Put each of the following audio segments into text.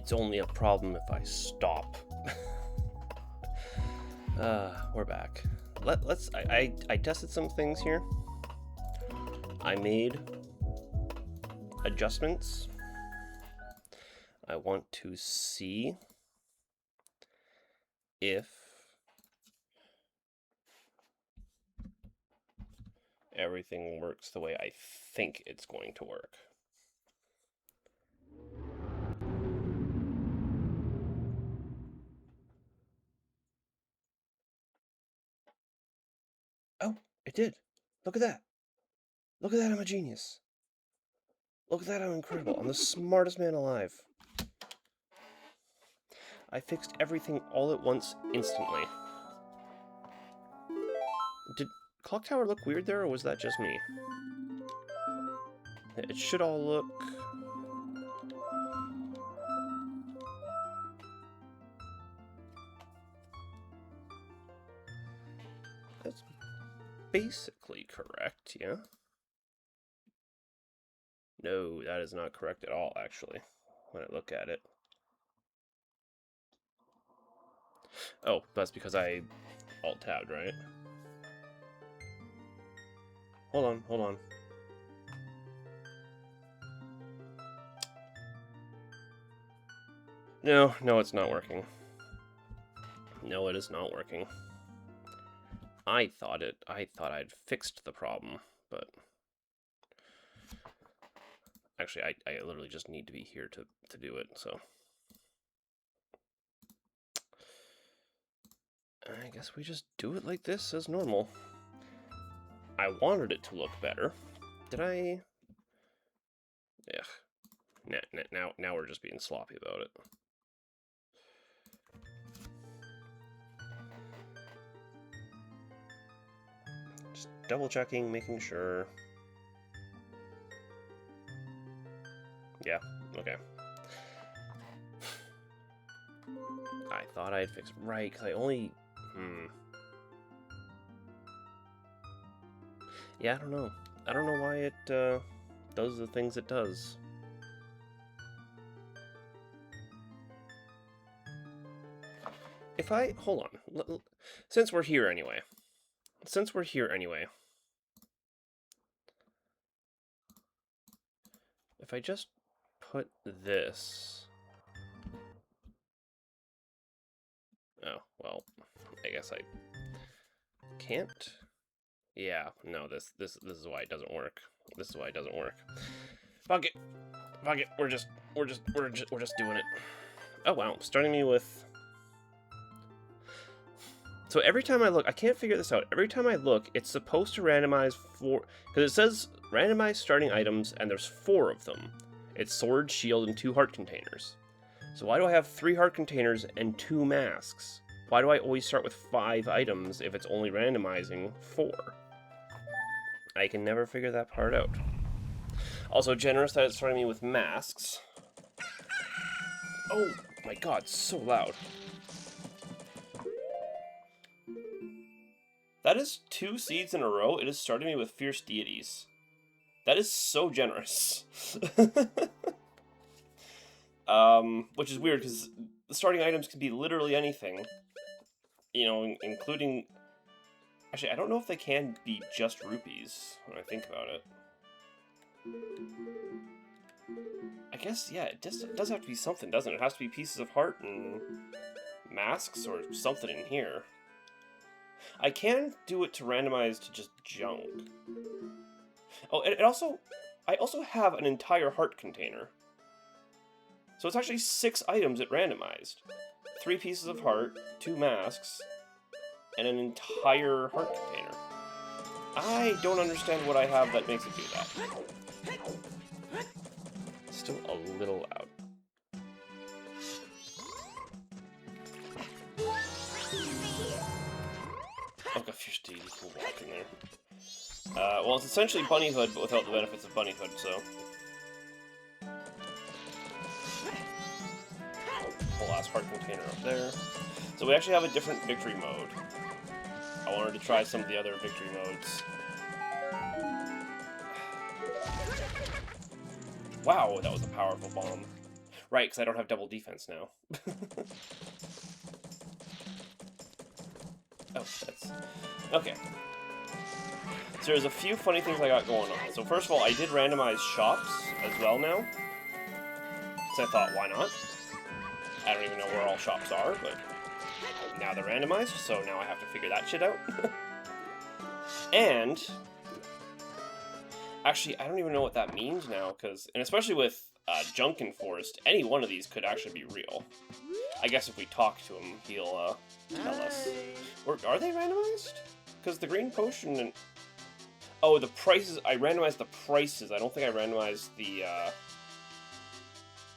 It's only a problem if I stop. We're back. I tested some things here. I made adjustments. I want to see if everything works the way I think it's going to work. Oh, it did. Look at that. Look at that, I'm a genius. Look at that, I'm incredible. I'm the smartest man alive. I fixed everything all at once, instantly. Did Clock Tower look weird there, or was that just me? It should all look... That's basically correct, yeah? No, that is not correct at all, actually, when I look at it. Oh, that's because I alt-tabbed, right? Hold on. No, it's not working. No, it is not working. I thought I'd fixed the problem, but... Actually, I literally just need to be here to do it, so... I guess we just do it like this, as normal. I wanted it to look better. Did I? Ugh. Now we're just being sloppy about it. Just double checking, making sure. Yeah, okay. I thought I'd fixed right, because I only... Yeah, I don't know. I don't know why it does the things it does. If I... Hold on. Since we're here anyway. If I just put this... Oh, well, I guess I can't... Yeah, no, this is why it doesn't work. This is why it doesn't work. Fuck it. We're just doing it. Oh wow, starting me with... So every time I look, I can't figure this out. Every time I look, it's supposed to randomize 4... Because it says randomize starting items, and there's 4 of them. It's sword, shield, and 2 heart containers. So why do I have 3 heart containers and 2 masks? Why do I always start with 5 items if it's only randomizing 4? I can never figure that part out. Also generous that it's starting me with masks. Oh my god, so loud. That is 2 seeds in a row. It is starting me with fierce deities. That is so generous. Which is weird because the starting items could be literally anything. You know, including... Actually, I don't know if they can be just rupees, when I think about it. I guess, yeah, it does have to be something, doesn't it? It has to be pieces of heart and masks or something in here. I can do it to randomize to just junk. Oh, and I also have an entire heart container. So it's actually 6 items it randomized. 3 pieces of heart, 2 masks, and an entire heart container. I don't understand what I have that makes it do that. Still a little loud. Oh, got fierce deity cool walk in there. Well, it's essentially bunnyhood, but without the benefits of bunnyhood, so... Whole last heart container up there. So we actually have a different victory mode. I wanted to try some of the other victory modes. Wow, that was a powerful bomb. Right, because I don't have double defense now. Oh, that's... Okay. So there's a few funny things I got going on. So first of all, I did randomize shops as well now. So I thought, why not? I don't even know where all shops are, but now they're randomized, so now I have to figure that shit out. And... Actually, I don't even know what that means now, because... And especially with Junkin Forest, any one of these could actually be real. I guess if we talk to him, he'll tell us. Or are they randomized? Because the green potion and... Oh, the prices... I randomized the prices. I don't think I randomized the,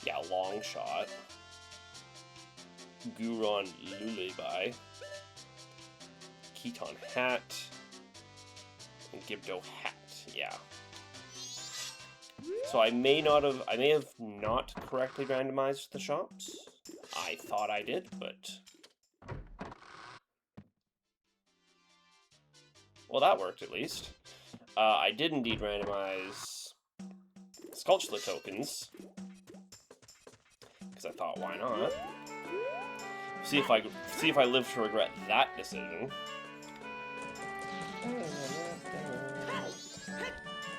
yeah, long shot. Guron Lullaby. Keton Hat. And Gibdo Hat, yeah. So I may have not correctly randomized the shops. I thought I did, but... Well, that worked at least. I did indeed randomize Sculptula tokens. Because I thought, why not? See if I live to regret that decision.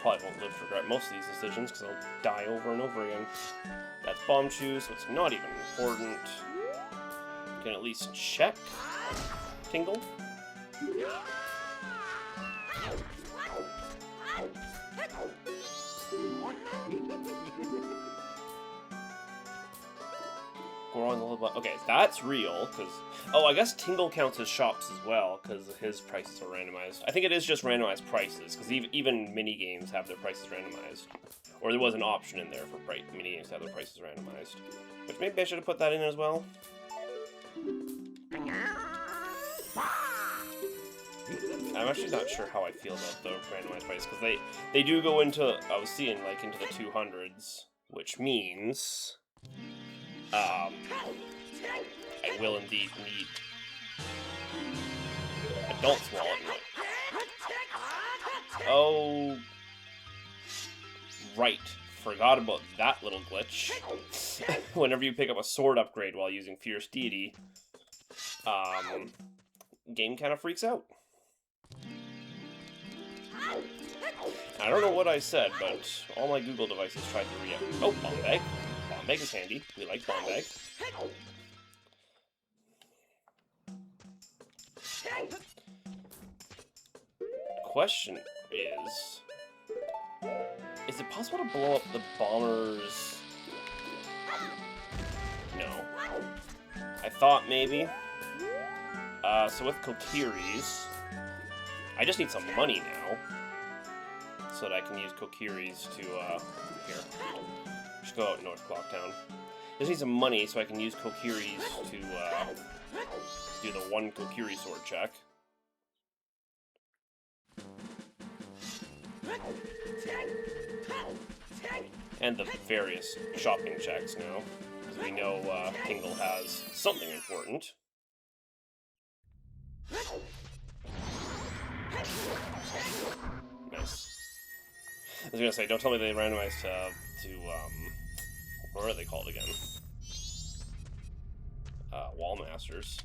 Probably won't live to regret most of these decisions because I'll die over and over again. That's Bomb Chew, so it's not even important. You can at least check Tingle. Okay, that's real, because... Oh, I guess Tingle counts as shops as well, because his prices are randomized. I think it is just randomized prices, because even mini-games have their prices randomized. Or there was an option in there for mini-games to have their prices randomized. Which maybe I should have put that in as well. I'm actually not sure how I feel about the randomized prices, because they do go into... I was seeing, like, into the 200s, which means... I will indeed need Adult's Wallet. Oh, right. Forgot about that little glitch. Whenever you pick up a sword upgrade while using Fierce Deity, game kind of freaks out. I don't know what I said, but all my Google devices tried to react. Oh, Bomb Bag. Bomb Bag is handy. We like Bomb Bag. Question is it possible to blow up the bombers? No. I thought maybe. So with Kokiris, I just need some money now, so that I can use Kokiris to, here. Just go out North Clocktown. Just need some money so I can use Kokiris to, do the one Kokiri sword check. And the various shopping checks now, because we know Tingle has something important. Nice. I was gonna say, don't tell me they randomized to what are they called again? Wall Masters.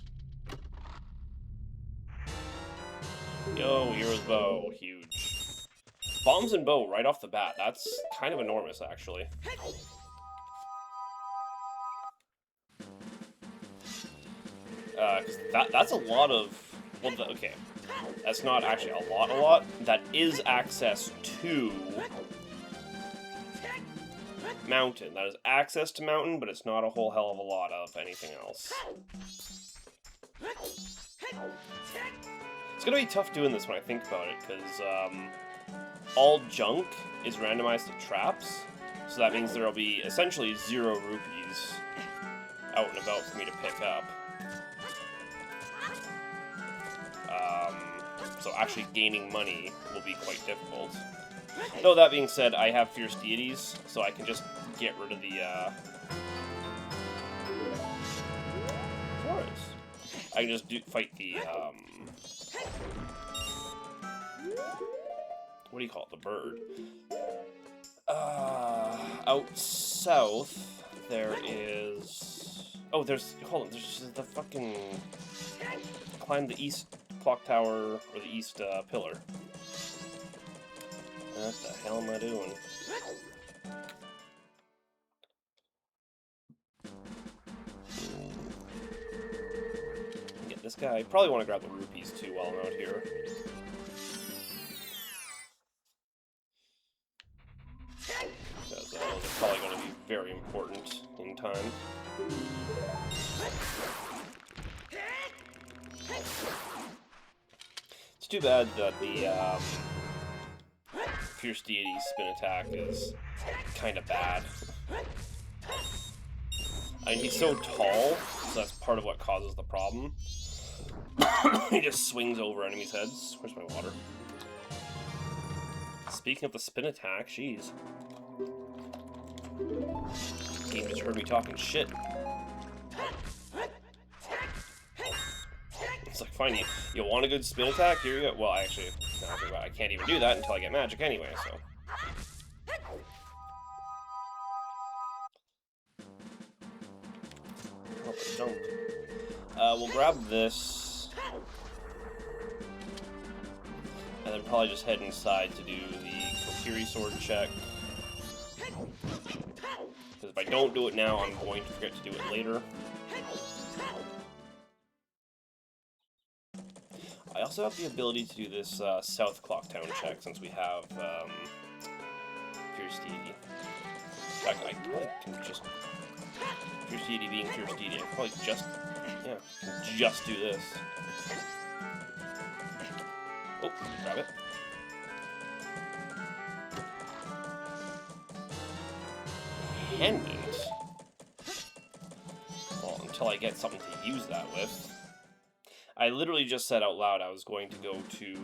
Yo, Hero's Bow, huge. Bombs and bow right off the bat. That's kind of enormous, actually. Because that's a lot of... Well, okay. That's not actually a lot. That is access to... Mountain. That is access to Mountain, but it's not a whole hell of a lot of anything else. It's gonna be tough doing this when I think about it, because, all junk is randomized to traps, so that means there'll be essentially 0 rupees out and about for me to pick up. So actually gaining money will be quite difficult. Though that being said, I have Fierce Deities, so I can just get rid of the, Forest. I can just fight the, what do you call it? The bird. Out south, there is... Oh, there's... Hold on, there's the fucking... Climb the east clock tower, or the east pillar. What the hell am I doing? Get this guy. I probably want to grab the rupees too while I'm out here. Because those are probably going to be very important in time. It's too bad that the Fierce Deity spin attack is kind of bad. I mean, he's so tall, so that's part of what causes the problem. He just swings over enemies' heads. Where's my water? Speaking of the spin attack, jeez. Game just heard me talking shit. It's like, fine, you want a good spin attack? Here you go. Well, actually, I can't even do that until I get magic anyway, so. Jump. We'll grab this. And then probably just head inside to do the Kokiri sword check. Because if I don't do it now, I'm going to forget to do it later. I also have the ability to do this South Clocktown check since we have Fierce Deity. In fact, I probably can just... Fierce Deity being Fierce Deity, I can probably just do this. Oh, grab it. Pendant? Well, until I get something to use that with. I literally just said out loud I was going to go to,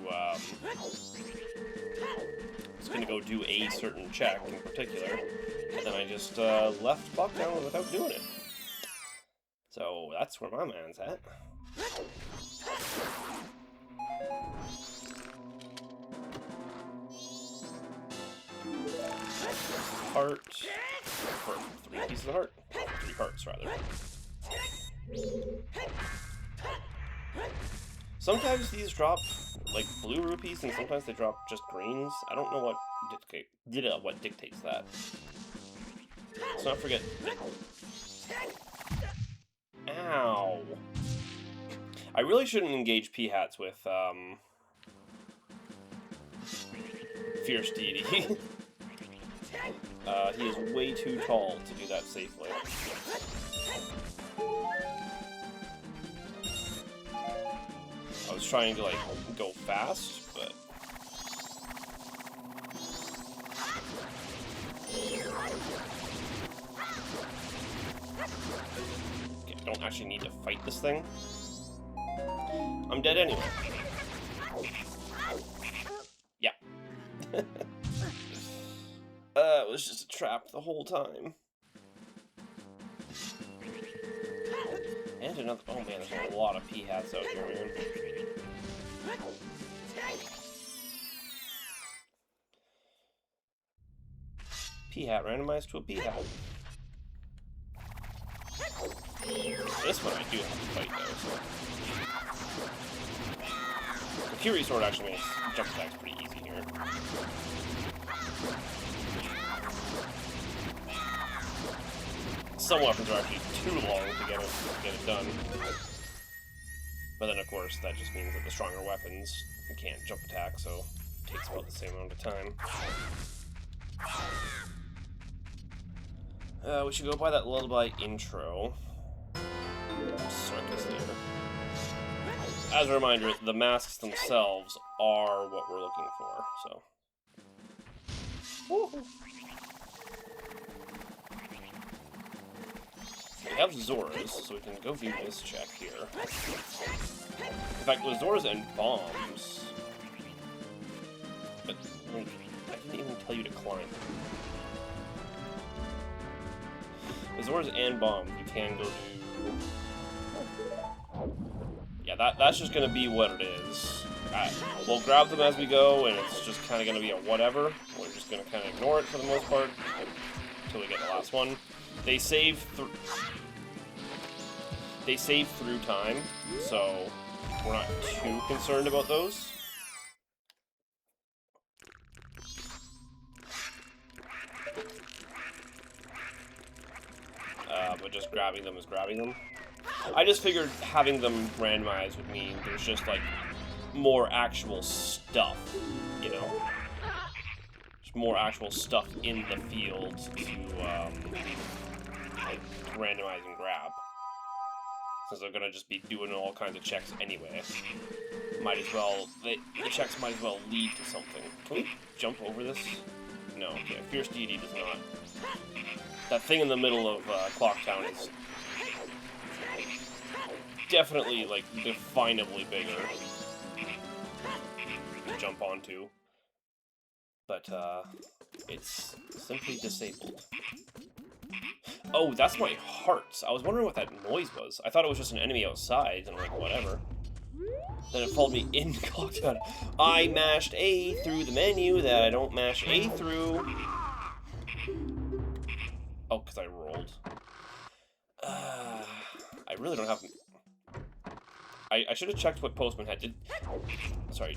do a certain check in particular, and then I just left Clocktown without doing it. So that's where my man's at. Heart. For 3 pieces of heart. 3 hearts, rather. Sometimes these drop, like, blue rupees, and sometimes they drop just greens. I don't know what dictates that. Let's not forget... Ow! I really shouldn't engage P-Hats with, Fierce Deity. He is way too tall to do that safely. I was trying to, like, go fast, but... Okay, I don't actually need to fight this thing. I'm dead anyway. Yeah. It was just a trap the whole time. And another... Oh man, there's a lot of P-Hats out here, man. P-Hat randomized to a P-Hat. This one I do have to fight, though, so... The Fury Sword actually makes jump attacks pretty easy here. Some weapons are actually too long to get it done. But then, of course, that just means that the stronger weapons can't jump attack, so it takes about the same amount of time. We should go by that lullaby intro. Circus theater. As a reminder, the masks themselves are what we're looking for, so. Woohoo! We have Zoras, so we can go do this check here. In fact, with Zoras and bombs... But, like, I didn't even tell you to climb. With Zoras and bombs, we can go do... Yeah, that's just gonna be what it is. We'll grab them as we go, and it's just kind of gonna be a whatever. We're just gonna kind of ignore it for the most part. until we get the last one. They save through time, so we're not too concerned about those. But just grabbing them is grabbing them. I just figured having them randomized would mean there's just, like, more actual stuff, you know? There's more actual stuff in the field to randomize and grab. Since they're gonna just be doing all kinds of checks anyway. Might as well, the checks might as well lead to something. Can we jump over this? No, okay, Fierce Deity does not. That thing in the middle of Clock Town is definitely, like, definably bigger to jump onto. But, it's simply disabled. Oh, that's my heart. I was wondering what that noise was. I thought it was just an enemy outside, and I'm like, whatever. Then it followed me in Clock Town. I mashed A through the menu that I don't mash A through. Oh, because I rolled. I really don't have... I should have checked what Postman had. Sorry.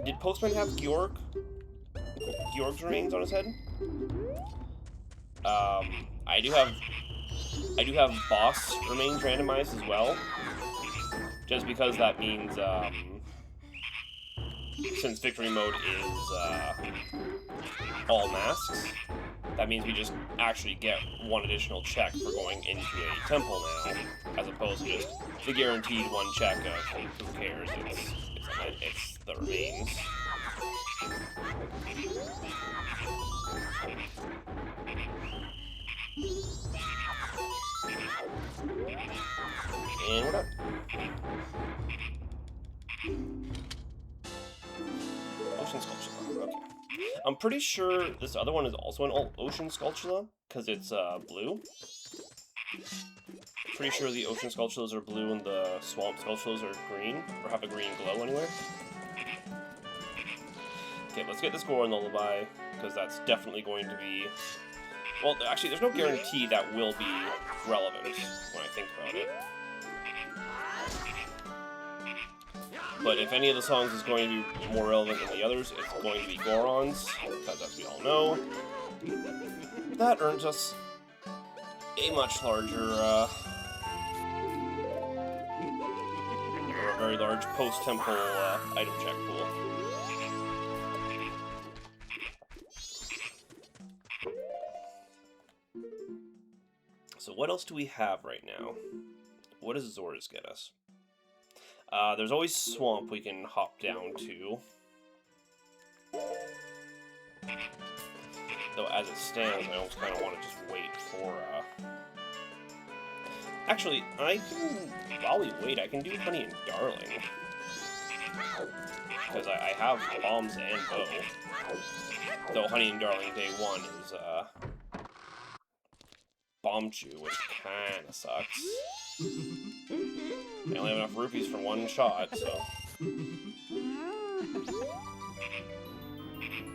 Did Postman have Georg's remains on his head? I do have Boss remains randomized as well. Just because that means, since victory mode is, all masks, that means we just actually get one additional check for going into a temple now, as opposed to just the guaranteed one check of who cares, it's the remains. And we're done. Ocean Sculptula, okay. I'm pretty sure this other one is also an Ocean Sculptula, because it's blue. Pretty sure the Ocean Sculptulas are blue and the Swamp Sculptulas are green, or have a green glow anyway. Okay, let's get this Goron Lullaby, because that's definitely going to be... Well, actually, there's no guarantee that will be relevant when I think about it. But if any of the songs is going to be more relevant than the others, it's going to be Goron's, because as we all know, that earns us a much larger, or a very large post-temple item check pool. So what else do we have right now? What does Zora's get us? There's always Swamp we can hop down to. Though as it stands, I almost kind of want to just wait for, Actually, while we wait, I can do Honey and Darling. Because I have bombs and bow. Though Honey and Darling Day 1 is, Bomb Chew, which kinda sucks. I only have enough rupees for one shot, so...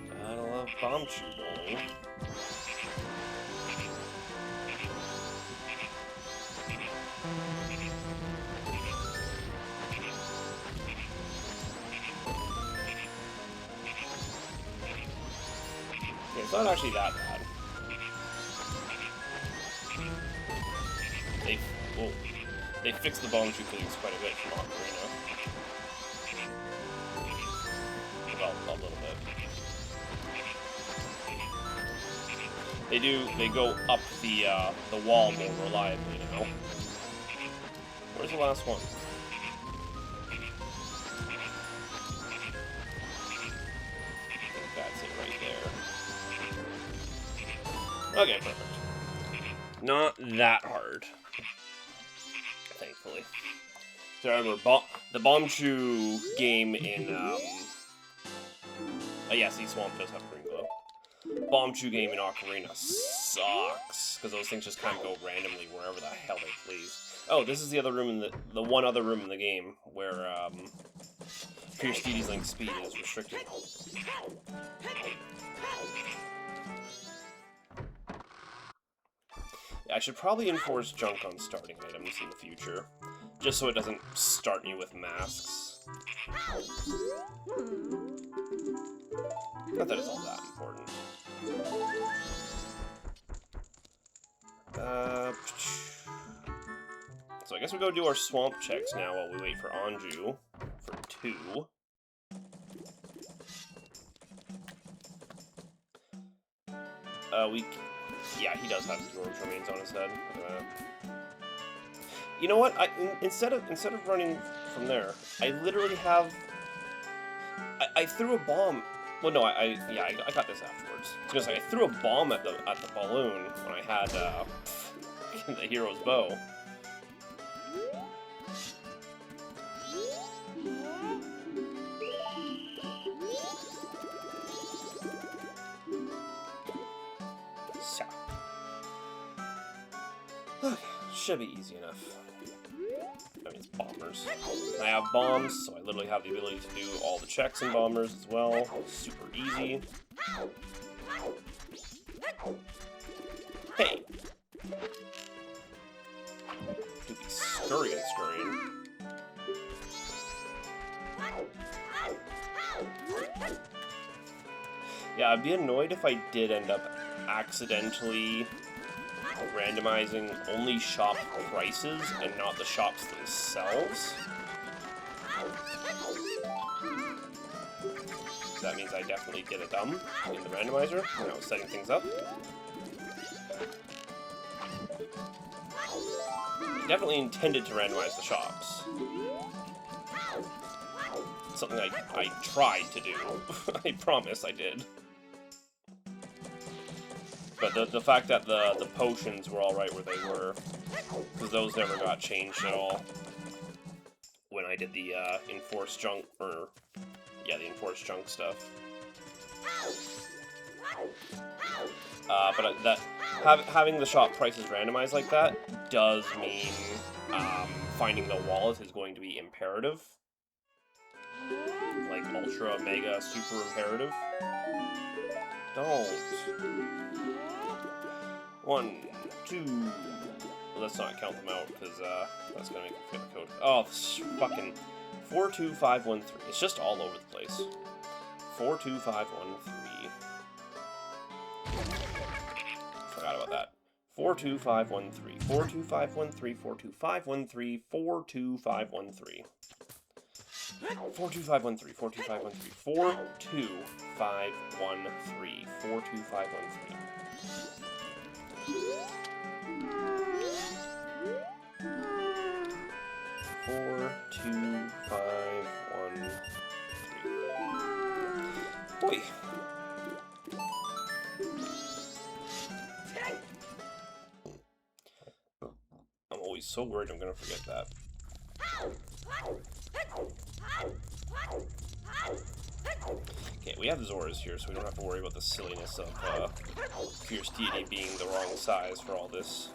Gotta love Bomb Chew bowling. Okay, it's not actually that bad. They fixed the Bomb Chew things quite a bit from Ocarina. Well, a little bit. They go up the wall more reliably now. Where's the last one? I think that's it right there. Okay, perfect. Not that hard. Thankfully. So remember, the Bomb Chew game in, yeah, see, Swamp does have green glow. Bomb Chew game in Ocarina sucks, because those things just kind of go randomly wherever the hell they please. Oh, this is the other room in the one other room in the game, where, Fierce Deity's Link speed is restricted. I should probably enforce junk on starting items in the future, just so it doesn't start me with masks. Not that it's all that important. So I guess we go do our swamp checks now while we wait for Anju for 2. Yeah, he does have Dwarves remains on his head. You know what? Instead of running from there, I literally have. I threw a bomb. Well, no, I got this afterwards. I was gonna say I threw a bomb at the balloon when I had the hero's bow. So. Okay, should be easy enough. I mean, it's bombers. I have bombs, so I literally have the ability to do all the checks in bombers as well. Super easy. Hey! Do be scurrying. Yeah, I'd be annoyed if I did end up accidentally randomizing only shop prices and not the shops themselves. That means I definitely did a dumb in the randomizer when I was setting things up. I definitely intended to randomize the shops. Something I tried to do. I promise I did. But the fact that the potions were alright where they were, because those never got changed at all when I did the enforced junk, or yeah, the enforced junk stuff. But having the shop prices randomized like that does mean finding the wallet is going to be imperative. Like ultra, mega, super imperative. Don't. 1, 2. Well, let's not count them out because that's gonna make me forget the code. Oh, fucking 42513. It's just all over the place. 42513. Forgot about that. 42513. 42513. 42513. 42513. 42513. 42513. 42513. 42513. 42513. Boy. I'm always so worried I'm gonna forget that. Okay, we have Zoras here, so we don't have to worry about the silliness of Fierce Deity being the wrong size for all this.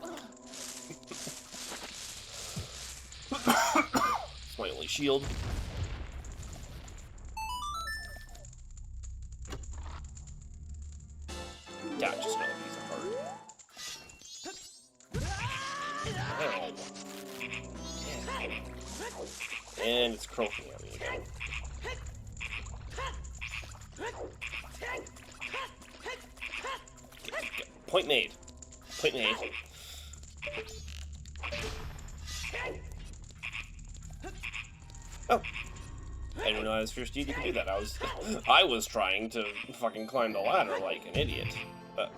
It's my only shield. Yeah, just another piece of heart. And it's croaking at me again. Point made. Point made. Oh. I didn't know as Fierce Deity could do that. I was trying to fucking climb the ladder like an idiot. But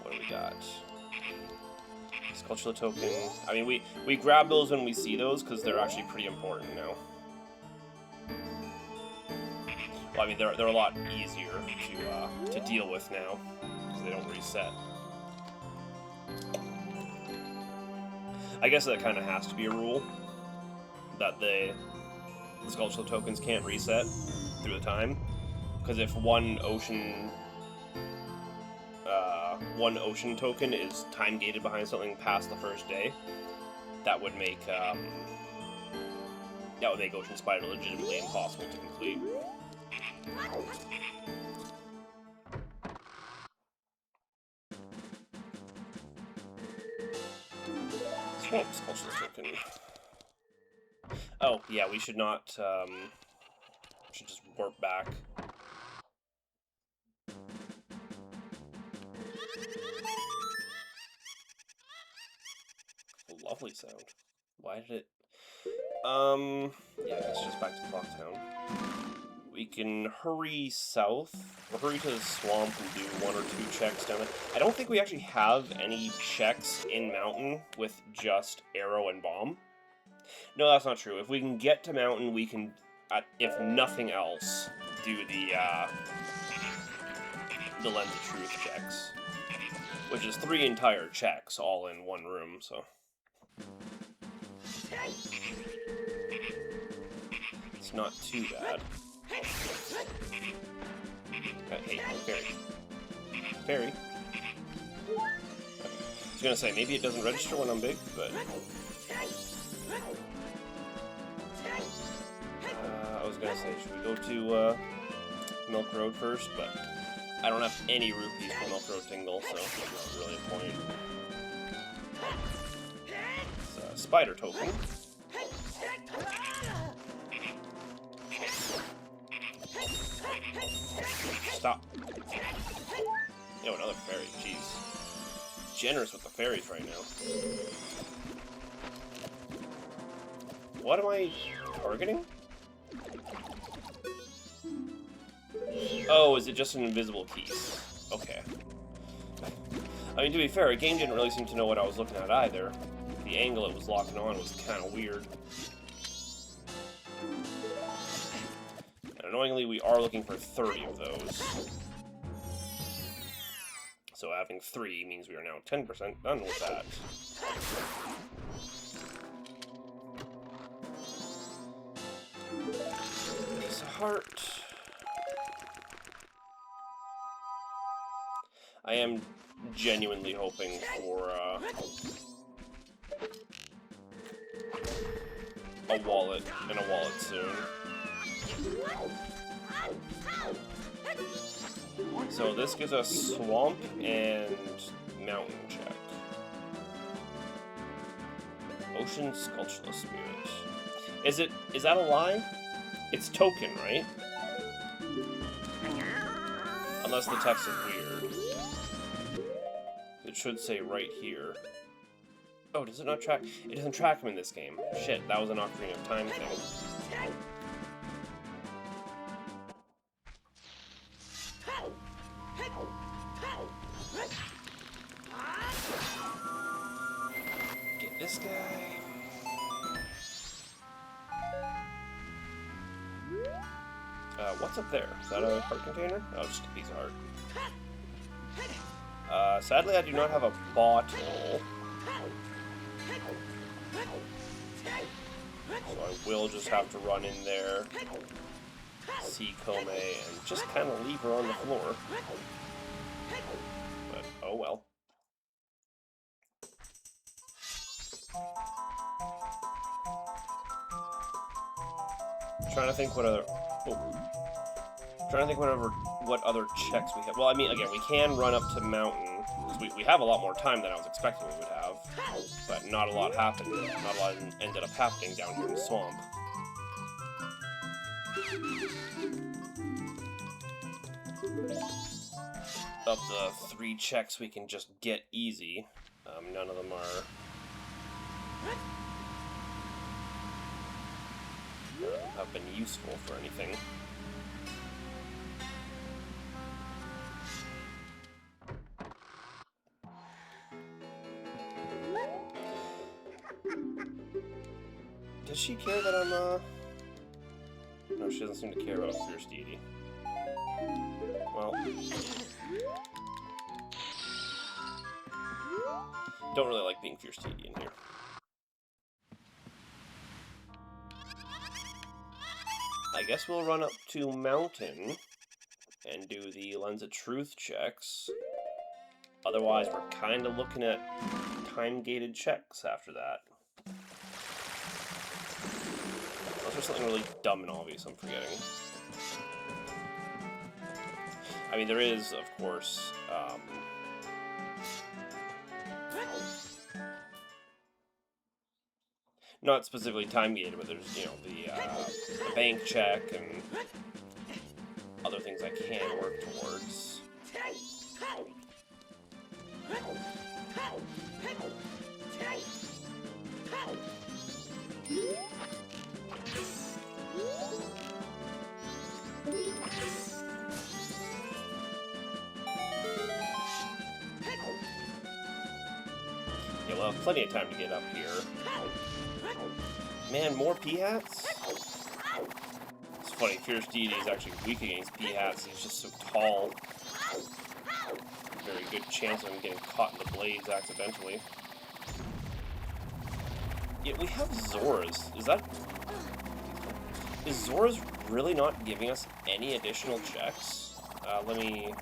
what do we got? Cultural token. I mean, we grab those when we see those because they're actually pretty important now. Well, I mean, they're a lot easier to deal with now because they don't reset. I guess that kind of has to be a rule that the cultural tokens can't reset through the time, because if one ocean token is time gated behind something past the first day, that would make Ocean Spider legitimately impossible to complete. Oh, yeah, we should not, should just warp back. Lovely sound. Why did it... yeah, it's just back to Clocktown. We can hurry south, or hurry to the swamp and do 1 or 2 checks down there. I don't think we actually have any checks in Mountain with just Arrow and Bomb. No, that's not true. If we can get to Mountain, we can, if nothing else, do the Lens of Truth checks. Which is 3 entire checks, all in 1 room, so... It's not too bad. Hey, Fairy. Fairy. Okay. I was gonna say, maybe it doesn't register when I'm big, but... I was gonna say, should we go to Milk Road first? But I don't have any rupees for Milk Road Tingle, so it's not really a point. It's a spider token. Stop. Yo, another fairy. Jeez. Generous with the fairies right now. What am I targeting? Oh, is it just an invisible piece? Okay. I mean, to be fair, the game didn't really seem to know what I was looking at either. The angle it was locking on was kind of weird. And annoyingly, we are looking for 30 of those. So having 3 means we are now 10% done with that. Piece of heart. I am genuinely hoping for a wallet and a wallet soon. So this gives us swamp and mountain check. Ocean Sculptural Spirit. Is that a lie? It's token, right? Unless the text is weird. It should say right here. Oh, does it not track? It doesn't track him in this game. Shit, that was an Ocarina of Time thing. Get this guy. What's up there? Is that a heart container? Oh, just a piece of heart. Sadly, I do not have a bottle. So I will just have to run in there, see Kome, and just kind of leave her on the floor. But, oh well. Trying to think what other... Oh. Trying to think what other checks we have. Well, I mean, again, we can run up to Mountain, because we have a lot more time than I was expecting we would have, but not a lot happened. Not a lot ended up happening down here in the swamp. Of the 3 checks we can just get easy, none of them have been useful for anything. Does she care that I'm, No, she doesn't seem to care about Fierce Deity. Well... Don't really like being Fierce Deity in here. I guess we'll run up to Mountain and do the Lens of Truth checks. Otherwise, we're kind of looking at time-gated checks after that. Unless there's something really dumb and obvious I'm forgetting. I mean, there is, of course, Not specifically time-gated, but there's, you know, the bank check and other things I can work towards. Yeah, we'll have plenty of time to get up here. Man, more P-hats? It's funny, Fierce Deity is actually weak against P-hats. He's just so tall. Very good chance of him getting caught in the blades accidentally. Yeah, we have Zoras. Is Zora's really not giving us any additional checks? Let me...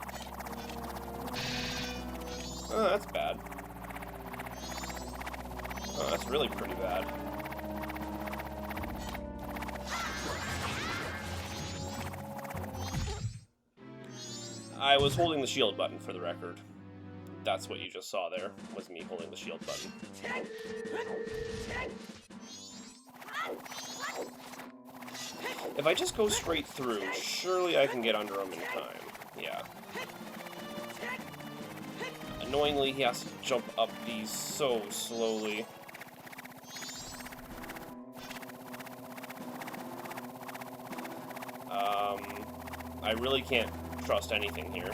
Oh, that's bad. Oh, that's really pretty bad. I was holding the shield button, for the record. That's what you just saw there, was me holding the shield button. If I just go straight through, surely I can get under him in time. Yeah. Annoyingly, he has to jump up these so slowly. I really can't trust anything here.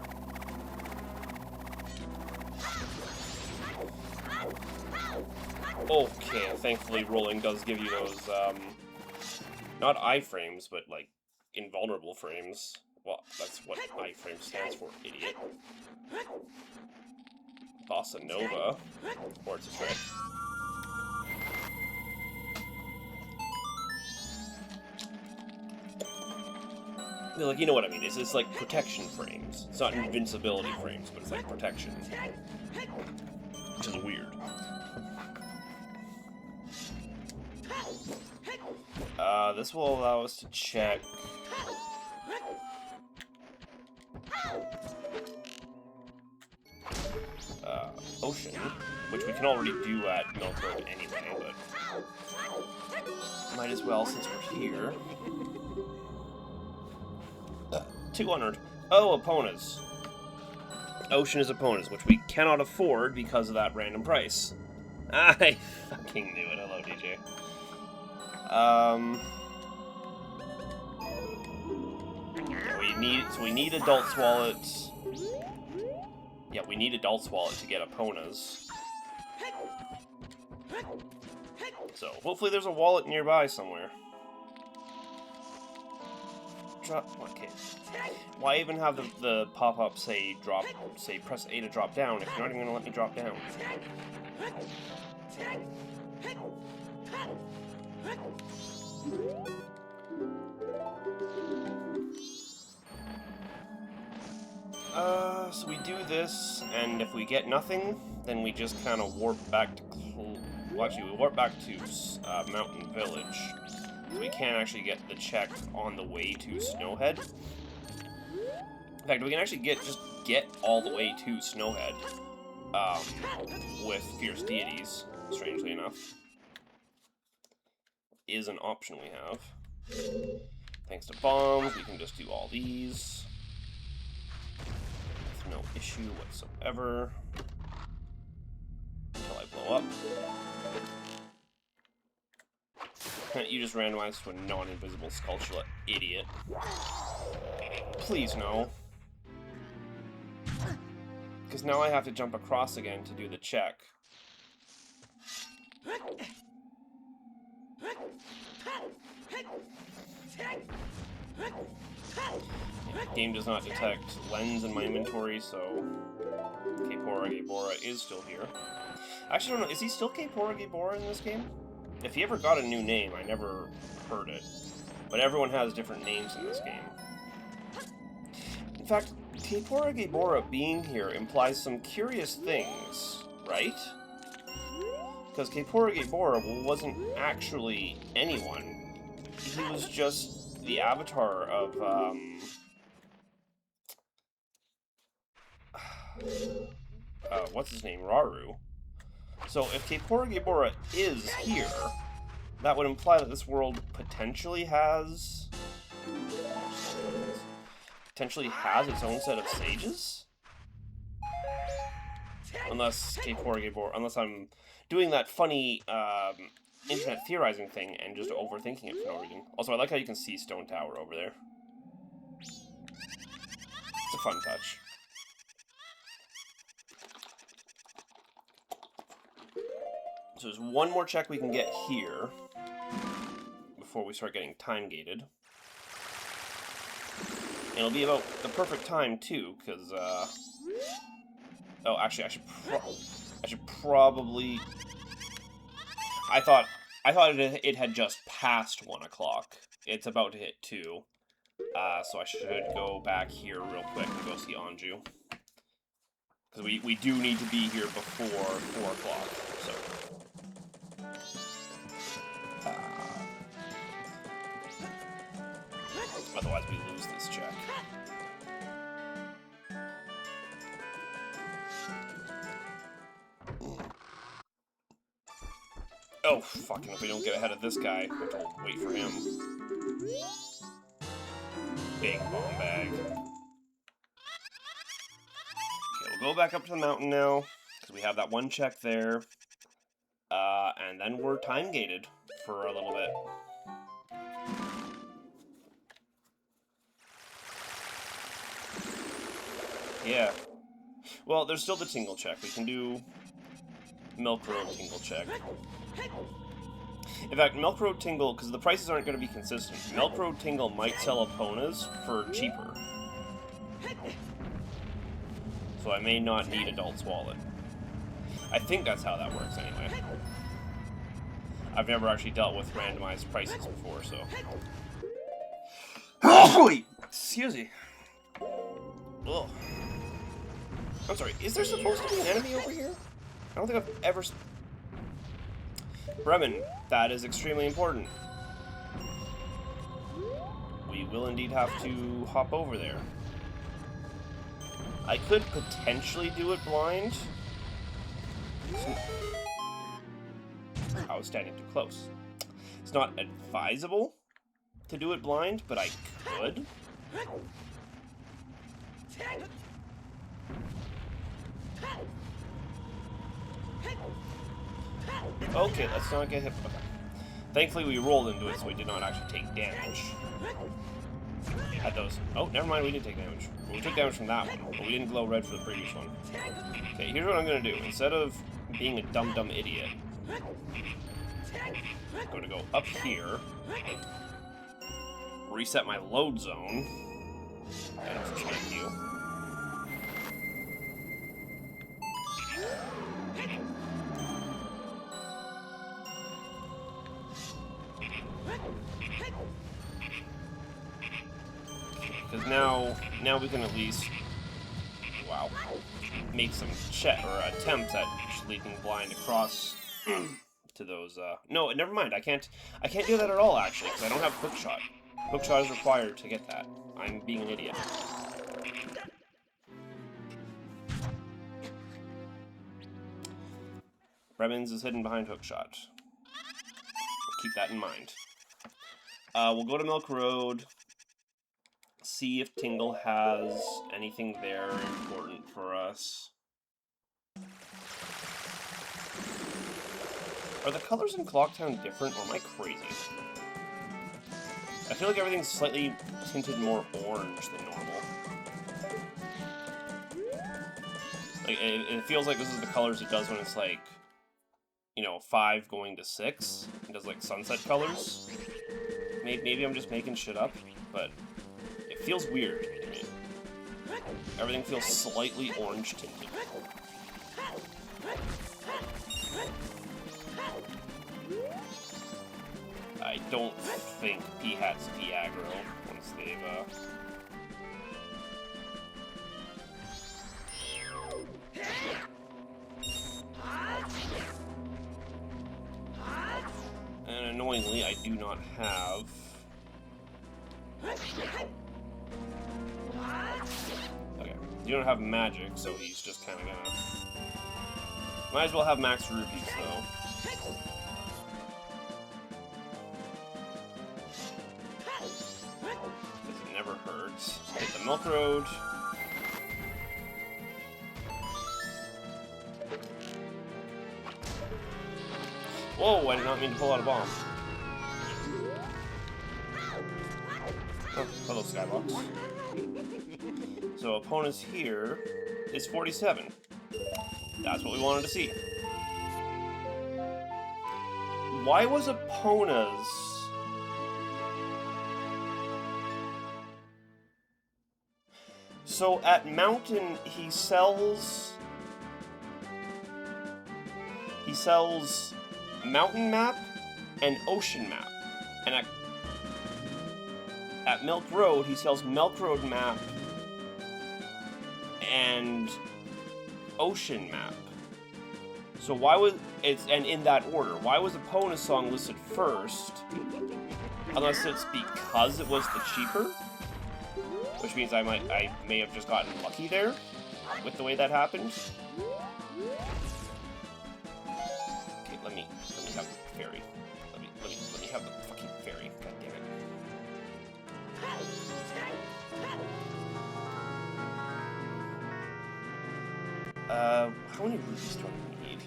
Okay, thankfully rolling does give you those, not iframes, but, like, invulnerable frames. Well, that's what iframe stands for, idiot. Bossa Nova. Or it's a trick. Like, you know what I mean. It's like protection frames. It's not invincibility frames, but it's like protection. Which is weird. This will allow us to check... Ocean, which we can already do at Milk Road anyway, but... might as well since we're here. 200. Oh, Eponas. Ocean is Eponas, which we cannot afford because of that random price. I fucking knew it. Hello, DJ. We need Adult's Wallet. Yeah, we need Adult's Wallet to get Eponas. So, hopefully there's a wallet nearby somewhere. Okay. Why even have the pop-up say press A to drop down if you're not even gonna let me drop down? So we do this, and if we get nothing, then we just kind of warp back to... Well, actually, we warp back to Mountain Village. We can't actually get the check on the way to Snowhead. In fact, we can actually just get all the way to Snowhead with Fierce Deities, strangely enough. Is an option we have. Thanks to bombs, we can just do all these. With no issue whatsoever. Until I blow up. You just randomized to a non-invisible Skulltula, idiot. Please no. Because now I have to jump across again to do the check. Yeah, game does not detect lens in my inventory, so Kaepora Gaebora is still here. Actually, I don't know, is he still Kaepora Gaebora in this game? If he ever got a new name, I never heard it. But everyone has different names in this game. In fact, Kaepora Gaebora being here implies some curious things, right? Because Kaepora Gaebora wasn't actually anyone. He was just the avatar of, what's his name? Rauru. So if Kaepora Gaebora is here, that would imply that this world potentially has its own set of sages? Unless unless I'm doing that funny internet theorizing thing and just overthinking it for no reason. Also, I like how you can see Stone Tower over there. It's a fun touch. So there's one more check we can get here before we start getting time gated. And it'll be about the perfect time too, because oh, actually, I should probably. I thought it had just passed 1 o'clock. It's about to hit 2, so I should go back here real quick and go see Anju, because we do need to be here before 4 o'clock. So. Otherwise, we lose this check. Oh, fucking, if we don't get ahead of this guy, we have to wait for him. Big bomb bag. Okay, we'll go back up to the mountain now, because we have that one check there. And then we're time gated for a little bit. Yeah. Well, there's still the tingle check. We can do Milk Road tingle check. In fact, Milk Road tingle, because the prices aren't going to be consistent, Milk Road tingle might sell Eponas for cheaper. So I may not need Adult's Wallet. I think that's how that works anyway. I've never actually dealt with randomized prices before, so. Excuse me. Ugh. I'm sorry, is there supposed to be an enemy over here? I don't think I've ever... Bremen, that is extremely important. We will indeed have to hop over there. I could potentially do it blind. I was standing too close. It's not advisable to do it blind, but I could. Okay, let's not get hit. Okay. Thankfully, we rolled into it, so we did not actually take damage. Had those. Oh, never mind, we did take damage. Well, we took damage from that one, but we didn't glow red for the previous one. Okay, here's what I'm gonna do. Instead of being a dumb idiot, I'm gonna go up here, reset my load zone, and thank you. Because now we can at least, wow, make some attempts at leaping blind across to those. No, never mind. I can't do that at all actually, because I don't have quick shot. Quick shot is required to get that. I'm being an idiot. Bremens is hidden behind hookshot. Keep that in mind. We'll go to Milk Road. See if Tingle has anything there important for us. Are the colors in Clocktown different, or am I crazy? I feel like everything's slightly tinted more orange than normal. Like, it feels like this is the colors it does when it's like, you know, 5 going to 6. It does like sunset colors. Maybe I'm just making shit up, but it feels weird to me. Everything feels slightly orange tinted. I don't think P-Hat's de-aggro once they've, And annoyingly, I do not have... Okay, you don't have magic, so he's just kind of gonna... Might as well have max rubies, though. hurt. Hit the Milk Road. Whoa, I did not mean to pull out a bomb. Oh, hello, Skybox. So opponents here is 47. That's what we wanted to see. Why was Epona's... So at Mountain, he sells Mountain Map and Ocean Map. And at Milk Road, he sells Milk Road Map and Ocean Map. So why was and in that order? Why was Epona's song listed first? Unless it's because it was the cheaper, which means I may have just gotten lucky there with the way that happened. Okay, let me have the fairy. Let me have the fucking fairy. God damn it. How many rupees do I need?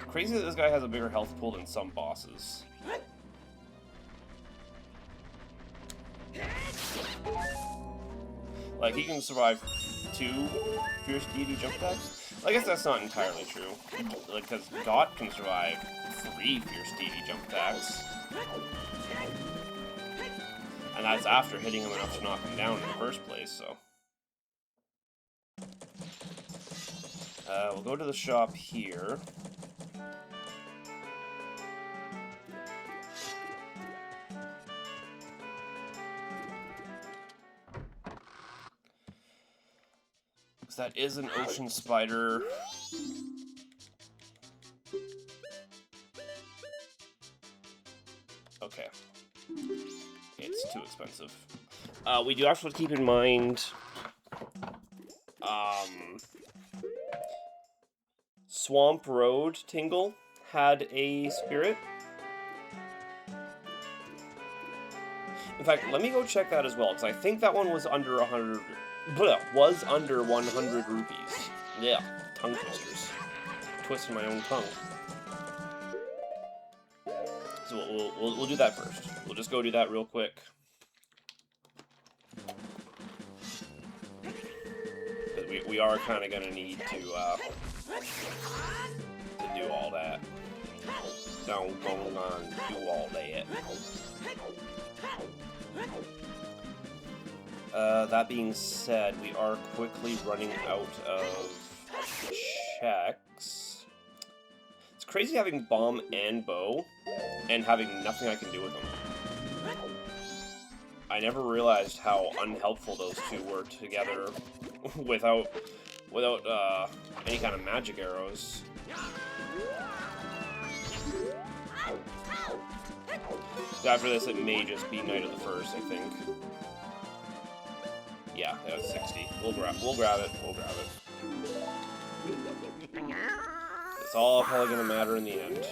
Crazy that this guy has a bigger health pool than some bosses. Like, he can survive 2 Fierce Deity jump attacks? I guess that's not entirely true. Like, because Dot can survive 3 Fierce Deity jump attacks. And that's after hitting him enough to knock him down in the first place, so... we'll go to the shop here. Because that is an ocean spider. Okay. It's too expensive. We do have to keep in mind... Swamp Road Tingle had a spirit. In fact, let me go check that as well, because I think that one was under 100... was under 100 rupees. Yeah, tongue twisters. Twisting my own tongue. So we'll do that first. We'll just go do that real quick. We are kind of gonna need to do all that. Don't go on, do all that. That being said, we are quickly running out of checks. It's crazy having bomb and bow, and having nothing I can do with them. I never realized how unhelpful those two were together without any kind of magic arrows. So after this, it may just be Knight of the First, I think. Yeah, that's 60. We'll grab it. We'll grab it. It's all probably gonna matter in the end.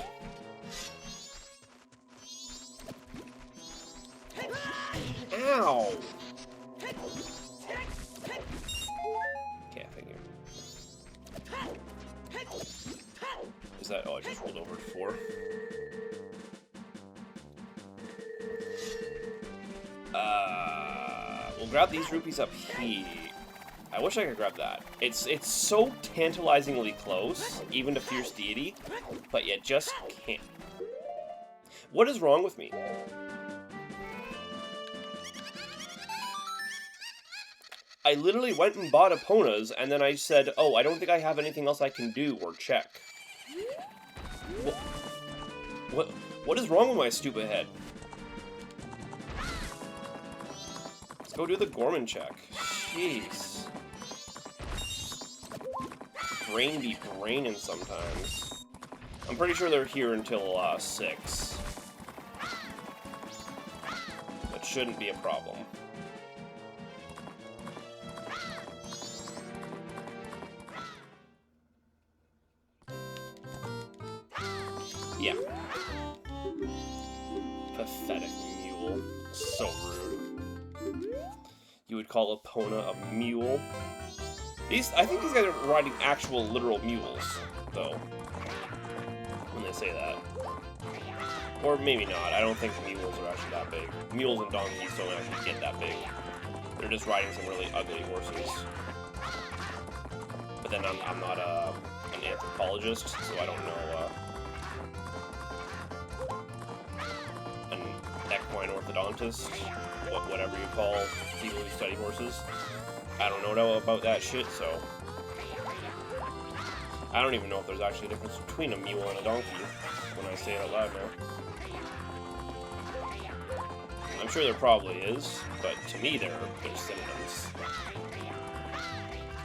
Ow! Okay, thank you. Is that... Oh, I just rolled over to 4. We'll grab these rupees up here. I wish I could grab that. It's so tantalizingly close, even to Fierce Deity, but you just can't. What is wrong with me? I literally went and bought Epona's, and then I said, oh, I don't think I have anything else I can do or check. What is wrong with my stupid head? Let's go do the Gorman check. Jeez. Brain be braining sometimes. I'm pretty sure they're here until 6. That shouldn't be a problem. Yeah. Pathetic mule. So rude. You would call Epona a mule? I think these guys are riding actual literal mules, though. When they say that. Or maybe not. I don't think mules are actually that big. Mules and donkeys don't actually get that big. They're just riding some really ugly horses. But then I'm not an anthropologist, so I don't know an equine orthodontist, whatever you call people who study horses. I don't know about that shit, so I don't even know if there's actually a difference between a mule and a donkey when I say it out loud now. I'm sure there probably is, but to me they're synonyms.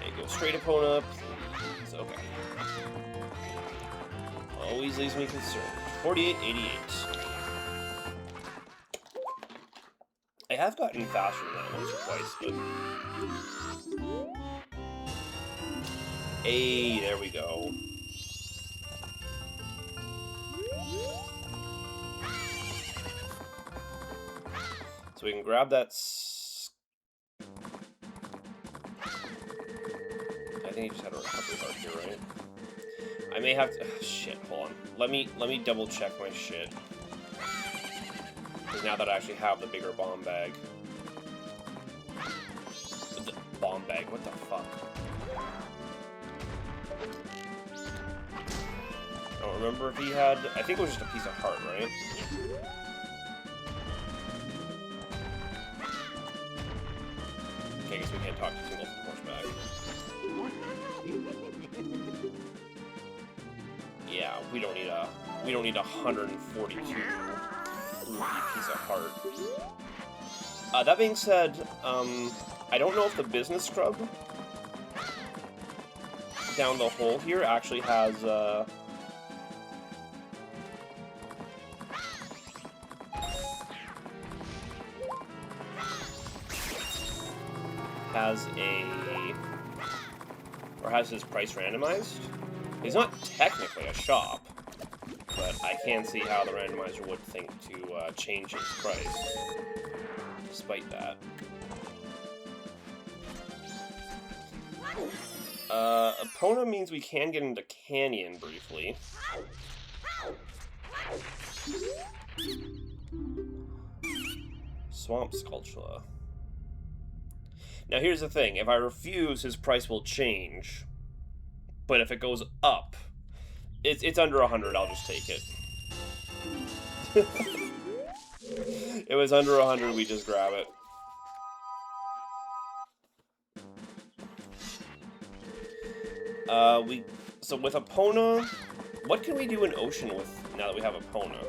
Okay, go straight Epona, please. Okay. Always leaves me concerned. 48.88. I have gotten faster than that once or twice, but... Hey, there we go. So we can grab that. I think he just had a recovery heart here, right? I may have to. Shit, hold on. Let me double check my shit. Because now that I actually have the bigger bomb bag. The bomb bag, what the fuck? I don't remember if he had. I think it was just a piece of heart, right? Okay, I guess we can't talk to Tingle from horseback. Yeah, we don't need 142 piece of heart. That being said, I don't know if the business scrub down the hole here actually has has his price randomized. He's not technically a shop, but I can see how the randomizer would think to change his price, despite that. Epona means we can get into Canyon briefly. Swamp Sculptula. Now here's the thing, if I refuse, his price will change. But if it goes up, it's under 100, I'll just take it. It was under 100, we just grab it. So with Epona, what can we do in Ocean with now that we have Epona?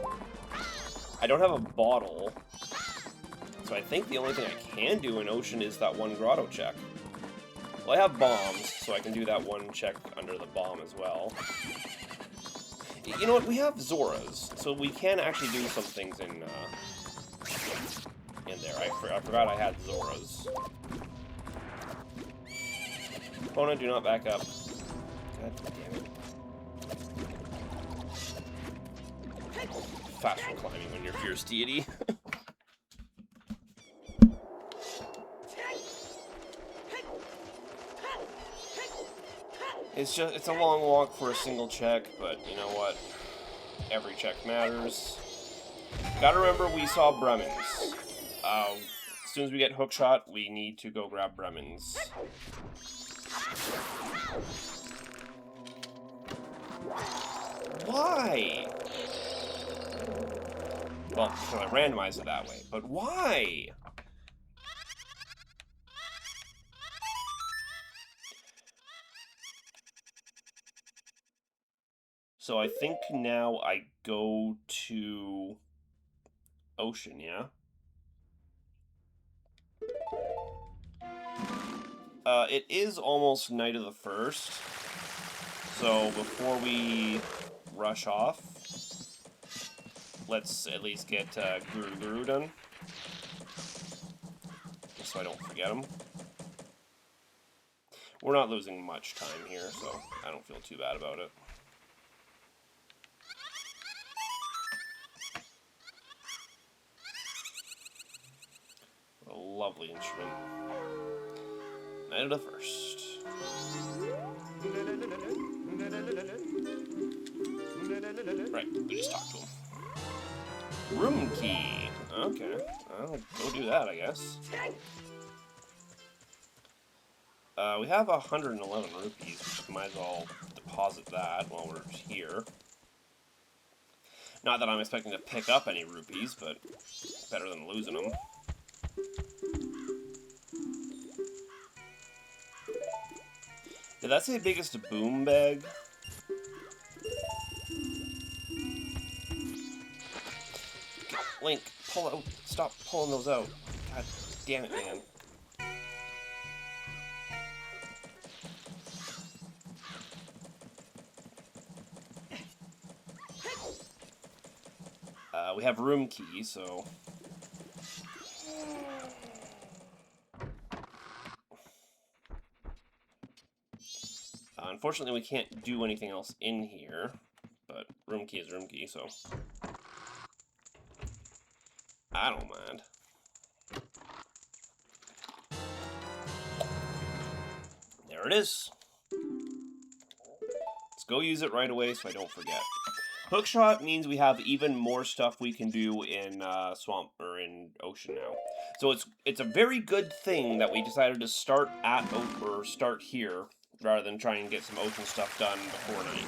I don't have a bottle. So I think the only thing I can do in Ocean is that one grotto check. Well, I have bombs, so I can do that one check under the bomb as well. You know what? We have Zoras, so we can actually do some things in there. I forgot I had Zoras. Epona, do not back up. God damn it. Faster climbing when you're Fierce Deity. It's a long walk for a single check, but you know what? Every check matters. Gotta remember we saw Bremens. As soon as we get Hookshot, we need to go grab Bremens. Why? Well, because I randomized it that way, but why? So I think now I go to Ocean, yeah? It is almost night of the 1st, so before we rush off, let's at least get Guru done, just so I don't forget him. We're not losing much time here, so I don't feel too bad about it. lovely instrument. Knight of the First. Right, we just talked to him. Room key. Okay, I'll go do that, I guess. We have 111 rupees. Might as well deposit that while we're here. Not that I'm expecting to pick up any rupees, but better than losing them. Did that say biggest boom bag? Link, pull out. Stop pulling those out. God damn it, man. We have room key, so... unfortunately, we can't do anything else in here, but room key is room key, so... I don't mind. There it is. Let's go use it right away so I don't forget. Hookshot means we have even more stuff we can do in Swamp, or in Ocean now. So it's a very good thing that we decided to start at or start here, rather than try and get some Ocean stuff done before night.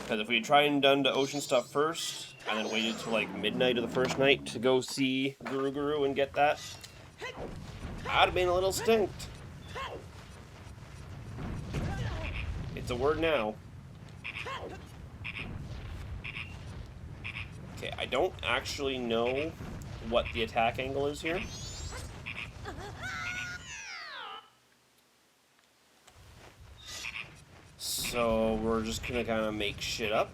Because if we had tried and done the Ocean stuff first, and then waited till like midnight of the first night to go see Guru and get that, I'd have been a little stinked. It's a word now. Okay, I don't actually know what the attack angle is here. So we're just gonna kind of make shit up,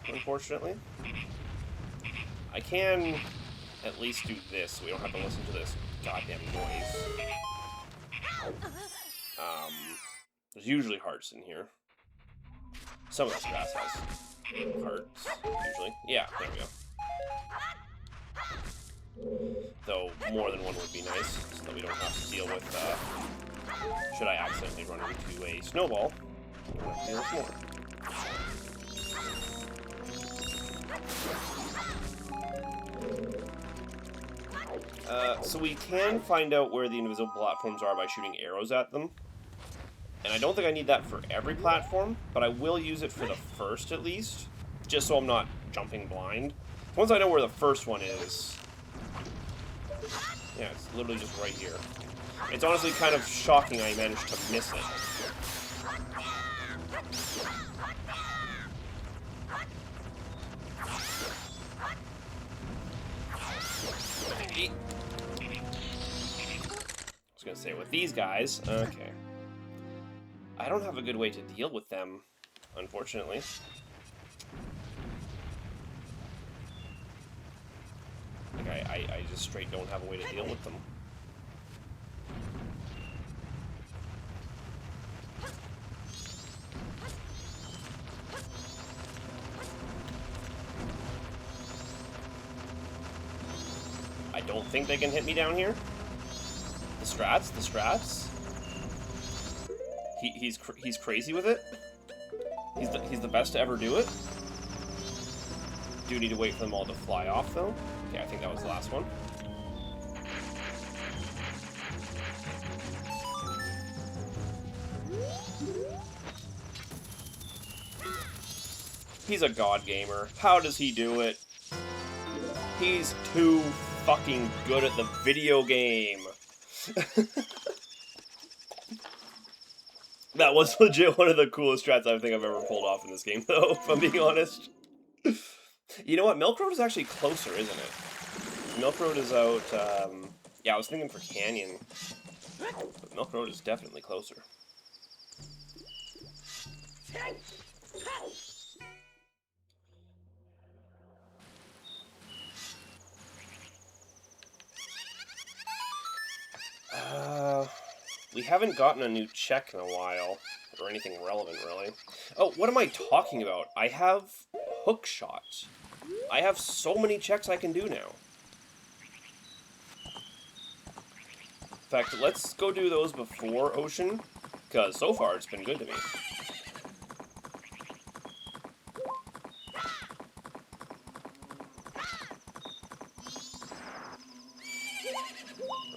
unfortunately. I can at least do this, so we don't have to listen to this goddamn noise. There's usually hearts in here. Some of this grass has hearts, usually. Yeah, there we go. Though more than one would be nice, so that we don't have to deal with, should I accidentally run into a snowball, we don't have to deal with more. So we can find out where the invisible platforms are by shooting arrows at them. And I don't think I need that for every platform, but I will use it for the first at least, just so I'm not jumping blind. Once I know where the first one is... yeah, it's literally just right here. It's honestly kind of shocking I managed to miss it. I was gonna say, with these guys, okay. I don't have a good way to deal with them, unfortunately. Like, I just straight don't have a way to deal with them. I don't think they can hit me down here. The strats. He's crazy with it. He's the best to ever do it. Do need to wait for them all to fly off though. Okay, I think that was the last one. He's a god gamer. How does he do it? He's too fucking good at the video game. That was legit one of the coolest strats I think I've ever pulled off in this game, though, if I'm being honest. You know what? Milk Road is actually closer, isn't it? Milk Road is out, yeah, I was thinking for Canyon. But Milk Road is definitely closer. We haven't gotten a new check in a while, or anything relevant, really. Oh, what am I talking about? I have hook shots. I have so many checks I can do now. In fact, let's go do those before Ocean, because so far it's been good to me.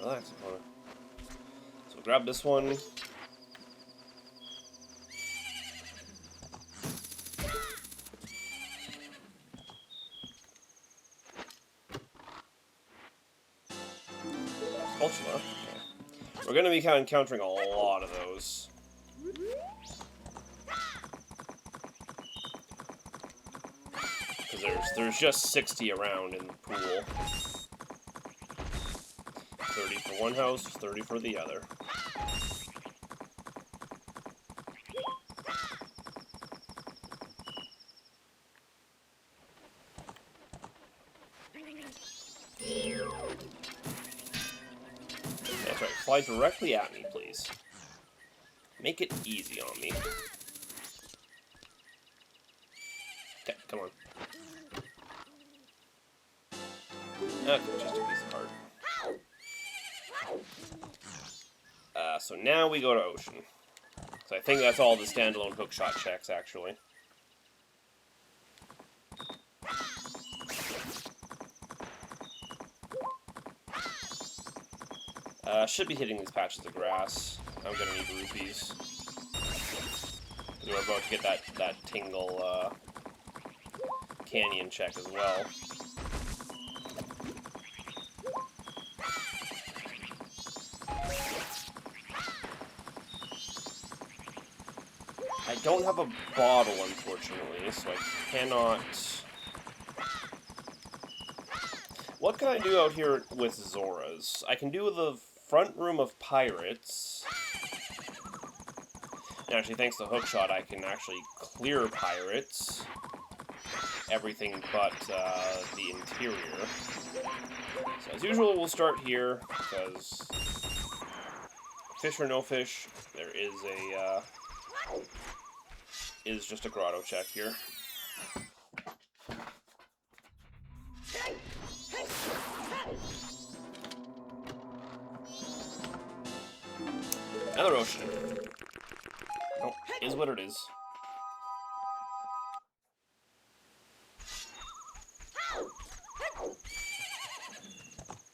Relax, opponent. So grab this one. Ultima. Okay. We're going to be encountering a lot of those. Because there's just 60 around in the pool. 30 for one house, 30 for the other. That's right, fly directly at me, please. Make it easy on me. Okay, come on. Okay, just a piece of heart. So now we go to Ocean. So I think that's all the standalone hookshot checks, actually. Should be hitting these patches of grass. I'm gonna need rupees. Because we're about to get that Tingle Canyon check as well. I don't have a bottle, unfortunately, so I cannot... What can I do out here with Zoras? I can do the front room of pirates. And actually, thanks to Hookshot, I can actually clear pirates. Everything but the interior. So as usual, we'll start here, because fish or no fish, there is a... is just a grotto check here. Another Ocean. Oh, is what it is.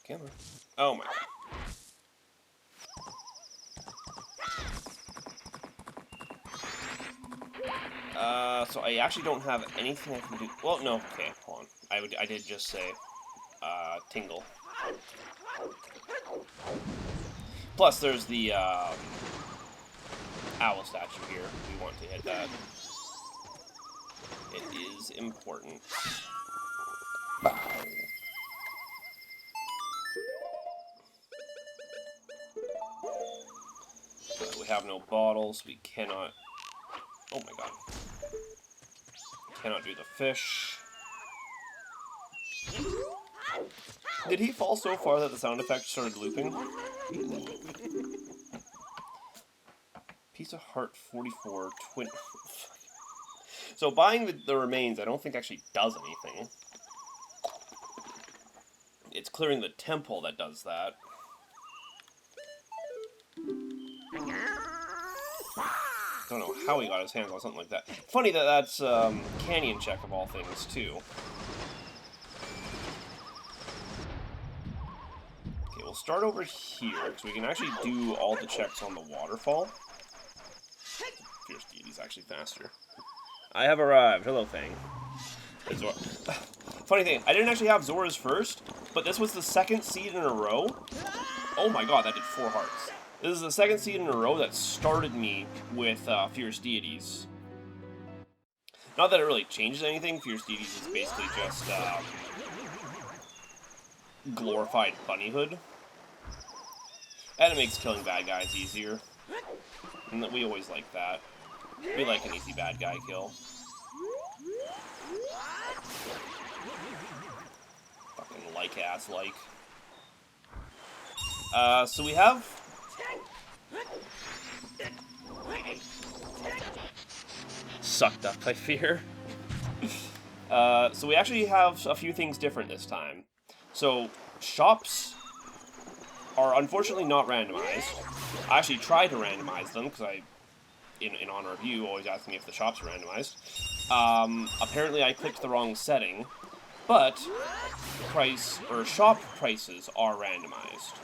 Camera. Oh my god. So I actually don't have anything I can do. Well, no, okay, hold on. I did just say, Tingle. Plus, there's the, owl statue here. We want to hit that. It is important. We have no bottles. We cannot... Oh my god. Cannot do the fish. Did he fall so far that the sound effect started looping? Piece of heart 44 twin. So buying the remains I don't think actually does anything. It's clearing the temple that does that. Don't know how he got his hands on something like that. Funny that that's Canyon check of all things too. Okay, we'll start over here because we can actually do all the checks on the waterfall. Fierce Deity's actually faster. I have arrived. Hello, Fang. Funny thing, I didn't actually have Zora's first, but this was the second seed in a row. Oh my god, that did 4 hearts. This is the second seed in a row that started me with Fierce Deities. Not that it really changes anything. Fierce Deities is basically just glorified bunnyhood. And it makes killing bad guys easier. And we always like that. We like an easy bad guy kill. Fucking like-ass-like. So we have... Sucked up, I fear. So we actually have a few things different this time. So, shops are unfortunately not randomized. I actually tried to randomize them, because in honor of you, always asking me if the shops are randomized. Apparently I clicked the wrong setting, but shop prices are randomized.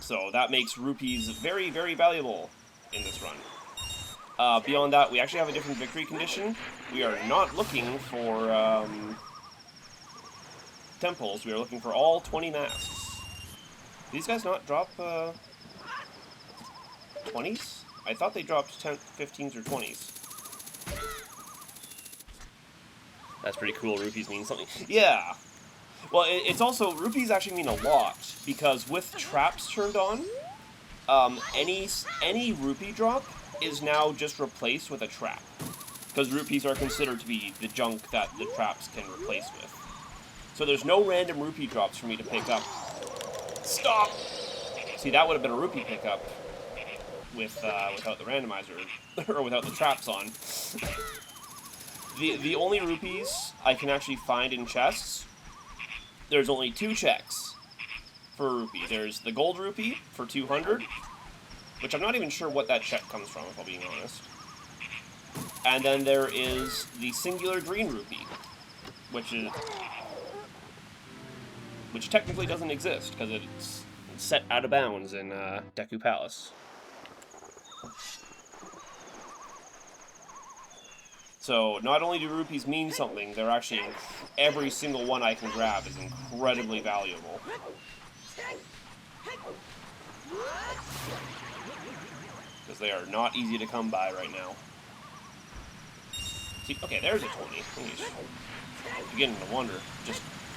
So that makes rupees very, very valuable in this run. Beyond that, we actually have a different victory condition. We are not looking for temples, we are looking for all 20 masks. These guys not drop 20s? I thought they dropped 15s or 20s. That's pretty cool. Rupees mean something. Yeah! Well, it's also... Rupees actually mean a lot, because with traps turned on, any rupee drop is now just replaced with a trap. Because rupees are considered to be the junk that the traps can replace with. So there's no random rupee drops for me to pick up. Stop! See, that would have been a rupee pickup without the randomizer, or without the traps on. The only rupees I can actually find in chests, there's only 2 checks for a rupee. There's the gold rupee for 200, which I'm not even sure what that check comes from, if I'm being honest. And then there is the singular green rupee, which technically doesn't exist, because it's set out of bounds in Deku Palace. So, not only do rupees mean something, they're actually... every single one I can grab is incredibly valuable. Because they are not easy to come by right now. See, okay, there's a 20. I'm beginning to wonder.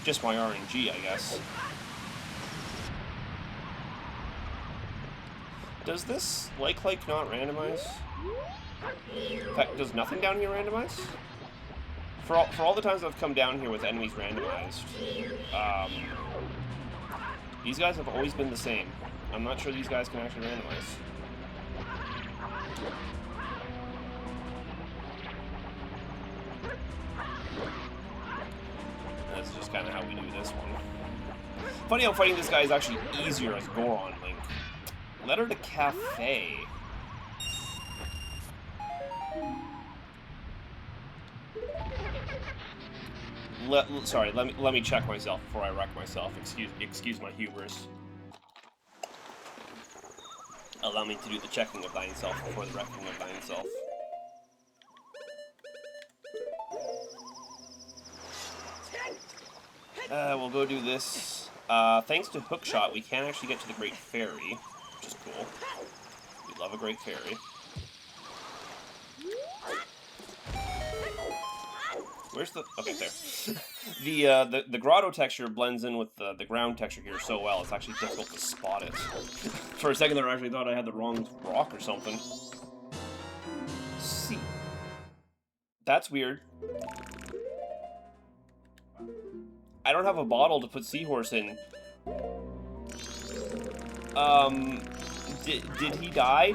Just my RNG, I guess. Does this like not randomize? In fact, does nothing down here randomize? For all the times I've come down here with enemies randomized, these guys have always been the same. I'm not sure these guys can actually randomize. That's just kind of how we do this one. Funny how fighting this guy is actually easier as Goron Link. Letter to Cafe. Sorry, let me check myself before I wreck myself. Excuse my hubris. Allow me to do the checking of thine self before the wrecking of thine self. We'll go do this. Thanks to Hookshot, we can actually get to the Great Fairy, which is cool. We love a Great Fairy. Where's the... okay, there. The grotto texture blends in with the ground texture here so well, it's actually difficult to spot it. For a second there, I actually thought I had the wrong rock or something. See. That's weird. I don't have a bottle to put Seahorse in. Did he die?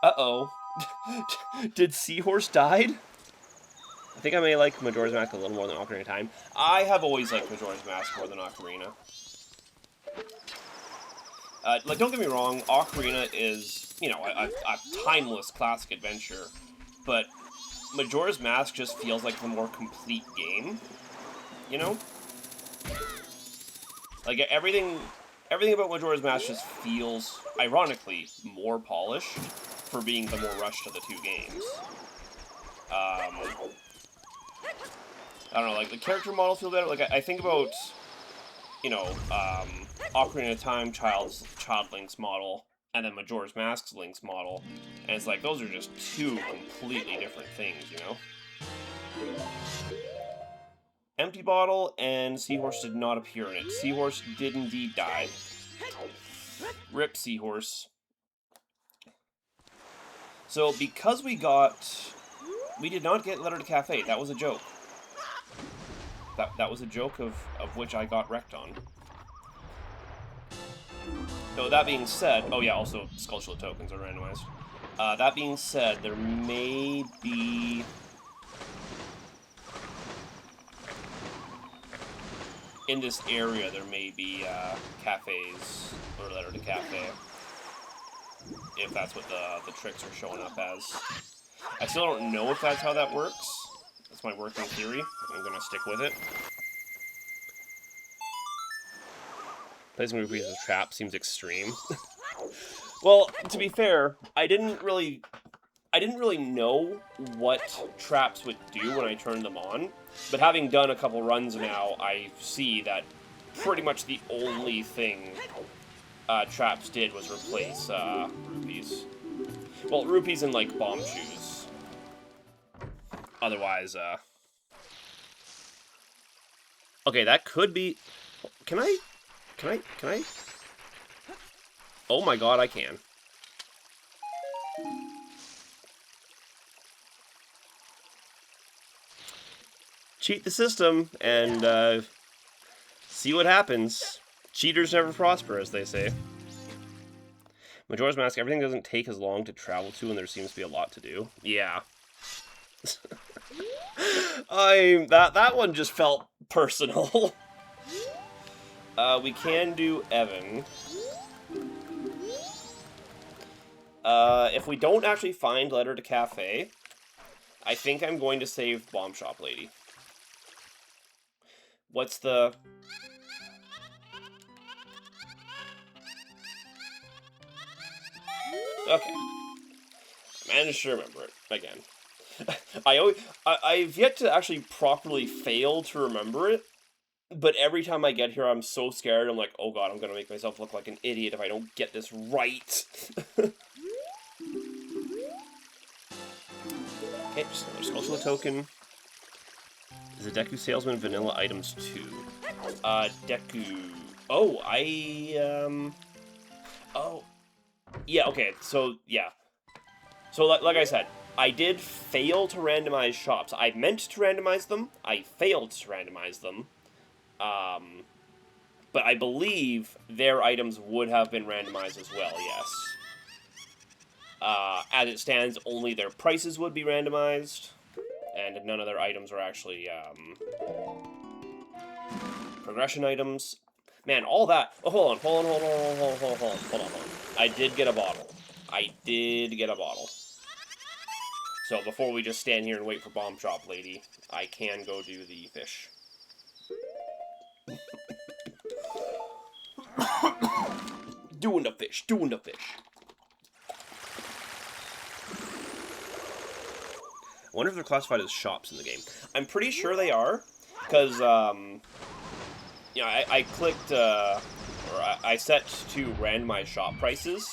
Uh-oh. Did Seahorse died? I think I may like Majora's Mask a little more than Ocarina of Time. I have always liked Majora's Mask more than Ocarina. Like, don't get me wrong, Ocarina is, you know, a timeless classic adventure, but Majora's Mask just feels like the more complete game, you know? Like, everything about Majora's Mask just feels, ironically, more polished for being the more rushed of the two games. I don't know, like, the character models feel better. Like, I think about, you know, Ocarina of Time Child Link's model, and then Majora's Mask's Link's model, and it's like, those are just two completely different things, you know? Empty bottle, and Seahorse did not appear in it. Seahorse did indeed die. Rip Seahorse. So, because we did not get Letter to Cafe, that was a joke. That was a joke of which I got wrecked on. So that being said, oh yeah, also Skulltula tokens are randomized. That being said, there may be... in this area there may be cafes, or letter to cafe, if that's what the tricks are showing up as. I still don't know if that's how that works. That's my working theory. I'm gonna stick with it. Placing rupees as a trap seems extreme. Well, to be fair, I didn't really know what traps would do when I turned them on, but having done a couple runs now, I see that pretty much the only thing traps did was replace rupees. Well, rupees and, like, bomb shoes. Otherwise, okay, that could be... Can I... Oh my god, I can. Cheat the system and see what happens. Cheaters never prosper, as they say. Majora's Mask, everything doesn't take as long to travel to, and there seems to be a lot to do. Yeah. That one just felt personal. We can do Evan. If we don't actually find Letter to Cafe, I think I'm going to save Bomb Shop Lady. What's the... Okay. I managed to remember it, again. I've yet to actually properly fail to remember it, but every time I get here, I'm so scared. I'm like, oh god, I'm gonna make myself look like an idiot if I don't get this right. Okay, just another social token. Is a Deku Salesman vanilla items too? Deku... Oh, Oh. Yeah, okay, so, yeah. So, like I said, I did fail to randomize shops. I meant to randomize them. I failed to randomize them. But I believe their items would have been randomized as well, yes. As it stands, only their prices would be randomized, and none of their items are actually, progression items. Man, all that... Oh, hold on. I did get a bottle. So before we just stand here and wait for Bomb Shop Lady, I can go do the fish. Doing the fish. I wonder if they're classified as shops in the game. I'm pretty sure they are, because, you know, I clicked, or I set to randomize shop prices,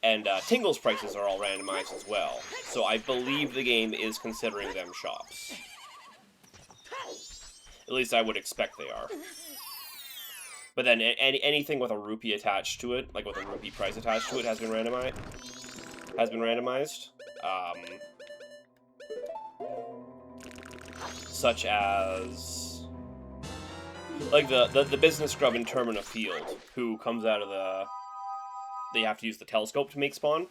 and Tingle's prices are all randomized as well. So I believe the game is considering them shops. At least I would expect they are. But then anything with a rupee attached to it, like with a rupee price attached to it, has been randomized. Such as, like the business scrub in Termina Field, who comes out of the... They have to use the telescope to make spawn.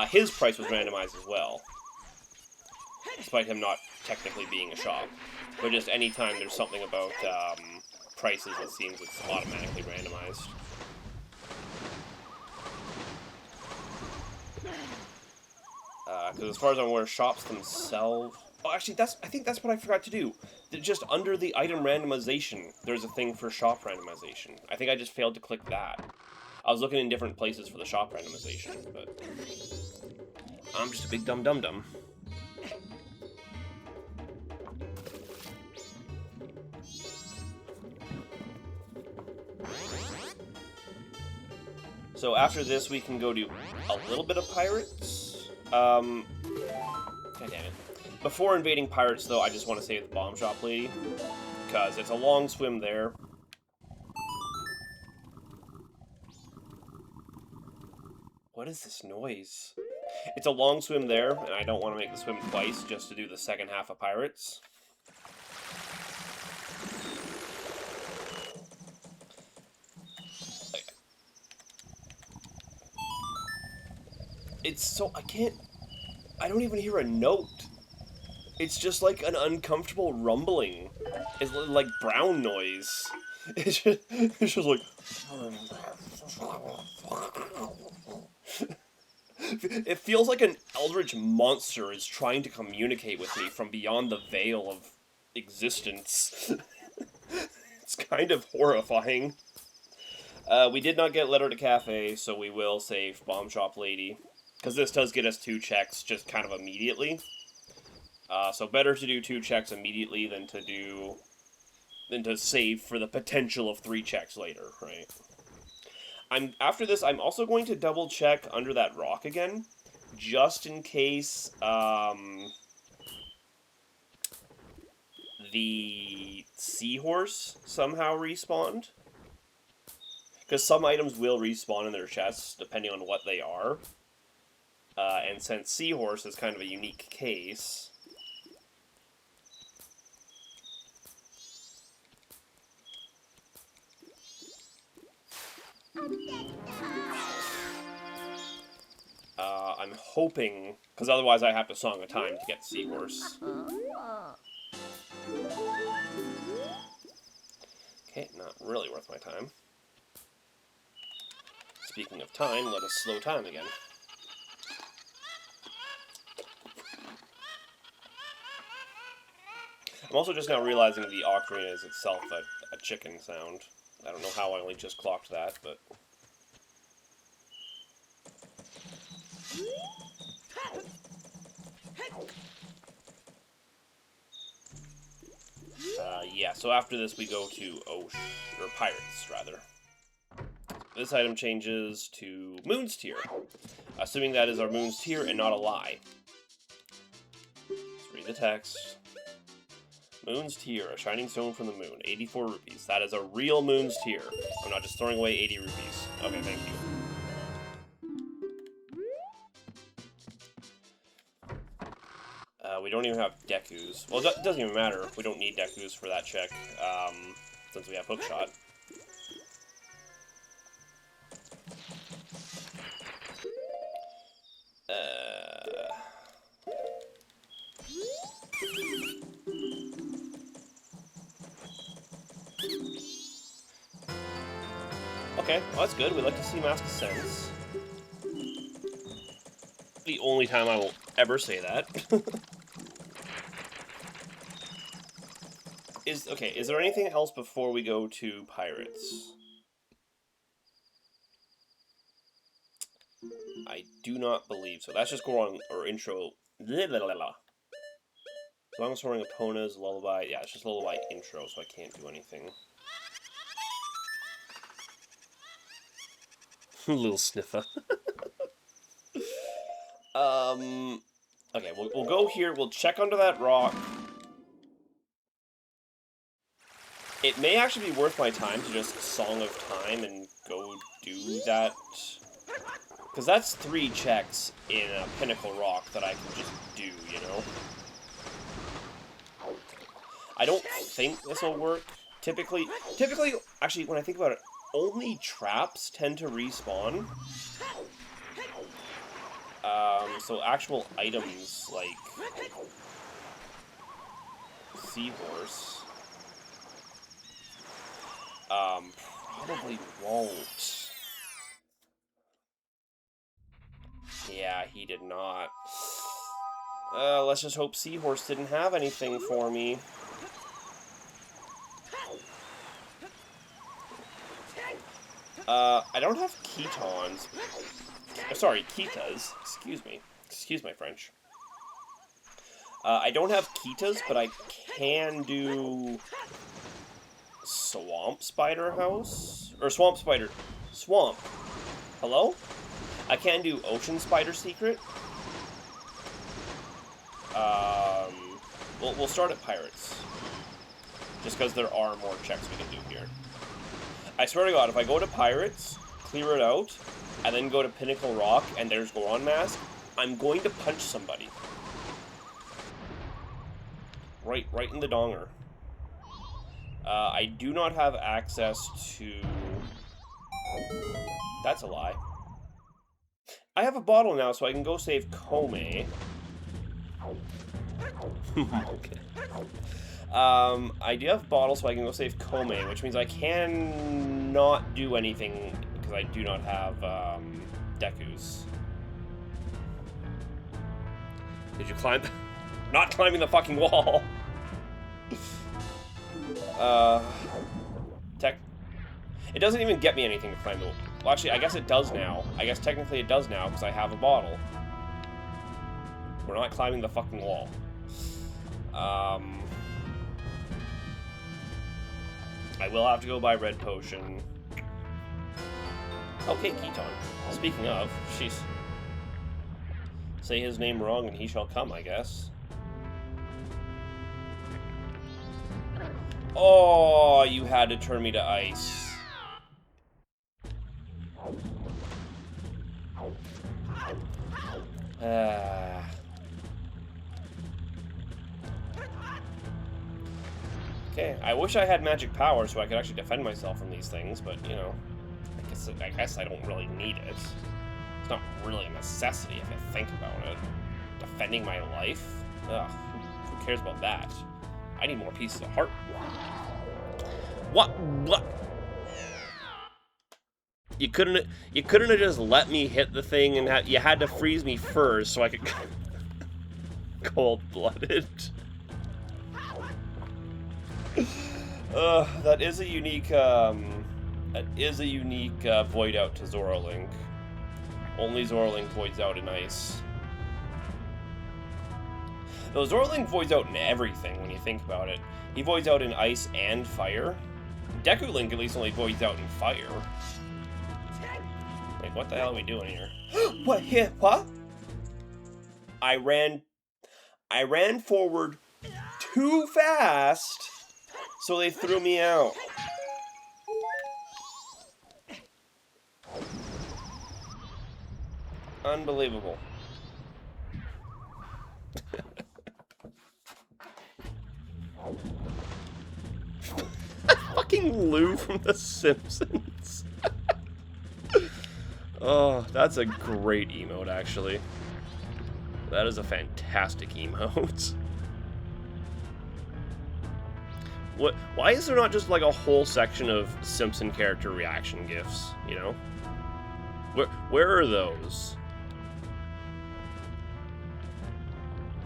His price was randomized as well, despite him not technically being a shop. But just anytime there's something about prices, it seems it's automatically randomized. Because as far as I'm aware, shops themselves... Oh, actually, I think that's what I forgot to do. Just under the item randomization, there's a thing for shop randomization. I think I just failed to click that. I was looking in different places for the shop randomization, but... I'm just a big dum-dum-dum. So after this, we can go do a little bit of pirates. God damn it. Before invading pirates, though, I just want to save the Bomb Shop Lady, because it's a long swim there. What is this noise? It's a long swim there, and I don't want to make the swim twice just to do the second half of pirates. It's so... I don't even hear a note. It's just like an uncomfortable rumbling. It's like brown noise. It's just like... It feels like an eldritch monster is trying to communicate with me from beyond the veil of existence. It's kind of horrifying. We did not get Letter to Cafe, so we will save Bomb Shop Lady. Because this does get us 2 checks just kind of immediately. So better to do 2 checks immediately than to save for the potential of 3 checks later, right? After this, I'm also going to double check under that rock again, just in case the seahorse somehow respawned. Because some items will respawn in their chests, depending on what they are. And since seahorse is kind of a unique case... I'm hoping, because otherwise I have to Song of Time to get Seahorse. Okay, not really worth my time. Speaking of time, let us slow time again. I'm also just now realizing the ocarina is itself a chicken sound. I don't know how I only just clocked that, but... yeah, so after this we go to Pirates, rather. This item changes to Moon's Tier, assuming that is our Moon's Tier and not a lie. Let's read the text. Moon's Tier, a shining stone from the moon, 84 rupees. That is a real Moon's Tier. I'm not just throwing away 80 rupees. Okay, thank you. We don't even have Deku's. Well, it doesn't even matter. We don't need Deku's for that check, since we have Hookshot. Okay, well that's good. We like to see Mask of Sense. The only time I will ever say that. Is there anything else before we go to Pirates? I do not believe so. That's just Goron, or intro. As long as we're in Epona's Lullaby. Yeah, it's just Lullaby intro, so I can't do anything. Little sniffer. Okay, we'll go here. We'll check under that rock. It may actually be worth my time to just Song of Time and go do that. Because that's 3 checks in a Pinnacle Rock that I can just do, you know? I don't think this will work. Typically, actually, when I think about it, only traps tend to respawn. So actual items like Seahorse, probably won't. Yeah, he did not. Let's just hope Seahorse didn't have anything for me. I don't have Ketons. Sorry, Kitas. Excuse me. Excuse my French. I don't have Kitas, but I can do Swamp Spider House? Or Swamp Spider. Swamp. Hello? I can do Ocean Spider Secret. We'll start at Pirates. Just because there are more checks we can do here. I swear to God, if I go to Pirates, clear it out, and then go to Pinnacle Rock, and there's Goron Mask, I'm going to punch somebody. Right in the donger. I do not have access to... That's a lie. I have a bottle now, so I can go save Kome. Okay. I do have bottles, so I can go save Kome, which means I can not do anything because I do not have Deku's. Did you climb? Not climbing the fucking wall. It doesn't even get me anything to climb the wall. Well, actually, I guess it does now. I guess technically it does now because I have a bottle. We're not climbing the fucking wall. I will have to go buy red potion. Okay, Keaton. Speaking of, she's... Say his name wrong and he shall come, I guess. Oh, you had to turn me to ice. Okay, I wish I had magic power so I could actually defend myself from these things, but, you know, I guess I don't really need it. It's not really a necessity if you think about it. Defending my life? Ugh, who cares about that? I need more pieces of heart. What? You couldn't have just let me hit the thing, and you had to freeze me first so I could cold-blooded. That is a unique void out to Zorolink. Only Zorolink voids out in ice. Though Zorolink voids out in everything when you think about it. He voids out in ice and fire. Deku Link at least only voids out in fire. Like, what the hell are we doing here? What? Here? What? I ran forward too fast, so they threw me out. Unbelievable. Fucking Lou from The Simpsons. Oh, that's a great emote, actually. That is a fantastic emote. What? Why is there not just like a whole section of Simpson character reaction gifs? You know, where are those?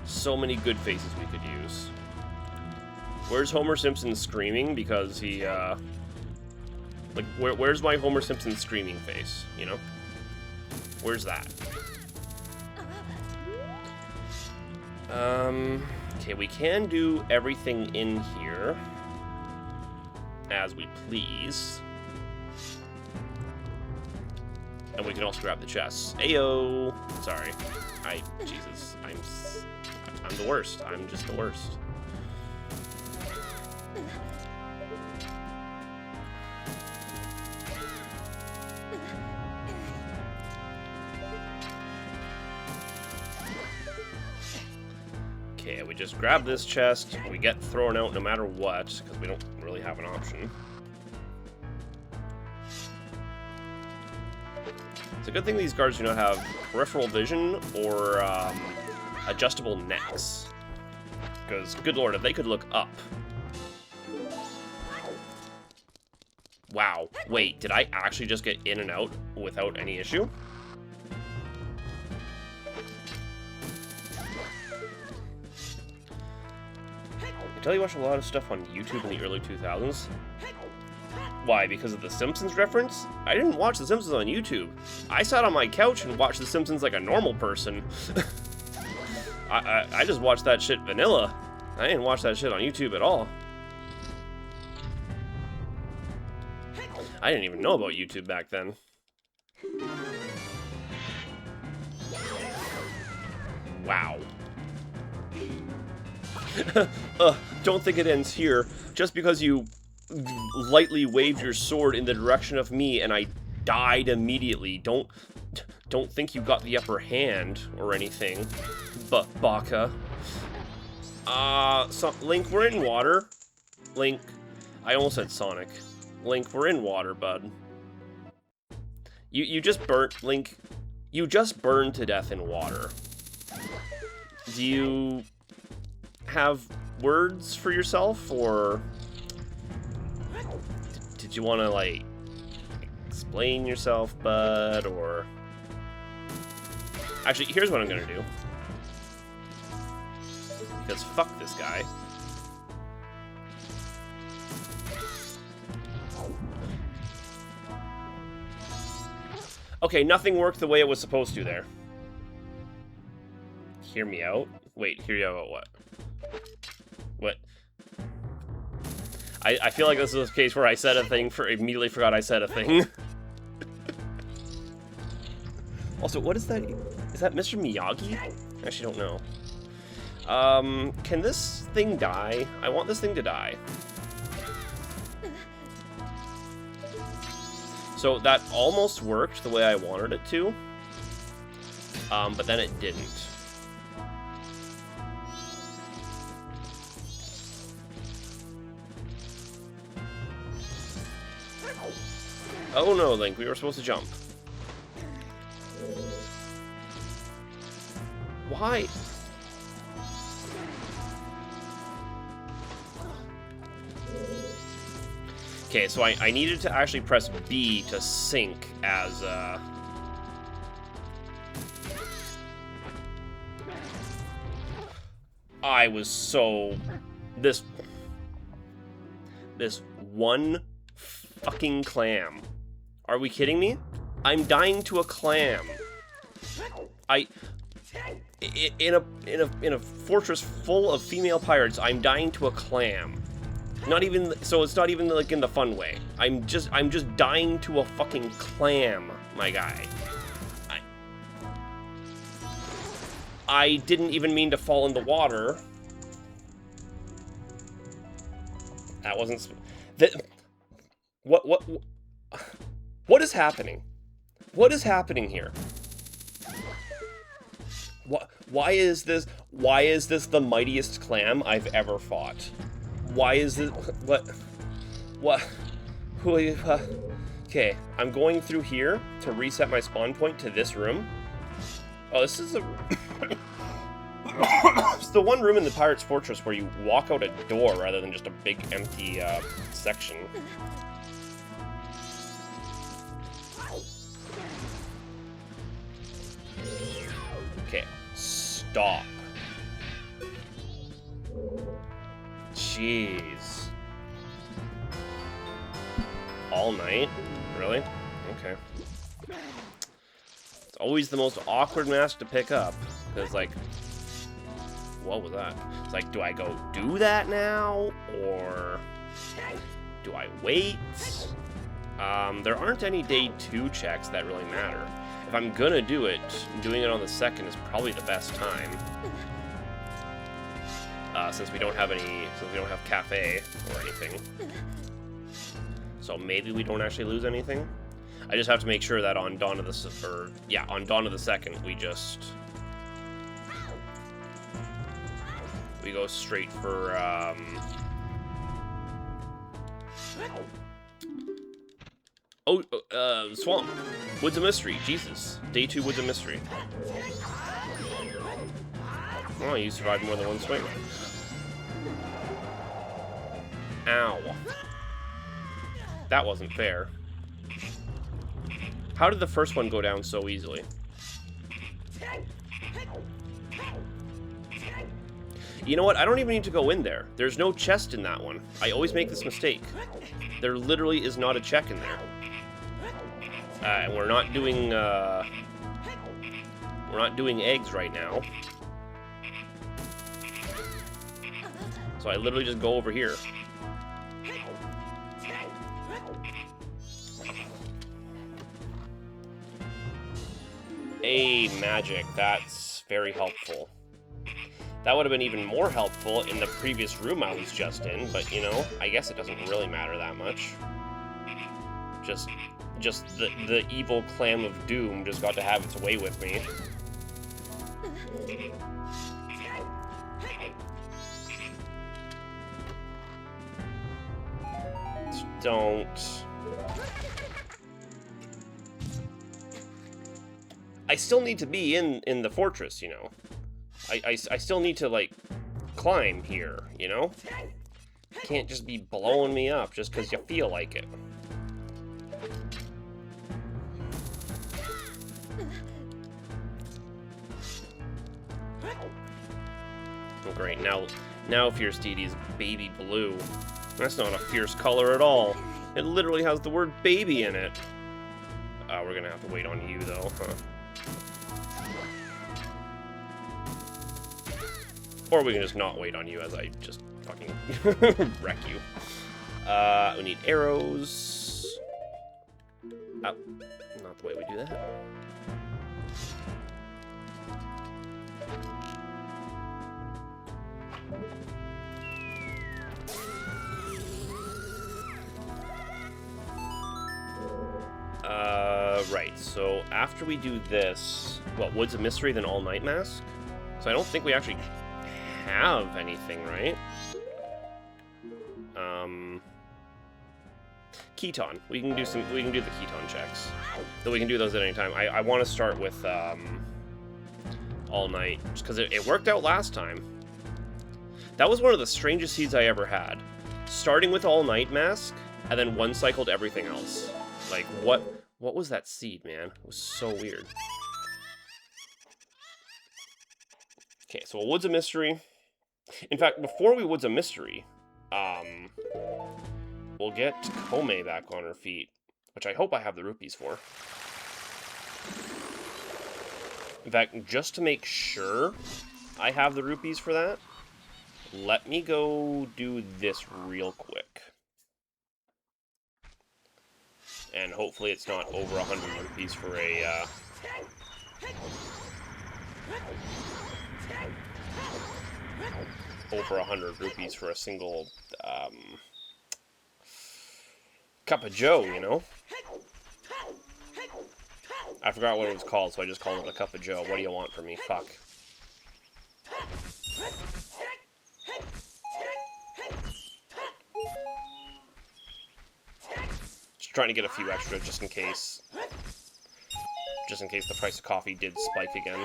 So many good faces we could use. Where's Homer Simpson screaming because he like where's my Homer Simpson screaming face? You know, where's that? Okay, we can do everything in here as we please. And we can also grab the chests. Ayo! Sorry. Jesus. I'm the worst. I'm just the worst. Okay, we just grab this chest. We get thrown out no matter what, because we don't really have an option. It's a good thing these guards do not have peripheral vision or adjustable necks. Because, good lord, if they could look up. Wow. Wait, did I actually just get in and out without any issue? I tell you, watched a lot of stuff on YouTube in the early 2000s. Why? Because of the Simpsons reference? I didn't watch the Simpsons on YouTube. I sat on my couch and watched the Simpsons like a normal person. I just watched that shit vanilla. I didn't watch that shit on YouTube at all. I didn't even know about YouTube back then. Wow. Don't think it ends here. Just because you lightly waved your sword in the direction of me and I died immediately. Don't think you got the upper hand or anything. But Baka. Link, we're in water. Link, I almost said Sonic. Link, we're in water, bud. You just burnt, Link. You just burned to death in water. Do have words for yourself, or did you want to, like, explain yourself, bud, or... Actually, here's what I'm gonna do. Because fuck this guy. Okay, nothing worked the way it was supposed to there. Hear me out? Wait, hear you out what? What? I feel like this is a case where I said a thing immediately forgot I said a thing. Also, what is that? Is that Mr. Miyagi? I actually don't know. Can this thing die? I want this thing to die. So that almost worked the way I wanted it to. But then it didn't. Oh no, Link, we were supposed to jump. Why? Okay, so I needed to actually press B to sync as, I was so... This one fucking clam. Are we kidding me? I'm dying to a clam. In a fortress full of female pirates, I'm dying to a clam. Not even, so it's not even like in the fun way. I'm just dying to a fucking clam, my guy. I didn't even mean to fall in the water. That wasn't... What is happening? What is happening here? Why is this the mightiest clam I've ever fought? Why is this... What? Okay, I'm going through here to reset my spawn point to this room. Oh, this is a... It's the one room in the Pirate's Fortress where you walk out a door rather than just a big empty section. Okay, stop. Jeez. All night? Really? Okay. It's always the most awkward mask to pick up. Because, like... What was that? It's like, do I go do that now? Or... do I wait? There aren't any day 2 checks that really matter. If I'm gonna do it, doing it on the 2nd is probably the best time. Since we don't have cafe or anything. So maybe we don't actually lose anything. I just have to make sure that on Dawn of the 2nd we go straight for Swamp. Woods of Mystery. Jesus. Day 2 Woods of Mystery. Oh, you survived more than one swing. Ow. That wasn't fair. How did the first one go down so easily? You know what? I don't even need to go in there. There's no chest in that one. I always make this mistake. There literally is not a check in there. And we're not doing eggs right now. So I literally just go over here. Hey, magic. That's very helpful. That would have been even more helpful in the previous room I was just in, but, you know, I guess it doesn't really matter that much. Just the evil clam of doom just got to have its way with me. Don't... I still need to be in the fortress, you know. I still need to, like, climb here, you know? You can't just be blowing me up just because you feel like it. Oh, great. Now Fierce Deity is baby blue. That's not a fierce color at all. It literally has the word baby in it. We're gonna have to wait on you, though, huh? Or we can just not wait on you as I just fucking wreck you. We need arrows. Oh, not the way we do that. Right, so after we do this, what, Woods of Mystery, then All Night Mask? So I don't think we actually have anything, right? Keton. We can do the Keton checks. Though we can do those at any time. I want to start with, All Night, just because it worked out last time. That was one of the strangest seeds I ever had. Starting with All Night Mask, and then one cycled everything else. Like, what was that seed, man? It was so weird. Okay, so a Woods of Mystery. In fact, before we Woods of Mystery, we'll get Kome back on her feet, which I hope I have the rupees for. In fact, just to make sure I have the rupees for that, let me go do this real quick. And hopefully it's not over 100 rupees for a, over 100 rupees for a single, cup of joe, you know? I forgot what it was called, so I just called it a cup of joe. What do you want from me? Fuck. Trying to get a few extra just in case the price of coffee did spike again.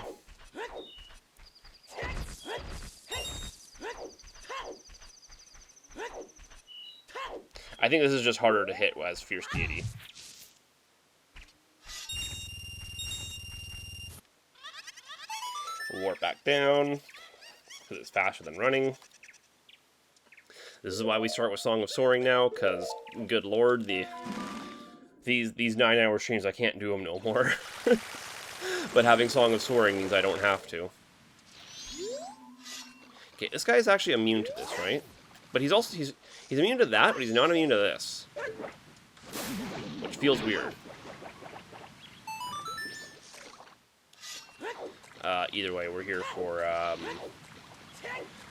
I think this is just harder to hit as Fierce Deity. Warp back down because it's faster than running. This is why we start with Song of Soaring now, because good lord, these 9-hour streams, I can't do them no more. But having Song of Soaring means I don't have to. Okay, this guy is actually immune to this, right? But he's immune to that, but he's not immune to this. Which feels weird. Either way, we're here for,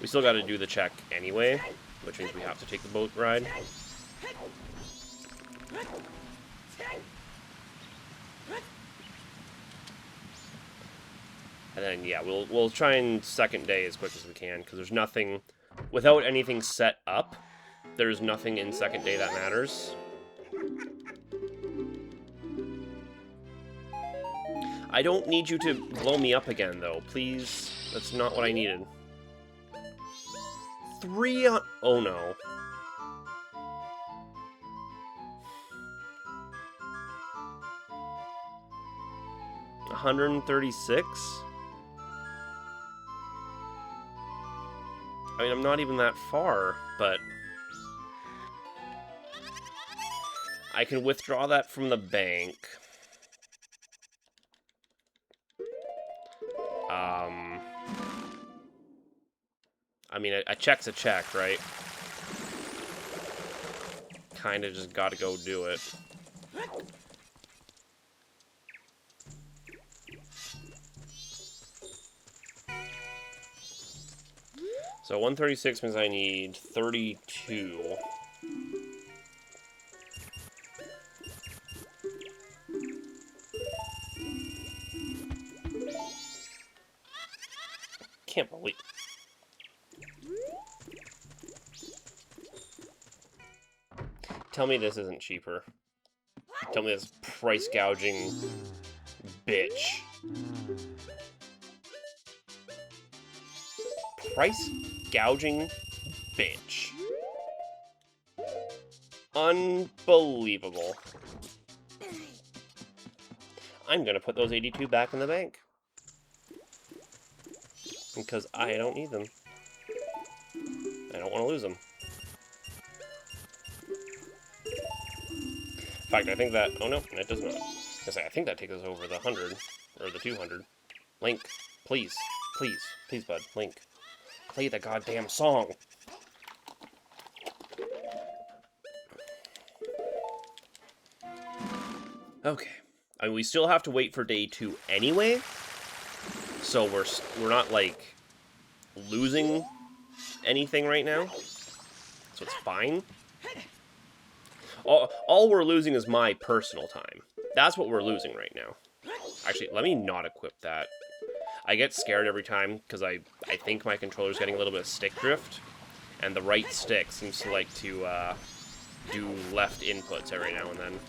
we still gotta do the check anyway, which means we have to take the boat ride. And then, yeah, we'll try and second day as quick as we can, because there's nothing, without anything set up, there's nothing in second day that matters. I don't need you to blow me up again, though. Please, that's not what I needed. 3 on... Oh, no. $136? I mean, I'm not even that far, but... I can withdraw that from the bank. I mean, a check's a check, right? Kinda just gotta go do it. So 136 means I need 32. Can't believe. Tell me this isn't cheaper. Tell me this price gouging bitch. price gouging bitch. Unbelievable. I'm gonna put those 82 back in the bank. Because I don't need them. I don't want to lose them. In fact, I think that... Oh, no, it does not. I think that takes us over the 100. Or the 200. Link, please. Please. Please, bud. Link. Play the goddamn song. Okay. I mean, we still have to wait for day 2 anyway. So we're not, like, losing anything right now. So it's fine. All we're losing is my personal time. That's what we're losing right now. Actually, let me not equip that. I get scared every time because I think my controller's getting a little bit of stick drift. And the right stick seems to like to do left inputs every now and then.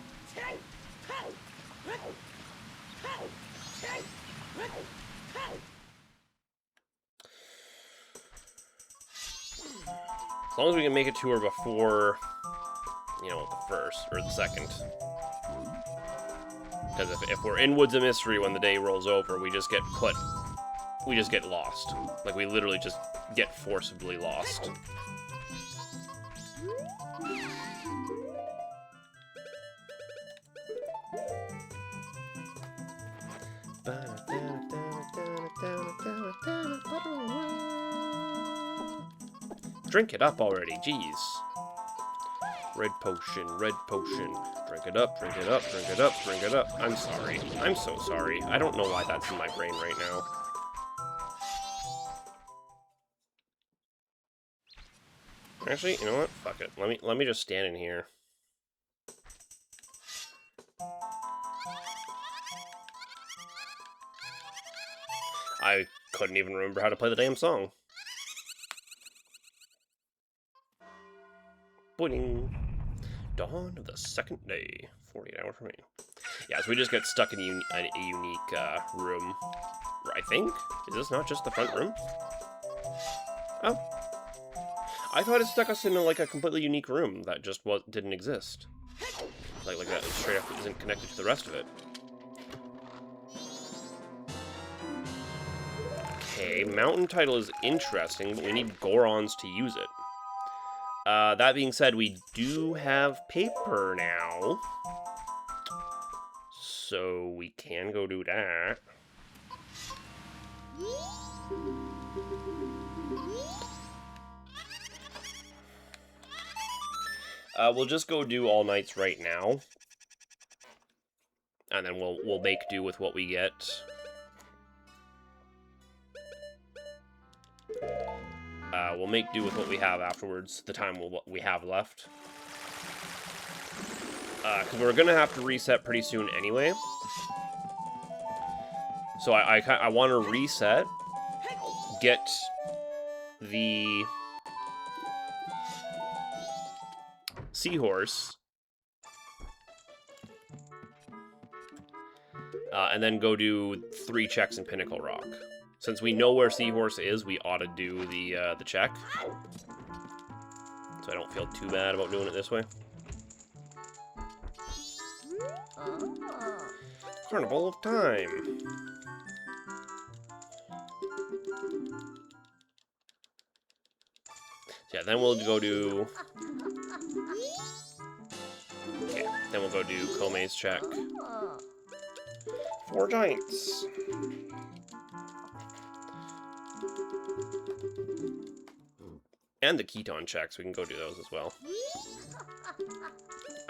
As long as we can make it to her before, you know, the first, or the second. Because if we're in Woods of Mystery when the day rolls over, we just get lost. Like, we literally just get forcibly lost. Drink it up already, jeez. Red potion, red potion. Drink it up, drink it up, drink it up, drink it up. I'm sorry. I'm so sorry. I don't know why that's in my brain right now. Actually, you know what? Fuck it. Let me just stand in here. I couldn't even remember how to play the damn song. Boing. Dawn of the second day. 48 hours remaining. Yeah, so we just get stuck in a unique room. I think? Is this not just the front room? Oh. I thought it stuck us in like a completely unique room that just didn't exist. Like that straight up isn't connected to the rest of it. Okay, mountain title is interesting, but we need Gorons to use it. That being said, we do have paper now. So we can go do that. We'll just go do all nights right now. And then we'll make do with what we get. We'll make do with what we have afterwards, the time we have left. Because we're going to have to reset pretty soon anyway. So I want to reset, get the seahorse, and then go do 3 checks in Pinnacle Rock. Since we know where Seahorse is, we ought to do the check. So I don't feel too bad about doing it this way. Carnival of Time. So yeah, then we'll go do... Okay, then we'll go do Kome's check. 4 giants. And the Keton checks, we can go do those as well.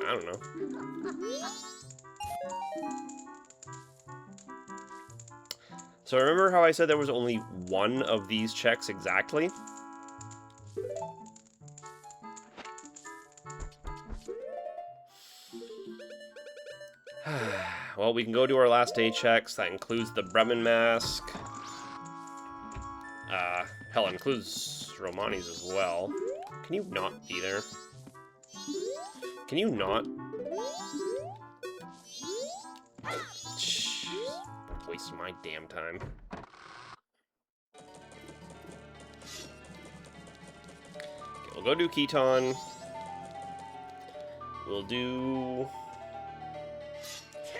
I don't know. So remember how I said there was only 1 of these checks exactly? Well, we can go do our last day checks. That includes the Bremen mask. Hell, it includes Romani's as well. Can you not be there? Can you not? Jeez, waste my damn time. we'll go do Keaton. We'll do...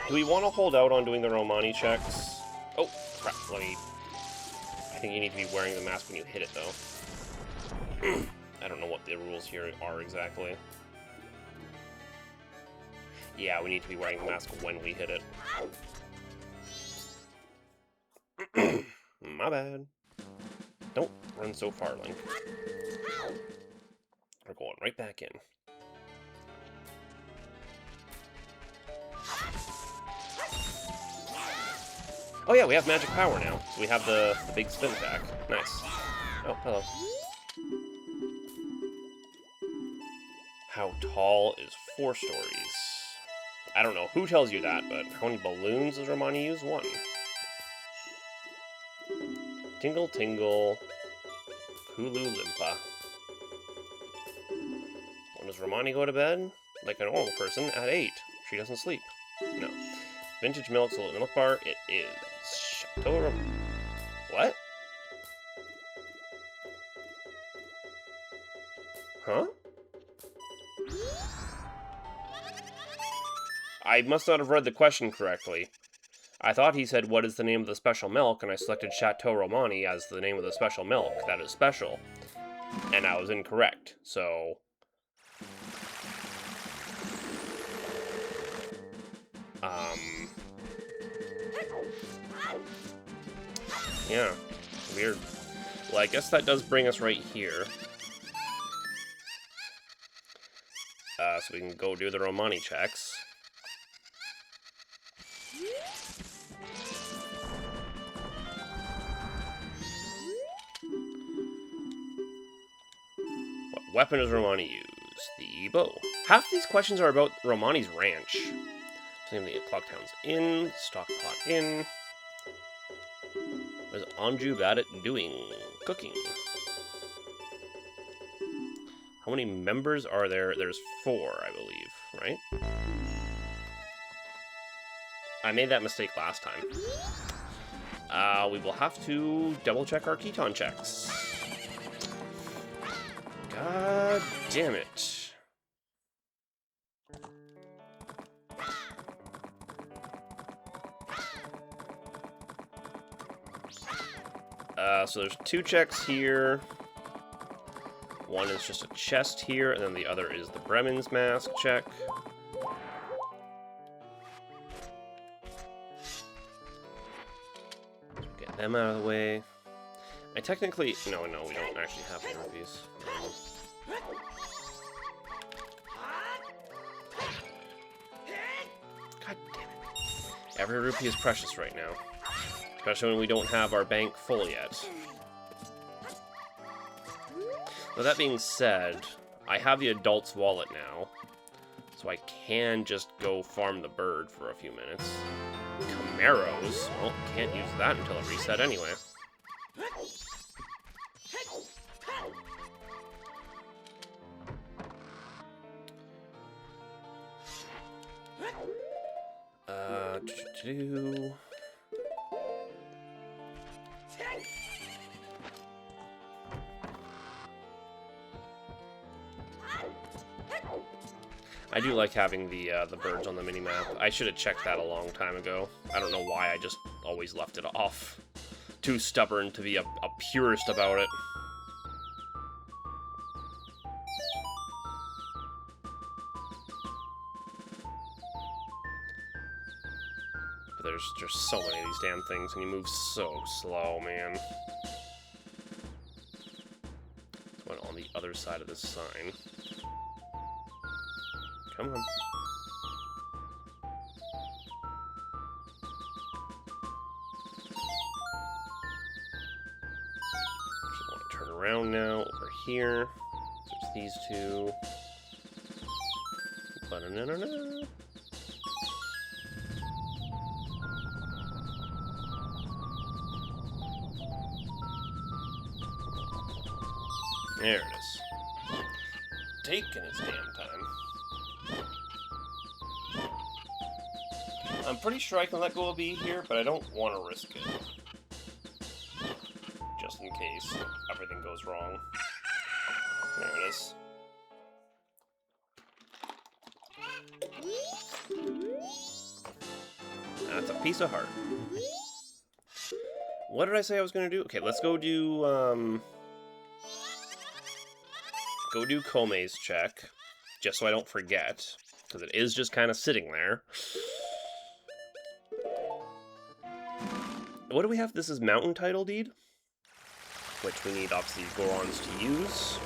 Do we want to hold out on doing the Romani checks? Oh, crap. Let me... I think you need to be wearing the mask when you hit it, though. I don't know what the rules here are exactly. Yeah, we need to be wearing the mask when we hit it. My bad. Don't run so far, Link. We're going right back in. Oh yeah, we have magic power now. So we have the big spin attack. Nice. Oh, hello. How tall is 4 stories? I don't know who tells you that, but how many balloons does Romani use? 1. Tingle Tingle. Hulu Limpa. When does Romani go to bed? Like a normal person, at 8. She doesn't sleep. No. Vintage Milk, Salute Milk Bar. It is... Chateau... What? Huh? I must not have read the question correctly. I thought he said, what is the name of the special milk, and I selected Chateau Romani as the name of the special milk. That is special. And I was incorrect, so... Yeah, weird. Well, I guess that does bring us right here. So we can go do the Romani checks. What weapon does Romani use? The bow. Half these questions are about Romani's ranch. Same thing at Clocktown's Inn, Stockpot Inn. What is Anju bad at doing? Cooking. How many members are there? There's 4, I believe, right? I made that mistake last time. We will have to double-check our Keaton checks. God damn it. So there's 2 checks here. One is just a chest here, and then the other is the Bremen's mask check. Get them out of the way. I technically... No, we don't actually have any rupees. God damn it. Every rupee is precious right now. Especially when we don't have our bank full yet. With that being said, I have the adult's wallet now, so I can just go farm the bird for a few minutes. Camaros? Well, can't use that until it reset anyway. I do like having the birds on the minimap. I should have checked that a long time ago. I don't know why I just always left it off. Too stubborn to be a purist about it. But there's just so many of these damn things, and you move so slow, man. Went on the other side of this sign. Come on. Just want to turn around now over here. There's these 2. Ba-da-na-na-na. There it is. Taking its damn time. I'm pretty sure I can let go of B here, but I don't want to risk it. Just in case everything goes wrong. There it this. That's a piece of heart. What did I say I was going to do? Okay, let's go do, Kome's check, just so I don't forget, because it is just kind of sitting there. What do we have? This is Mountain Title Deed, which we need, obviously, Gorons to use.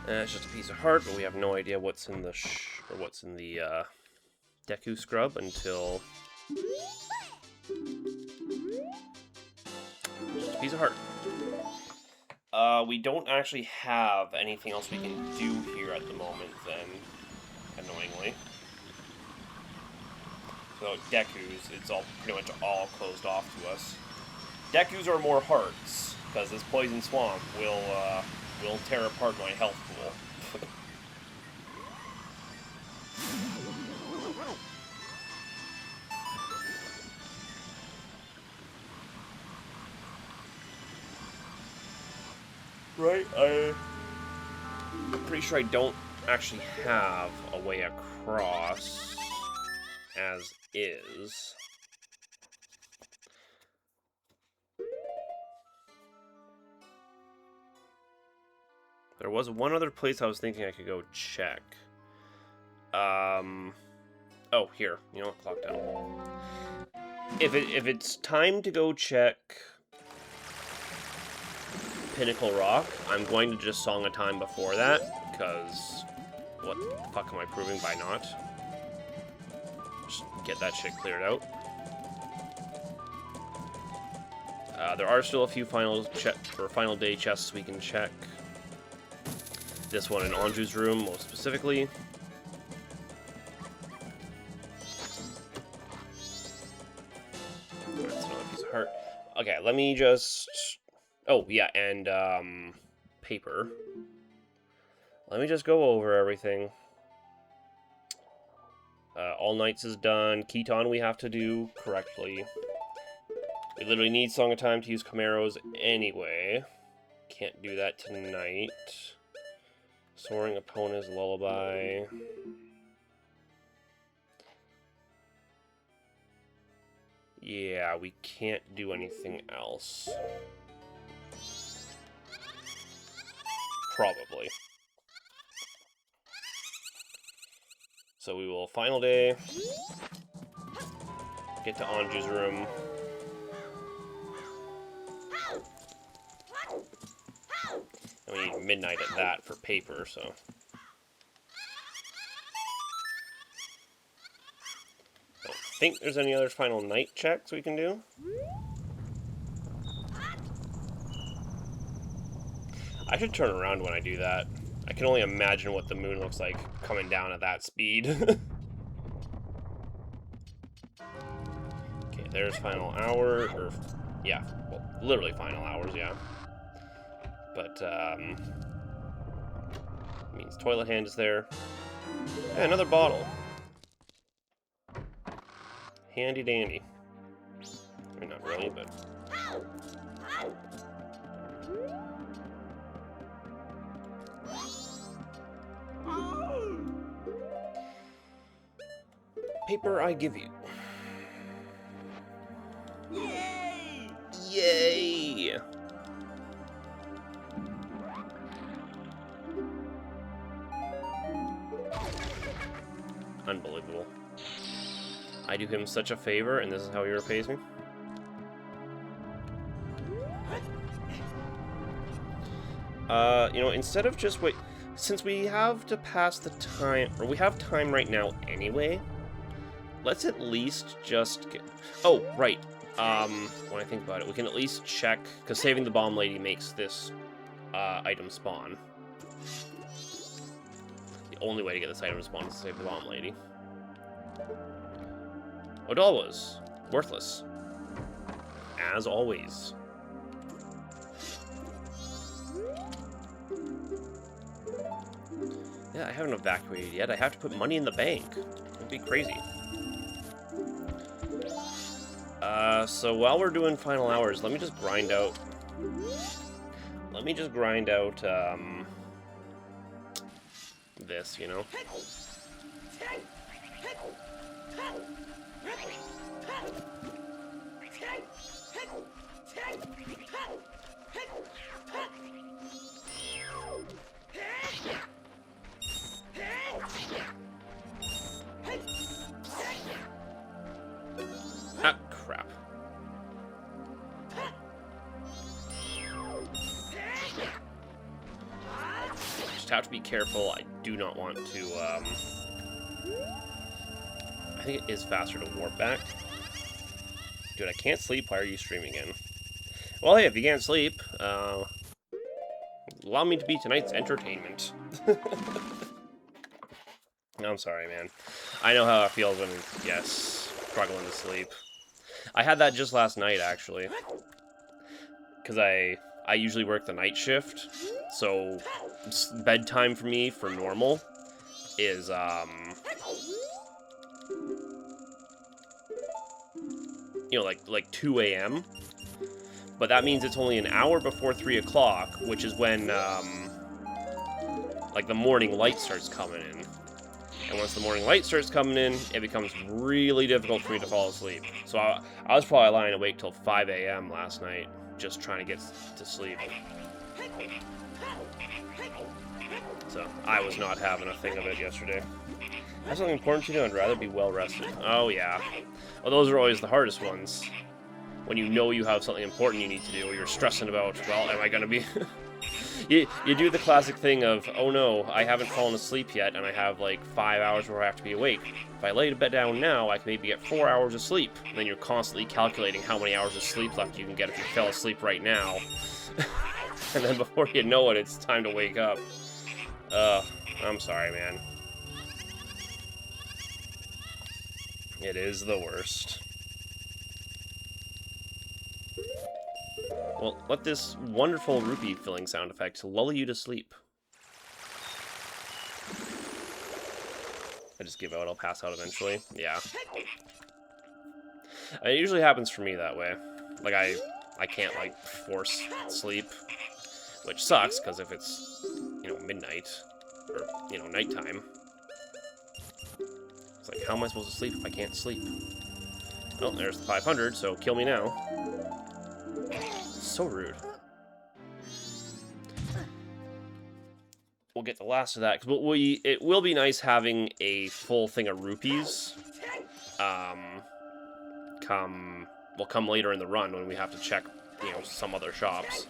It's just a piece of heart, but we have no idea what's in the Deku scrub until just a piece of heart. We don't actually have anything else we can do here at the moment, then, annoyingly. So Dekus, it's all pretty much all closed off to us. Dekus are more hearts, because this poison swamp will tear apart my health pool. Right, I'm pretty sure I don't actually have a way across as is. There was one other place I was thinking I could go check. Oh, here. You know what? Clock down. If it's time to go check Pinnacle Rock, I'm going to just Song of Time before that, because what the fuck am I proving by not? Just get that shit cleared out. There are still a few final day chests we can check. This one in Anju's room, most specifically. That's another piece of heart. Okay, let me just... Oh, yeah, and, paper. Let me just go over everything. All Nights is done. Keaton we have to do correctly. We literally need Song of Time to use Camaros anyway. Can't do that tonight. Soaring Opponent's Lullaby. Yeah, we can't do anything else. Probably. So we will final day. Get to Anju's room. And we need midnight at that for paper, so. Don't think there's any other final night checks we can do. I should turn around when I do that. I can only imagine what the moon looks like coming down at that speed. Okay, there's final hour, or, yeah, well, literally final hours, yeah. But, means Toilet Hand is there. Hey, another bottle. Handy dandy. I mean, not really, but... Paper I give you. Yay! Yay! Unbelievable. I do him such a favor, and this is how he repays me. You know, instead of just wait... Since we have to pass the time... Or we have time right now anyway... Let's at least just get... Oh, right. When I think about it, we can at least check... Because saving the bomb lady makes this item spawn. The only way to get this item to spawn is to save the bomb lady. Odal was worthless. As always. Yeah, I haven't evacuated yet. I have to put money in the bank. It'd be crazy. So while we're doing final hours, let me just grind out... this, you know? Ah, crap. Just have to be careful. I do not want to, I think it is faster to warp back. Dude, I can't sleep. Why are you streaming in? Well, hey, if you can't sleep, allow me to be tonight's entertainment. I'm sorry, man. I know how it feels when, yes, struggling to sleep. I had that just last night, actually. Because I usually work the night shift, so bedtime for me, for normal, is, you know, like 2 a.m. But that means it's only an hour before 3 o'clock, which is when, like, the morning light starts coming in. And once the morning light starts coming in, it becomes really difficult for me to fall asleep. So I was probably lying awake till 5 a.m. last night, just trying to get to sleep. So I was not having a thing of it yesterday. I have something important to do, I'd rather be well rested. Oh yeah. Well, those are always the hardest ones. When you know you have something important you need to do, or you're stressing about, well, am I gonna be... You do the classic thing of, oh no, I haven't fallen asleep yet, and I have like 5 hours where I have to be awake. If I lay the bed down now, I can maybe get 4 hours of sleep. And then you're constantly calculating how many hours of sleep left you can get if you fell asleep right now. And then before you know it, it's time to wake up. I'm sorry, man. It is the worst. Well, let this wonderful rupee filling sound effect lull you to sleep. I just give out, I'll pass out eventually. Yeah. It usually happens for me that way. Like, I can't, like, force sleep. Which sucks, because if it's, you know, midnight, or, you know, nighttime, it's like, how am I supposed to sleep if I can't sleep? Oh, there's the 500, so kill me now. So rude. We'll get the last of that, because it will be nice having a full thing of rupees. Come later in the run when we have to check, you know, some other shops.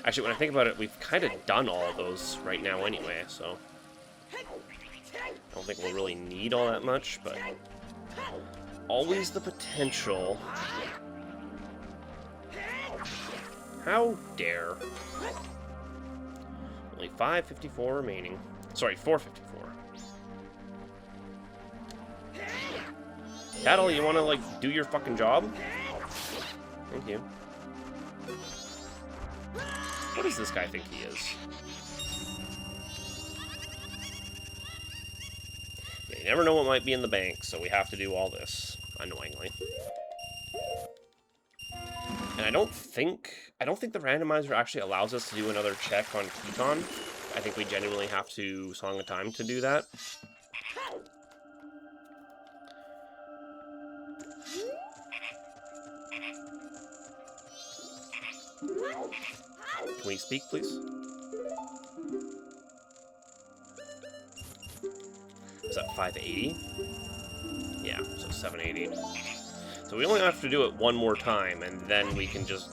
Actually, when I think about it, we've kind of done all of those right now anyway, so I don't think we'll really need all that much, but always the potential. How dare. Only 554 remaining. Sorry, 454. Cattle, you wanna, like, do your fucking job? Thank you. What does this guy think he is? Yeah, you never know what might be in the bank, so we have to do all this, annoyingly. And I don't think the randomizer actually allows us to do another check on Keaton. I think we genuinely have to Song of Time to do that. Can we speak, please? Is that 580? Yeah, so 780. So we only have to do it one more time, and then we can just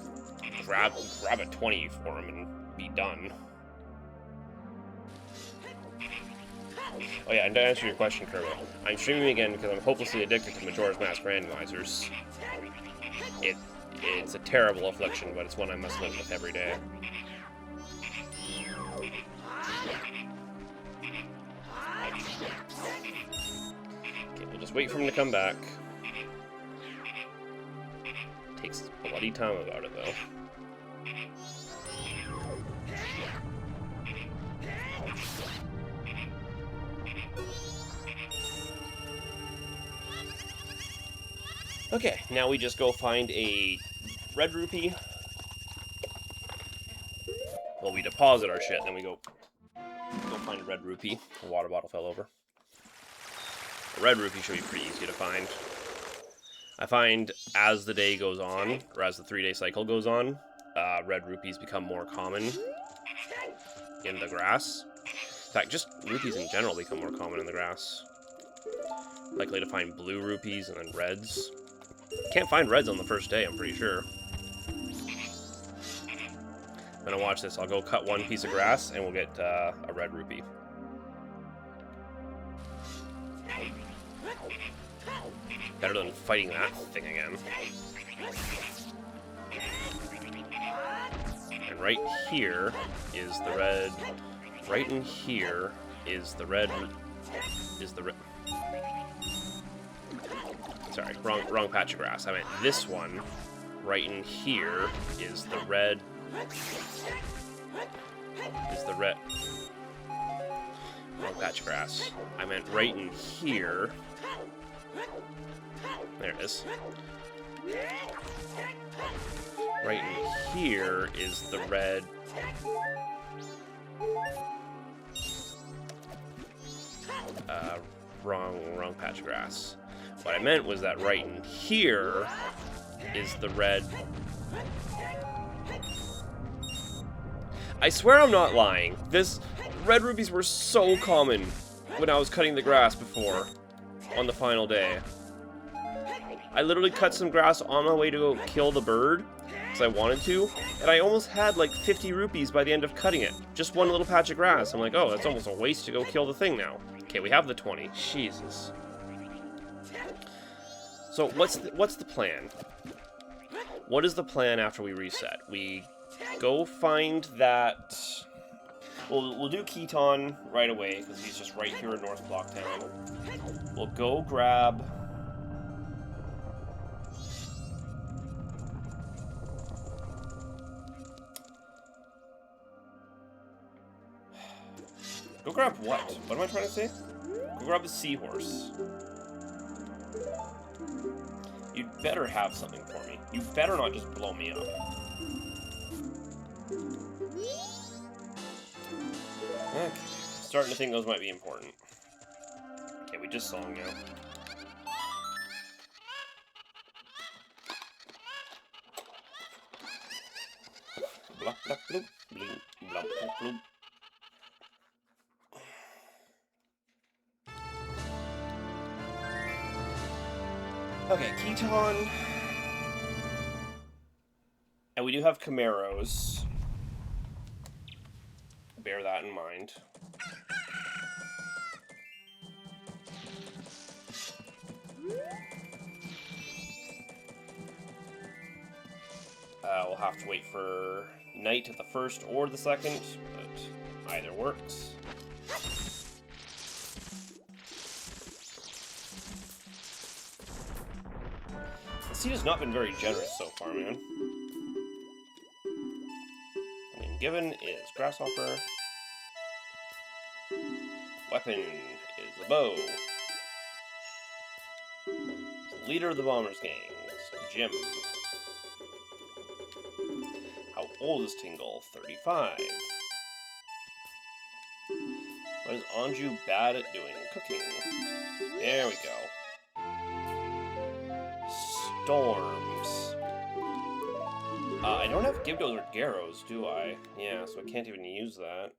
grab a 20 for him and be done. Oh yeah, and to answer your question, Kerbo, I'm streaming again because I'm hopelessly addicted to Majora's Mask randomizers. It's a terrible affliction, but it's one I must live with every day. Okay, we'll just wait for him to come back. Takes bloody time about it, though. Okay, now we just go find a red rupee. Well, we deposit our shit, then we go find a red rupee. The water bottle fell over. A red rupee should be pretty easy to find. I find as the day goes on, or as the 3-day cycle goes on, red rupees become more common in the grass. In fact, just rupees in general become more common in the grass. Likely to find blue rupees and then reds. Can't find reds on the first day, I'm pretty sure. I'm gonna watch this. I'll go cut one piece of grass and we'll get a red rupee. Better than fighting that thing again. And right here is the red. Right in here is the red. Sorry, wrong patch of grass. I meant this one. Right in here is the red. Wrong patch of grass. I meant right in here. There it is. Right in here is the red. Wrong patch of grass. What I meant was that right in here is the red. I swear I'm not lying. This red rubies were so common when I was cutting the grass before on the final day. I literally cut some grass on my way to go kill the bird because I wanted to, and I almost had like 50 rupees by the end of cutting it. Just one little patch of grass. I'm like, oh, that's almost a waste to go kill the thing now. Okay, we have the 20. Jesus. So what's the plan? What is the plan after we reset? We go find that. We'll do Keaton right away because he's just right here in North Blocktown. We'll go grab. Go grab what? What am I trying to say? Go grab the seahorse. You'd better have something for me. You better not just blow me up. Okay. Starting to think those might be important. Okay, we just saw them now. Blah, blah, bloop, bloop, blah, blah, bloop. Okay, Keaton. And we do have Camaros. Bear that in mind. We'll have to wait for night at the first or the second, but either works. The seed has not been very generous so far, man. The name given is Grasshopper. Weapon is a bow. The leader of the Bombers Gang is Jim. How old is Tingle? 35. What is Anju bad at doing? Cooking. There we go. Storms. I don't have Gibdos or Garrows, do I? Yeah, so I can't even use that.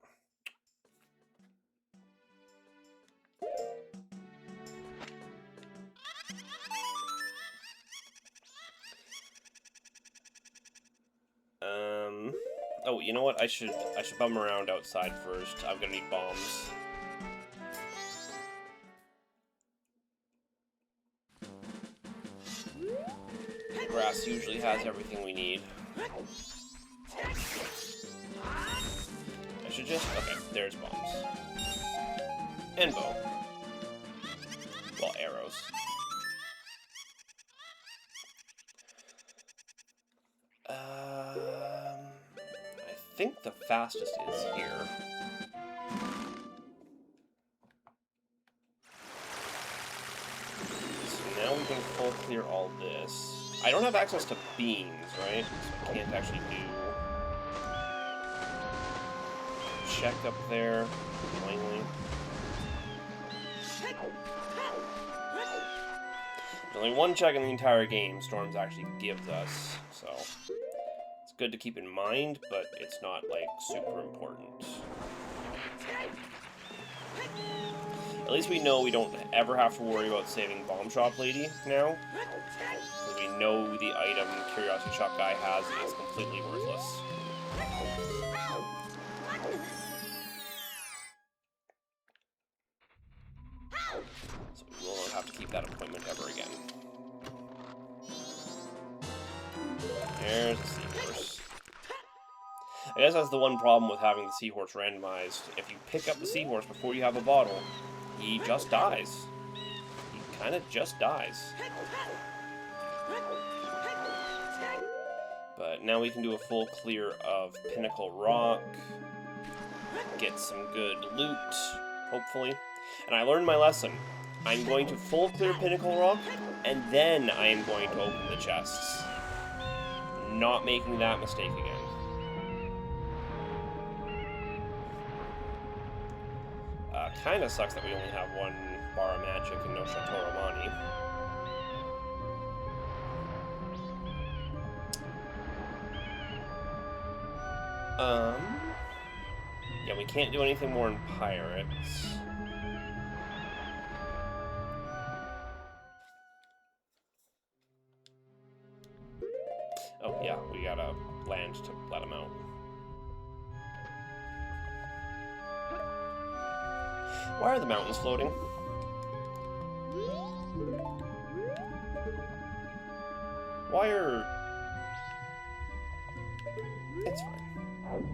Oh, you know what? I should bum around outside first. I'm gonna need bombs. Grass usually has everything we need. I should just... Okay, there's bombs. And bow. Well, arrows. I think the fastest is here. So now we can full now clear all this. I don't have access to beans, right? So I can't actually do... check up there, plainly. There's only one check in the entire game Storms actually gives us, so it's good to keep in mind, but it's not, like, super important. At least we know we don't ever have to worry about saving Bomb Shop Lady now, because we know the item Curiosity Shop guy has is completely worthless. So we will not have to keep that appointment ever again. There's a seahorse. I guess that's the one problem with having the seahorse randomized. If you pick up the seahorse before you have a bottle, he just dies. He kind of just dies. But now we can do a full clear of Pinnacle Rock. Get some good loot, hopefully. And I learned my lesson. I'm going to full clear Pinnacle Rock, and then I am going to open the chests. Not making that mistake again. Kinda sucks that we only have one bar of magic and no Chateau Romani. Yeah, we can't do anything more in Pirates. Oh, yeah, we gotta land to let him out. Why are the mountains floating? Why are... It's fine.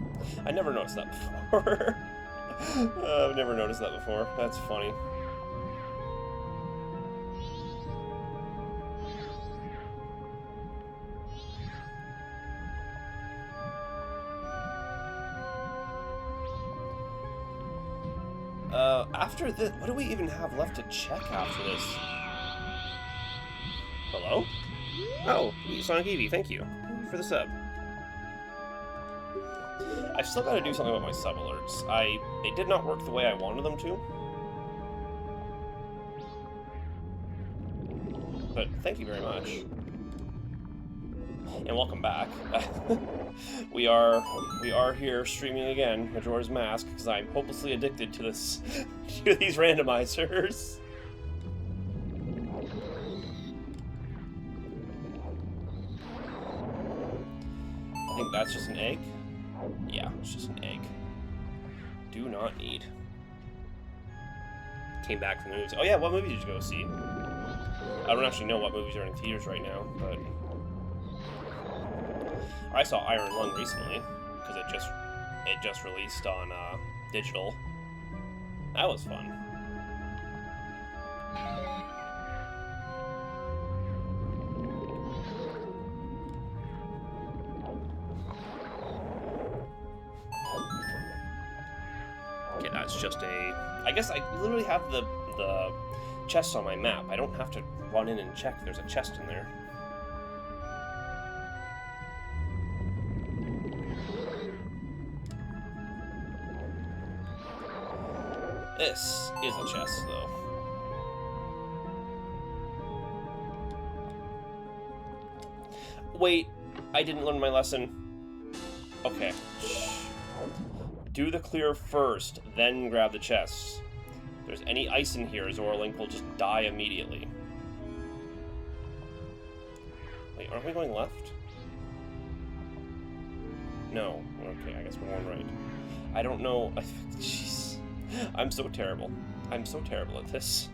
I never noticed that before. I've never noticed that before. That's funny. After this, what do we even have left to check after this? Hello? Oh, Sonic Eevee, thank you for the sub. I've still got to do something about my sub alerts. They did not work the way I wanted them to. But thank you very much. And welcome back. We are here streaming again, Majora's Mask, because I'm hopelessly addicted to this to these randomizers. I think that's just an egg. Yeah, it's just an egg. Do not need. Came back from the movies. Oh yeah, what movie did you go see? I don't actually know what movies are in theaters right now, but I saw Iron Lung recently because it just released on digital. That was fun. Okay, that's just a... I guess I literally have the chest on my map. I don't have to run in and check there's a chest in there. This is a chest, though. Wait, I didn't learn my lesson. Okay. Do the clear first, then grab the chest. If there's any ice in here, Zora Link will just die immediately. Wait, aren't we going left? No. Okay, I guess we're going right. I don't know. Jeez. I'm so terrible. I'm so terrible at this.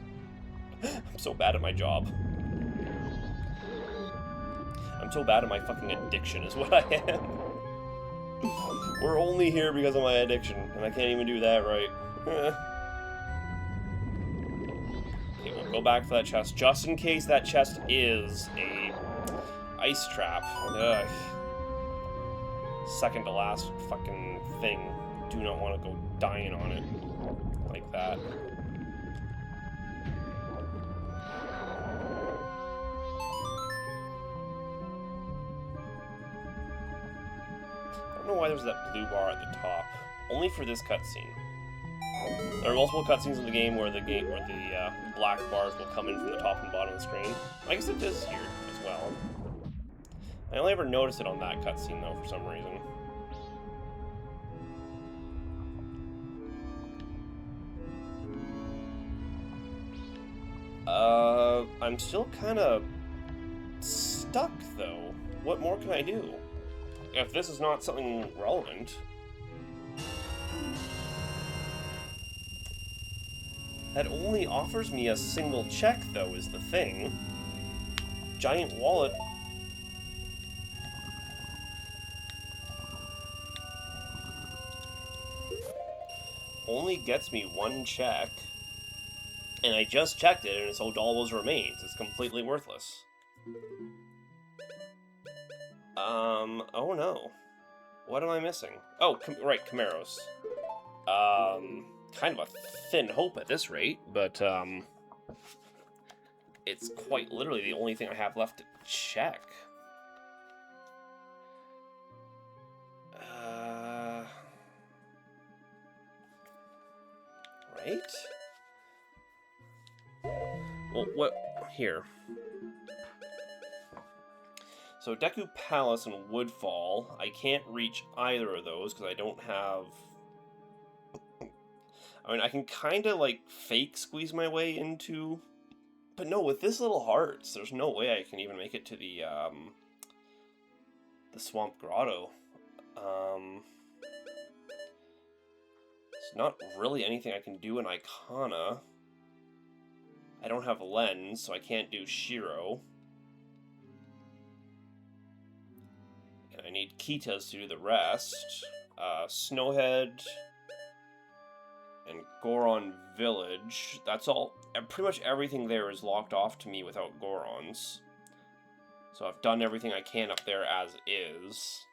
I'm so bad at my job. I'm so bad at my fucking addiction is what I am. We're only here because of my addiction, and I can't even do that right. Okay, we'll go back to that chest, just in case that chest is a ice trap. Ugh. Second to last fucking thing. Do not want to go dying on it. Like that. don't know why there's that blue bar at the top. Only for this cutscene. There are multiple cutscenes in the game where the black bars will come in from the top and bottom of the screen. I guess it does here as well. I only ever noticed it on that cutscene though for some reason. I'm still kind of stuck though. What more can I do? If this is not something relevant. That only offers me a single check, though, is the thing. Giant wallet. Only gets me one check. And I just checked it, and it's all always remains. It's completely worthless. Oh no. What am I missing? Oh, right, Camaros. Kind of a thin hope at this rate, but, it's quite literally the only thing I have left to check. Right? Well, what? Here. So, Deku Palace and Woodfall, I can't reach either of those because I don't have... I mean, I can kind of, like, fake squeeze my way into... But no, with this little hearts, there's no way I can even make it to the Swamp Grotto. There's not really anything I can do in Icona. I don't have a lens, so I can't do Shiro. And I need Kitas to do the rest. Snowhead and Goron Village. That's all. Pretty much everything there is locked off to me without Gorons. So I've done everything I can up there as is.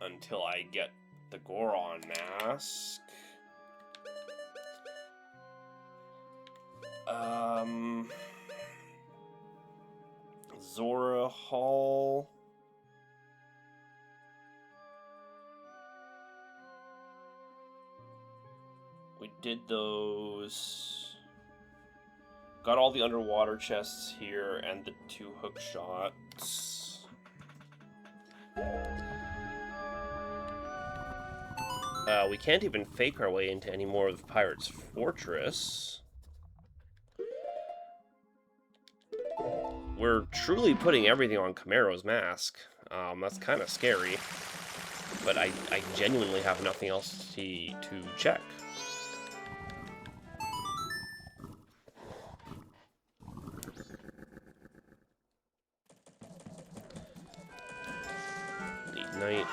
Until I get the Goron mask. Zora Hall. We did those. Got all the underwater chests here and the 2 hook shots. We can't even fake our way into any more of the Pirate's Fortress. We're truly putting everything on Camaro's mask. That's kind of scary. But I genuinely have nothing else to check. Night.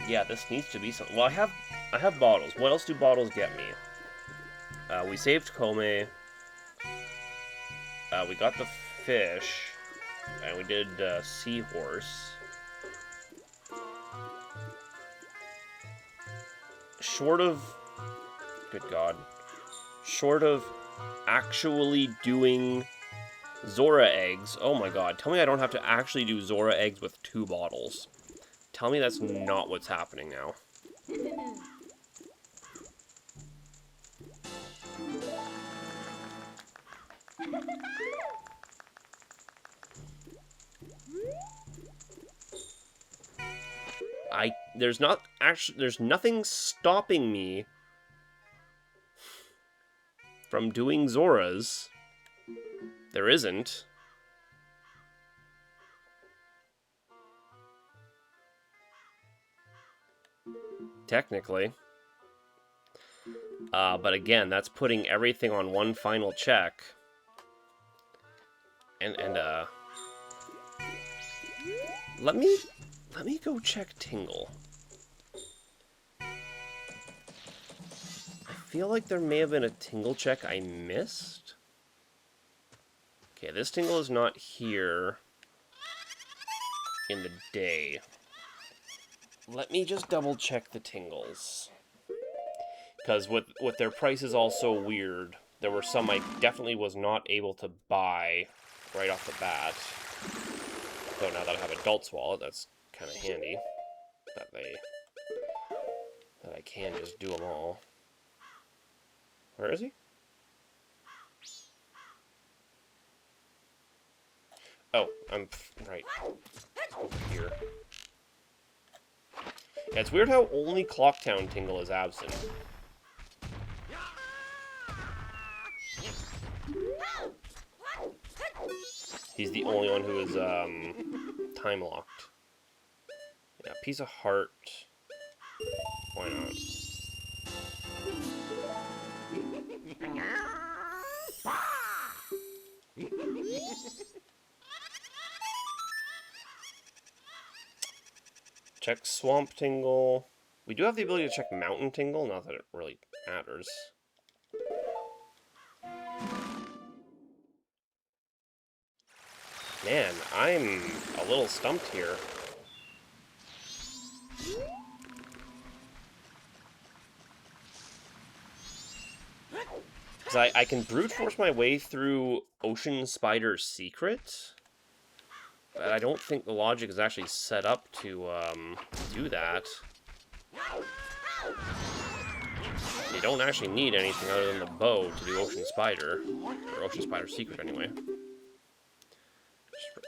Yeah, this needs to be something. Well, I have bottles. What else do bottles get me? We saved Kome. We got the fish, and we did seahorse. Short of, good God, short of actually doing Zora eggs. Oh my God! Tell me I don't have to actually do Zora eggs with 2 bottles. Tell me that's not what's happening now. There's nothing stopping me from doing Zoras. There isn't. Technically. But again, that's putting everything on one final check. And let me go check Tingle. I feel like there may have been a Tingle check I missed. Okay, this Tingle is not here in the day. let me just double check the tingles. Because with their prices all so weird, there were some I definitely was not able to buy right off the bat. So now that I have Adult's Wallet, that's kind of handy. That I can just do them all. Where is he? Oh, I'm right over here. Yeah, it's weird how only Clocktown Tingle is absent. He's the only one who is time locked. Yeah, piece of heart. Why not? Check Swamp Tingle. We do have the ability to check Mountain Tingle, not that it really matters. Man, I'm a little stumped here. Because I can brute force my way through Ocean Spider's secret, but I don't think the logic is actually set up to do that. You don't actually need anything other than the bow to do Ocean Spider, or Ocean Spider's secret anyway. Just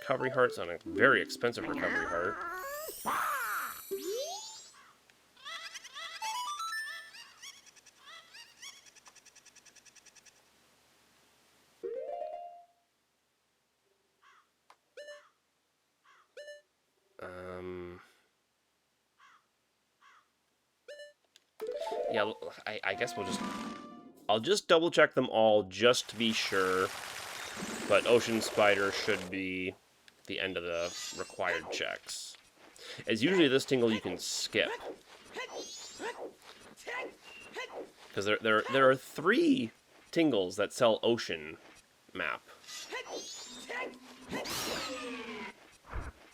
recovery hearts on a very expensive recovery heart. Yeah, I guess I'll just double check them all just to be sure. But Ocean Spider should be the end of the required checks. As usually this tingle you can skip. Because there are 3 tingles that sell Ocean map.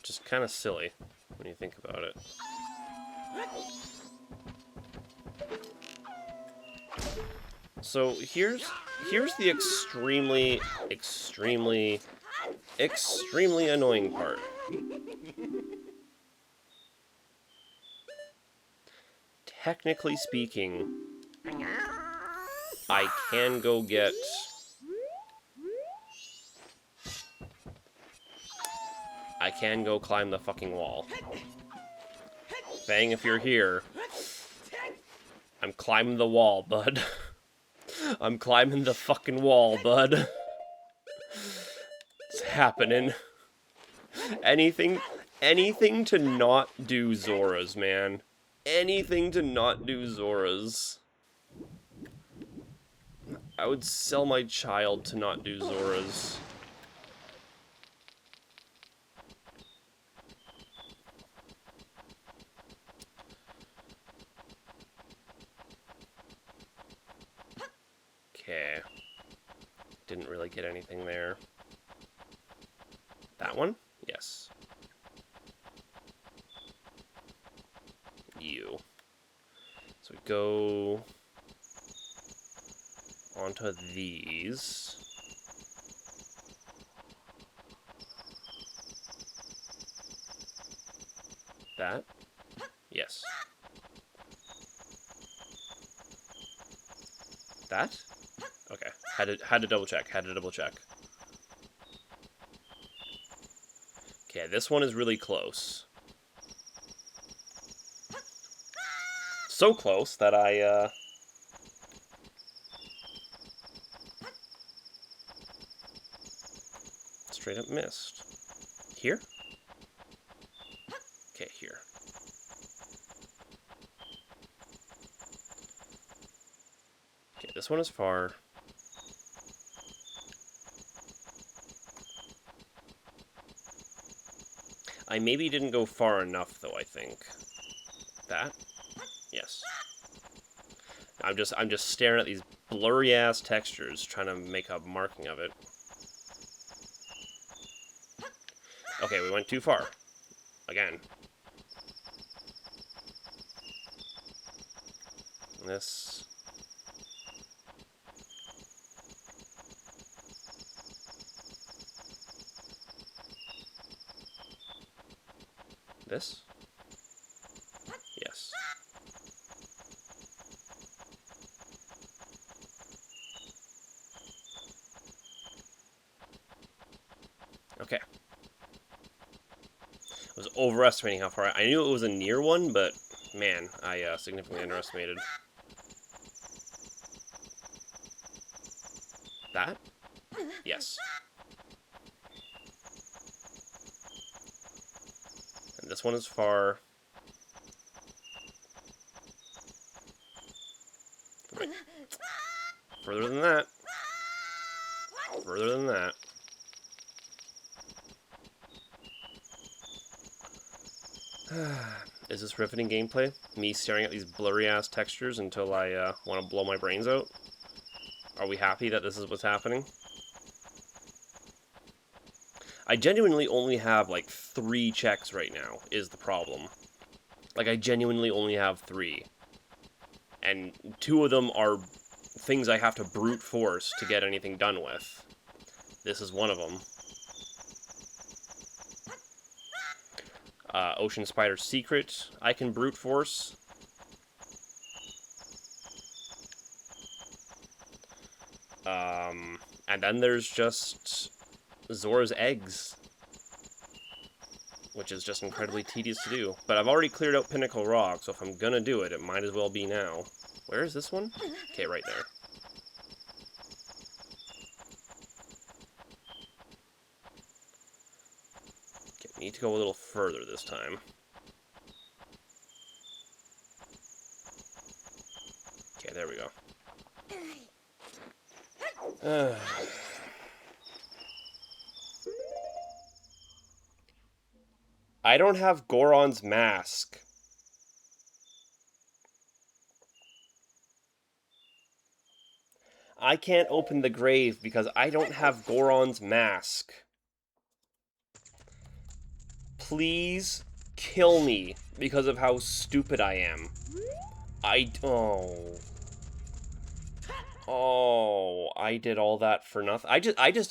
Just kind of silly when you think about it. So here's the extremely annoying part. Technically speaking, I can go get climb the fucking wall. Fang, if you're here, I'm climbing the wall, bud. I'm climbing the fucking wall, bud. It's happening. Anything to not do Zoras, man. Anything to not do Zoras. I would sell my child to not do Zoras. Okay. Didn't really get anything there. That one? Yes. You. So we go onto these. That? Yes. That? Okay. Had to double check. Okay, this one is really close. So close that I straight up missed. Here? Okay, here. Okay, this one is far. I maybe didn't go far enough, though, I think. That? Yes. I'm just staring at these blurry-ass textures, trying to make a marking of it. Okay, we went too far. Again. This. This? Yes. Okay. I was overestimating how far. I knew it was a near one, but man, I significantly underestimated. That? Yes. And this one is far. Right. Further than that. Further than that. Is this riveting gameplay? Me staring at these blurry-ass textures until I want to blow my brains out? Are we happy that this is what's happening? I genuinely only have, like, 3 checks right now, is the problem. Like, I genuinely only have 3. And 2 of them are things I have to brute force to get anything done with. This is one of them. Ocean Spider Secret, I can brute force. And then there's just Zora's eggs, which is just incredibly tedious to do. But I've already cleared out Pinnacle Rock, so if I'm gonna do it, it might as well be now. Where is this one? Okay, right there. Okay, need to go a little further this time. Okay, there we go. I don't have Goron's mask. I can't open the grave because I don't have Goron's mask. Please kill me because of how stupid I am. Oh, I did all that for nothing. I just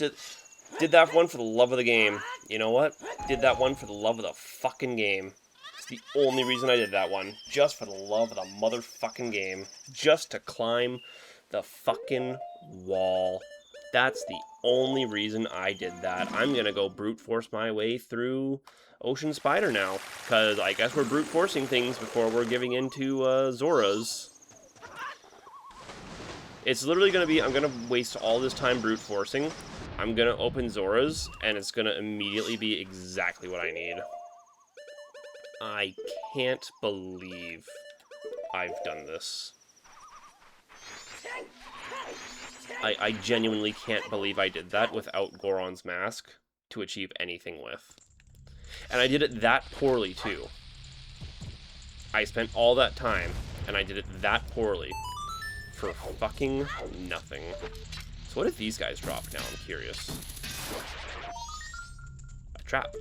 did that one for the love of the game. You know what? Did that one for the love of the fucking game. It's the only reason I did that one. Just for the love of the motherfucking game. Just to climb the fucking wall. That's the only reason I did that. I'm gonna go brute force my way through Ocean Spider now. Because I guess we're brute forcing things before we're giving into Zora's. It's literally going to be, I'm going to waste all this time brute forcing. I'm going to open Zora's, and it's going to immediately be exactly what I need. I can't believe I've done this. I genuinely can't believe I did that without Goron's mask to achieve anything with. And I did it that poorly, too. I spent all that time, and I did it that poorly. For fucking nothing. So what if these guys drop now? I'm curious. A trap.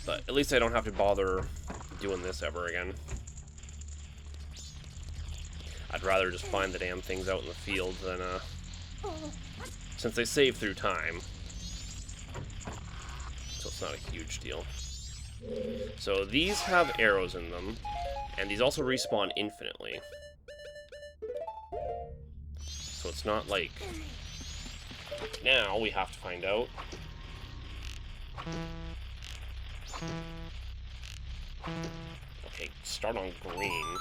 But at least I don't have to bother doing this ever again. I'd rather just find the damn things out in the field than, since they save through time. So it's not a huge deal. So these have arrows in them, and these also respawn infinitely. So it's not like... Now we have to find out. Okay, start on green.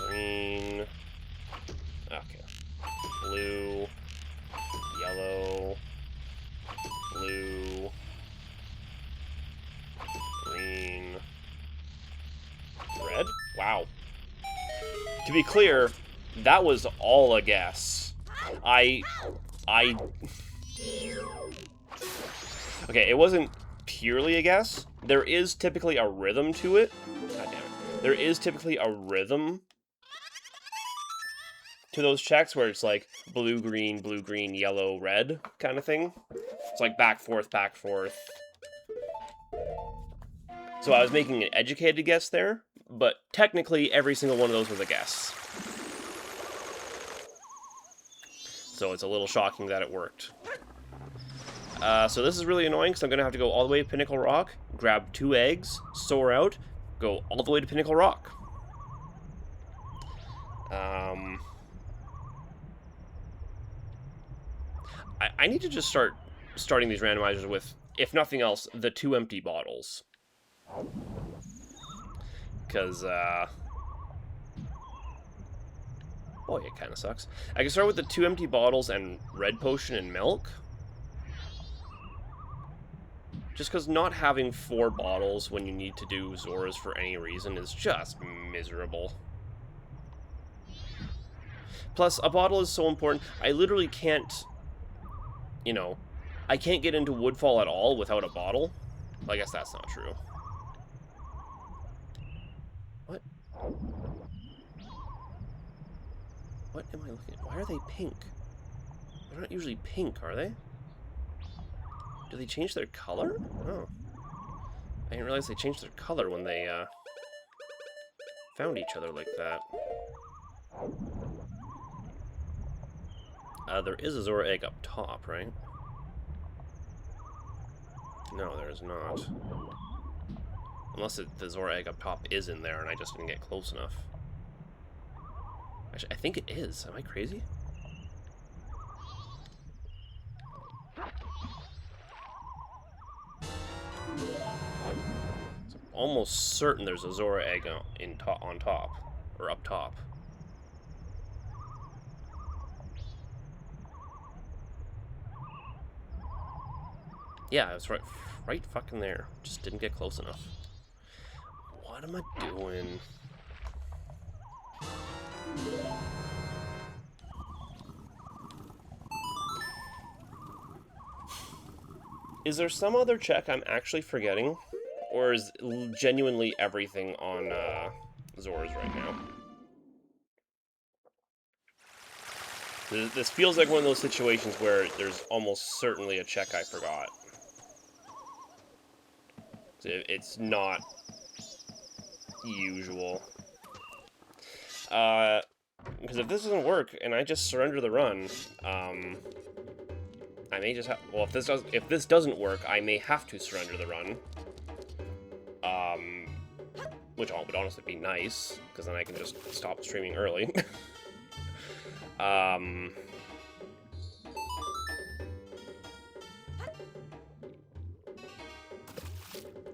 Green. Okay. Blue. Yellow. Blue. Green. Red? Wow. To be clear, that was all a guess. Okay, it wasn't purely a guess. There is typically a rhythm to it. God damn it. There is typically a rhythm to those checks where it's like blue, green, yellow, red kind of thing. It's like back, forth, back, forth. So I was making an educated guess there, but technically every single one of those was a guess. So it's a little shocking that it worked. So this is really annoying because I'm going to have to go all the way to Pinnacle Rock, grab 2 eggs, soar out, go all the way to Pinnacle Rock. I need to just starting these randomizers with, if nothing else, the 2 empty bottles. Because, oh, it kind of sucks. I can start with the 2 empty bottles and red potion and milk. Just because not having 4 bottles when you need to do Zoras for any reason is just miserable. Plus, a bottle is so important. I literally can't, you know, I can't get into Woodfall at all without a bottle. Well, I guess that's not true. What? What am I looking at? Why are they pink? They're not usually pink, are they? Did they change their color? Oh. I didn't realize they changed their color when they, found each other like that. There is a Zora egg up top, right? No, there is not. Unless the Zora egg up top is in there and I just didn't get close enough. Actually, I think it is. Am I crazy? So I'm almost certain there's a Zora egg on top. Or up top. Yeah, it's right fucking there. Just didn't get close enough. What am I doing? Is there some other check I'm actually forgetting? Or is genuinely everything on Zora's right now? This feels like one of those situations where there's almost certainly a check I forgot. It's not usual. Because if this doesn't work and I just surrender the run, I may just have. Well, if this doesn't work, I may have to surrender the run. Which would honestly be nice, because then I can just stop streaming early.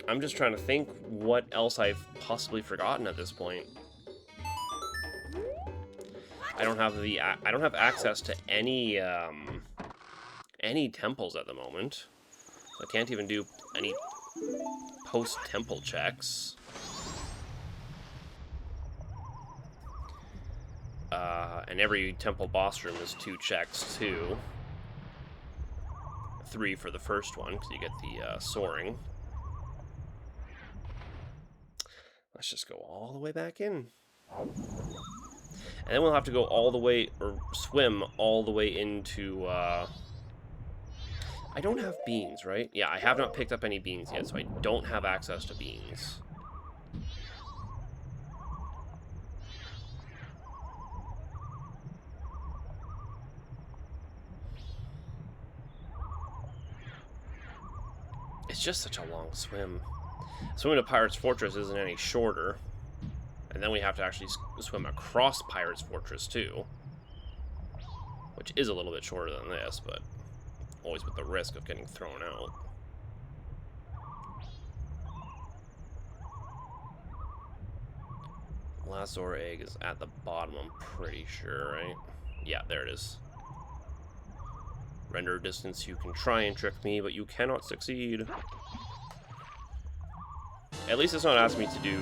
I'm just trying to think what else I've possibly forgotten at this point. I don't have access to any temples at the moment. I can't even do any post-temple checks. And every temple boss room is 2 checks too. 3 for the first one, because you get the soaring. Let's just go all the way back in. And then we'll have to go all the way, or swim all the way into, I don't have beans, right? Yeah, I have not picked up any beans yet, so I don't have access to beans. It's just such a long swim. Swimming to Pirate's Fortress isn't any shorter. And then we have to actually swim across Pirate's Fortress, too. Which is a little bit shorter than this, but always with the risk of getting thrown out. Last Zora egg is at the bottom, I'm pretty sure, right? Yeah, there it is. Render distance, you can try and trick me, but you cannot succeed. At least it's not asking me to do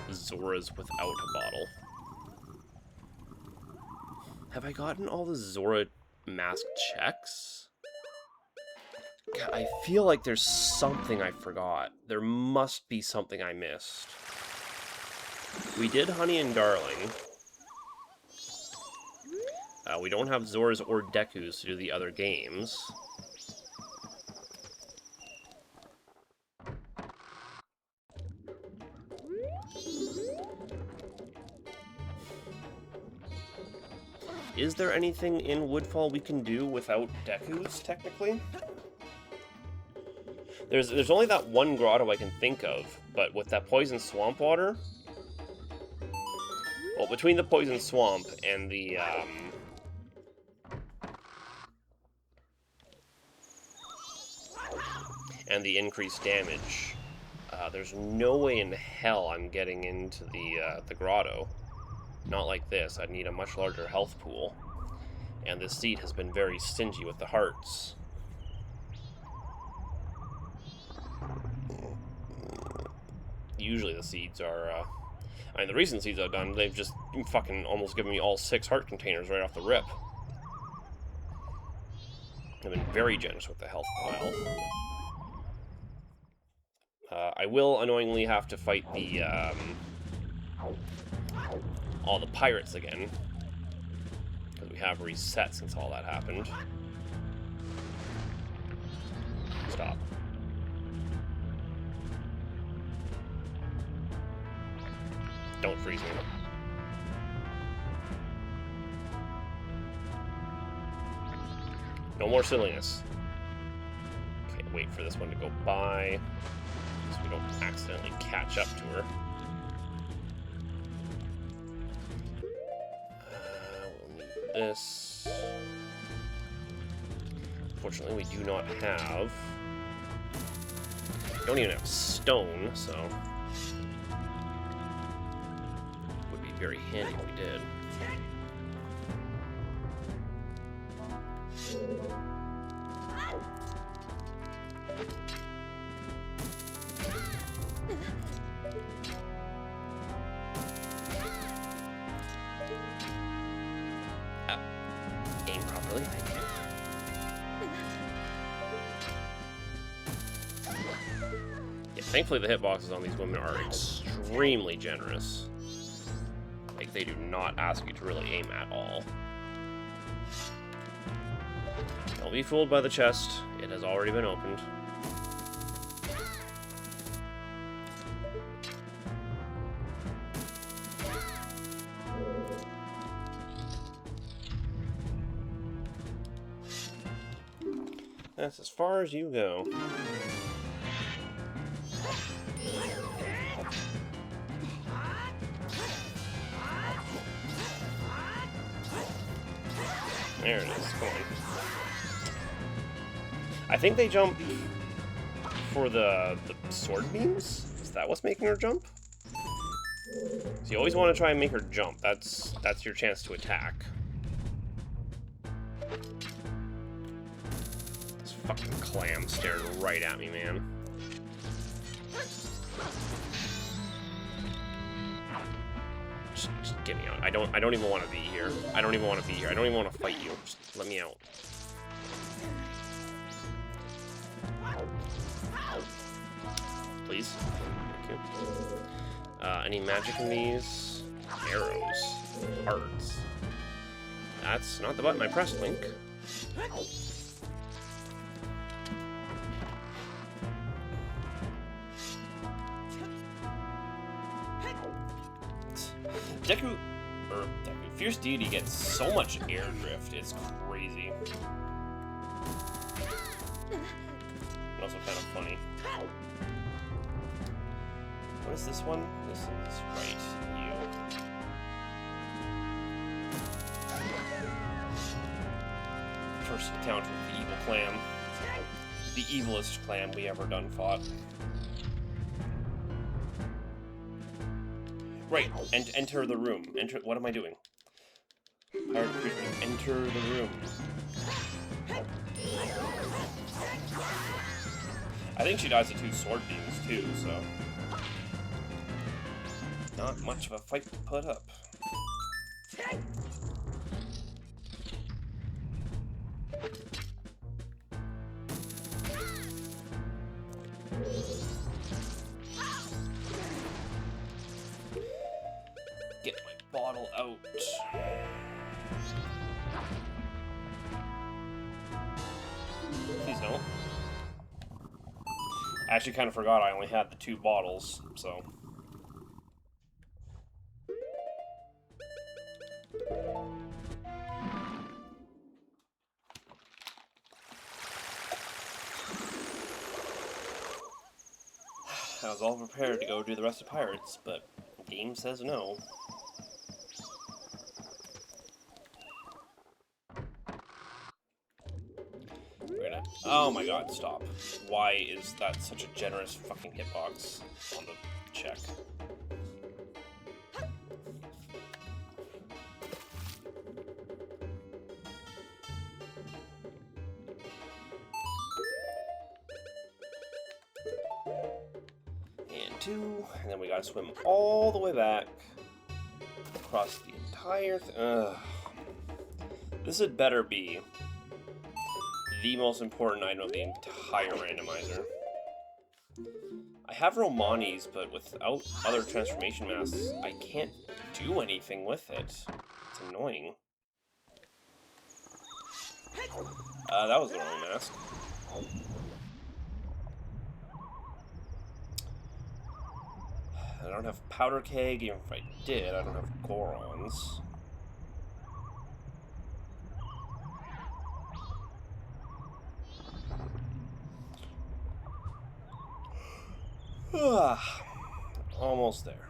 Zoras without a bottle. Have I gotten all the Zora mask checks? God, I feel like there's something I forgot. There must be something I missed. We did Honey and Darling. We don't have Zoras or Dekus to do the other games. is there anything in Woodfall we can do without Deku's, technically? There's only that one grotto I can think of, but with that poison swamp water... Well, between the poison swamp and the, increased damage, there's no way in hell I'm getting into the grotto. Not like this. I'd need a much larger health pool. And this seed has been very stingy with the hearts. Usually the seeds are, I mean, the recent seeds I've done, they've just fucking almost given me all 6 heart containers right off the rip. I've been very generous with the health pile. I will annoyingly have to fight the, all the pirates again. Because we have reset since all that happened. Stop. Don't freeze me. No more silliness. Okay, wait for this one to go by, so we don't accidentally catch up to her. We'll need this. Unfortunately, we do not have... We don't even have stone, so... Would be very handy if we did. Aim properly, thank you. Yeah, thankfully the hitboxes on these women are extremely generous. Like, they do not ask you to really aim at all. Don't be fooled by the chest. It has already been opened. That's as far as you go. There it is. Come on. I think they jump for the sword beams? Is that what's making her jump? So you always want to try and make her jump. That's your chance to attack. This fucking clam stared right at me, man. Just get me out. I don't even want to be here. I don't even want to be here. I don't even want to fight you. Just let me out. Please. Thank you. Any magic in these? Arrows. Hearts. That's not the button I pressed, Link. Fierce Deity gets so much air drift, it's crazy. And also kind of funny. What is this one? This is right, you. First encounter with the evil clam. The evilest clam we ever done fought. Right, and enter the room. Enter. What am I doing? Pirate Prisoner, enter the room. I think she dies to 2 sword beams too, so not much of a fight to put up. Get my bottle out. Please don't. I actually kind of forgot I only had the 2 bottles, so. I was all prepared to go do the rest of Pirates, but the game says no. Oh my god, stop. Why is that such a generous fucking hitbox on the check? And 2, and then we gotta swim all the way back across the entire Ugh. This had better be the most important item of the entire randomizer. I have Romani's, but without other transformation masks, I can't do anything with it. It's annoying. That was the wrong mask. I don't have Powder Keg, even if I did, I don't have Gorons. Almost there.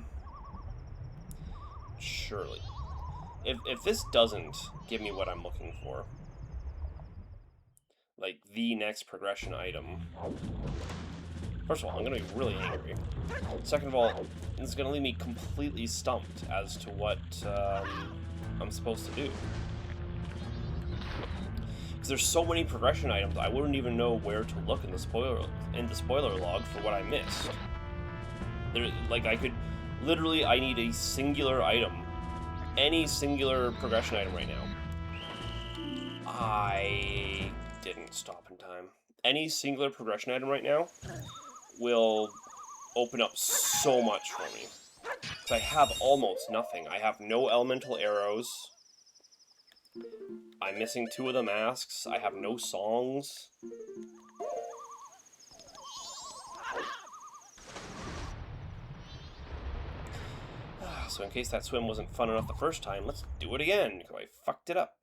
Surely. If this doesn't give me what I'm looking for, like the next progression item, first of all, I'm gonna be really angry. Second of all, it's gonna leave me completely stumped as to what I'm supposed to do. Because there's so many progression items, I wouldn't even know where to look in the spoiler log for what I missed. Like, I could, literally, I need a singular item. Any singular progression item right now. I didn't stop in time. Any singular progression item right now will open up so much for me. Because I have almost nothing. I have no elemental arrows. I'm missing 2 of the masks. I have no songs. So in case that swim wasn't fun enough the first time, let's do it again, because I fucked it up.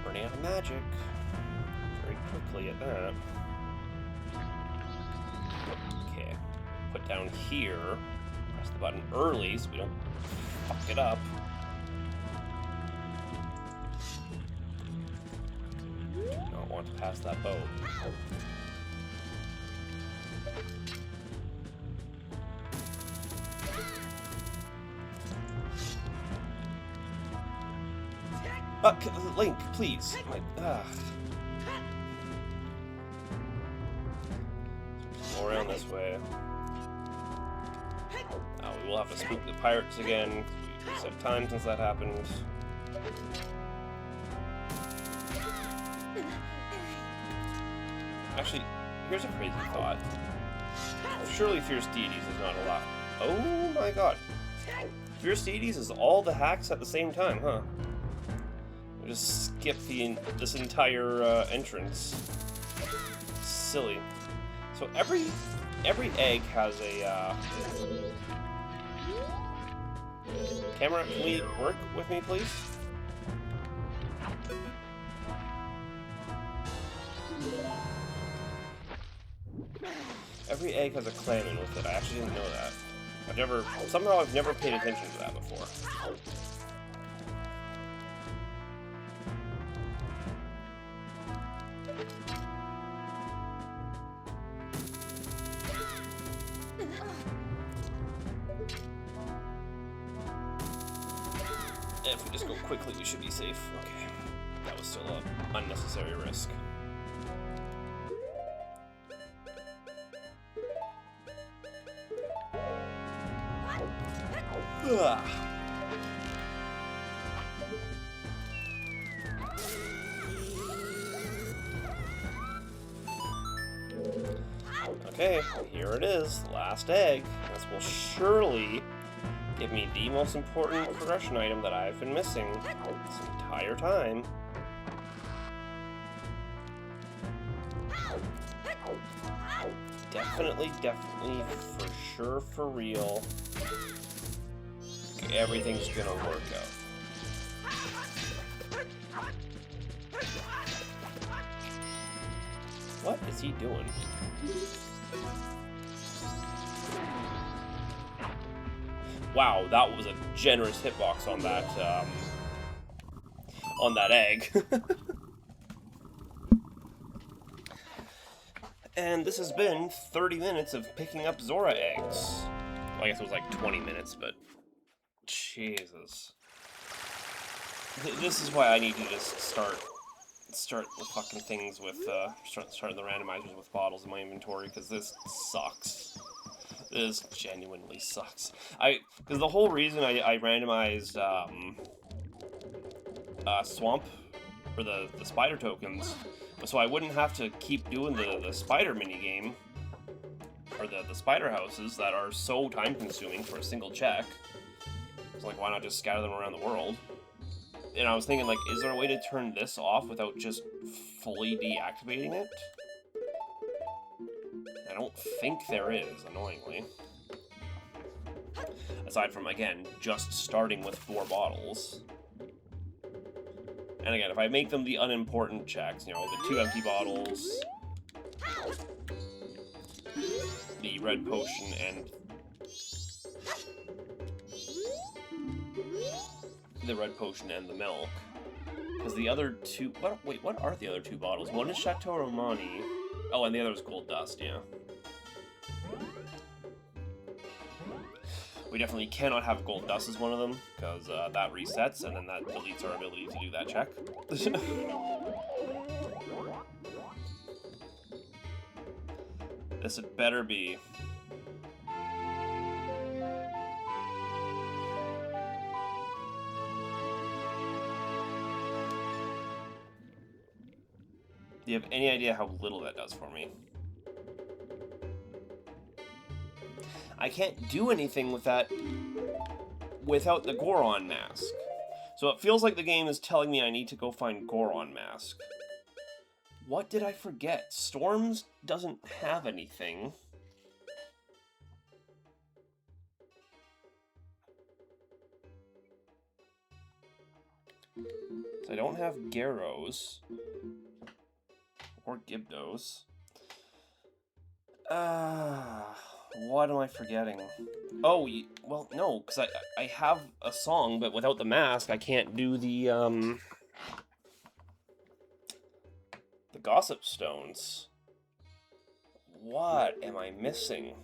Running out of magic. Very quickly at that. Okay. Put down here. Press the button early so we don't fuck it up. Do not want to pass that boat. Link, please. Go around this way. We will have to spook the pirates again. We reset time since that happened. Actually, here's a crazy thought. Surely Fierce Deities is not allowed. Oh my god. Fierce Deities is all the hacks at the same time, huh? We just skip this entire entrance. Silly. So every egg has a camera, can we work with me, please? Every egg has a clam in with it. I actually didn't know that. Somehow I've never paid attention to that before. If we just go quickly, we should be safe. Okay. That was still an unnecessary risk. Ugh. Okay, here it is, the last egg. This will surely give me the most important progression item that I've been missing this entire time. Definitely, for sure, for real. Everything's gonna work out. What is he doing? Wow, that was a generous hitbox on that egg. And this has been 30 minutes of picking up Zora eggs. Well, I guess it was like 20 minutes, but Jesus. This is why I need to just start the fucking things with, start the randomizers with bottles in my inventory, because this sucks. This genuinely sucks. Because the whole reason I randomized, Swamp, or the spider tokens, so I wouldn't have to keep doing the spider minigame, or the spider houses that are so time-consuming for a single check. It's like, why not just scatter them around the world? And I was thinking, like, is there a way to turn this off without just fully deactivating it? I don't think there is, annoyingly. Aside from, again, just starting with 4 bottles. And again, if I make them the unimportant checks, you know, the 2 empty bottles, the red potion, and the milk. Because the other 2... Wait, what are the other 2 bottles? One is Chateau Romani. Oh, and the other is Gold Dust, yeah. We definitely cannot have Gold Dust as one of them, because that resets, and then that deletes our ability to do that check. This had better be. Do you have any idea how little that does for me? I can't do anything with that without the Goron mask. So it feels like the game is telling me I need to go find Goron mask. What did I forget? Storms doesn't have anything. So I don't have Gyarados. Or Gyarados. What am I forgetting? Oh, well, no, because I have a song, but without the mask, I can't do the Gossip Stones. What am I missing?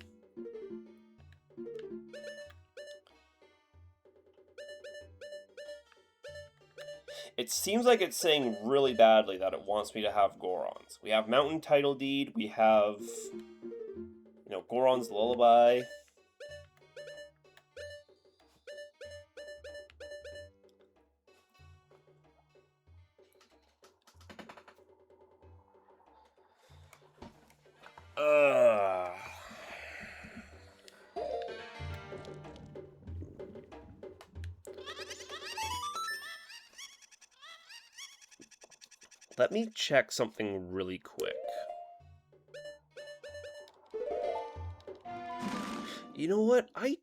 It seems like it's saying really badly that it wants me to have Gorons. We have Mountain Title Deed, we have, you know, Goron's Lullaby. Let me check something really quick. You know what? I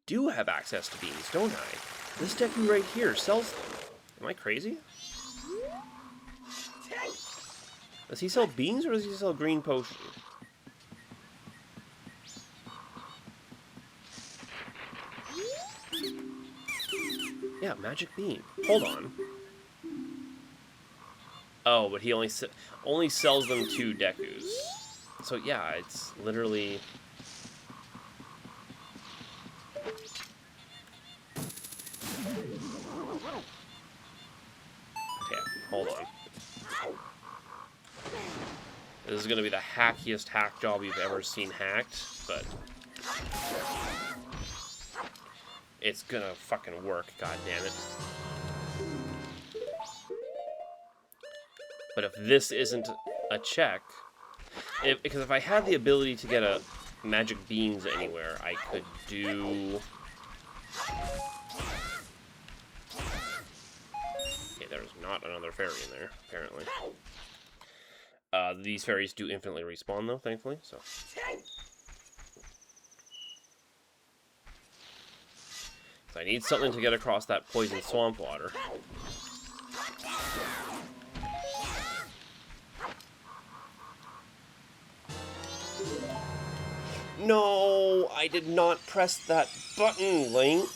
do have access to beans, don't I? This Deku right here sells them. Am I crazy? Does he sell beans or does he sell green potion? Yeah, magic bean. Hold on. Oh, but he only sells them to Dekus. So yeah, it's literally... Okay, hold on. This is gonna be the hackiest hack job you've ever seen hacked, but... it's gonna fucking work, goddammit. But if this isn't a check... because if I had the ability to get a magic beans anywhere, I could do... Okay, there's not another fairy in there, apparently. These fairies do infinitely respawn, though, thankfully, so... I need something to get across that poison swamp water. No, I did not press that button, Link.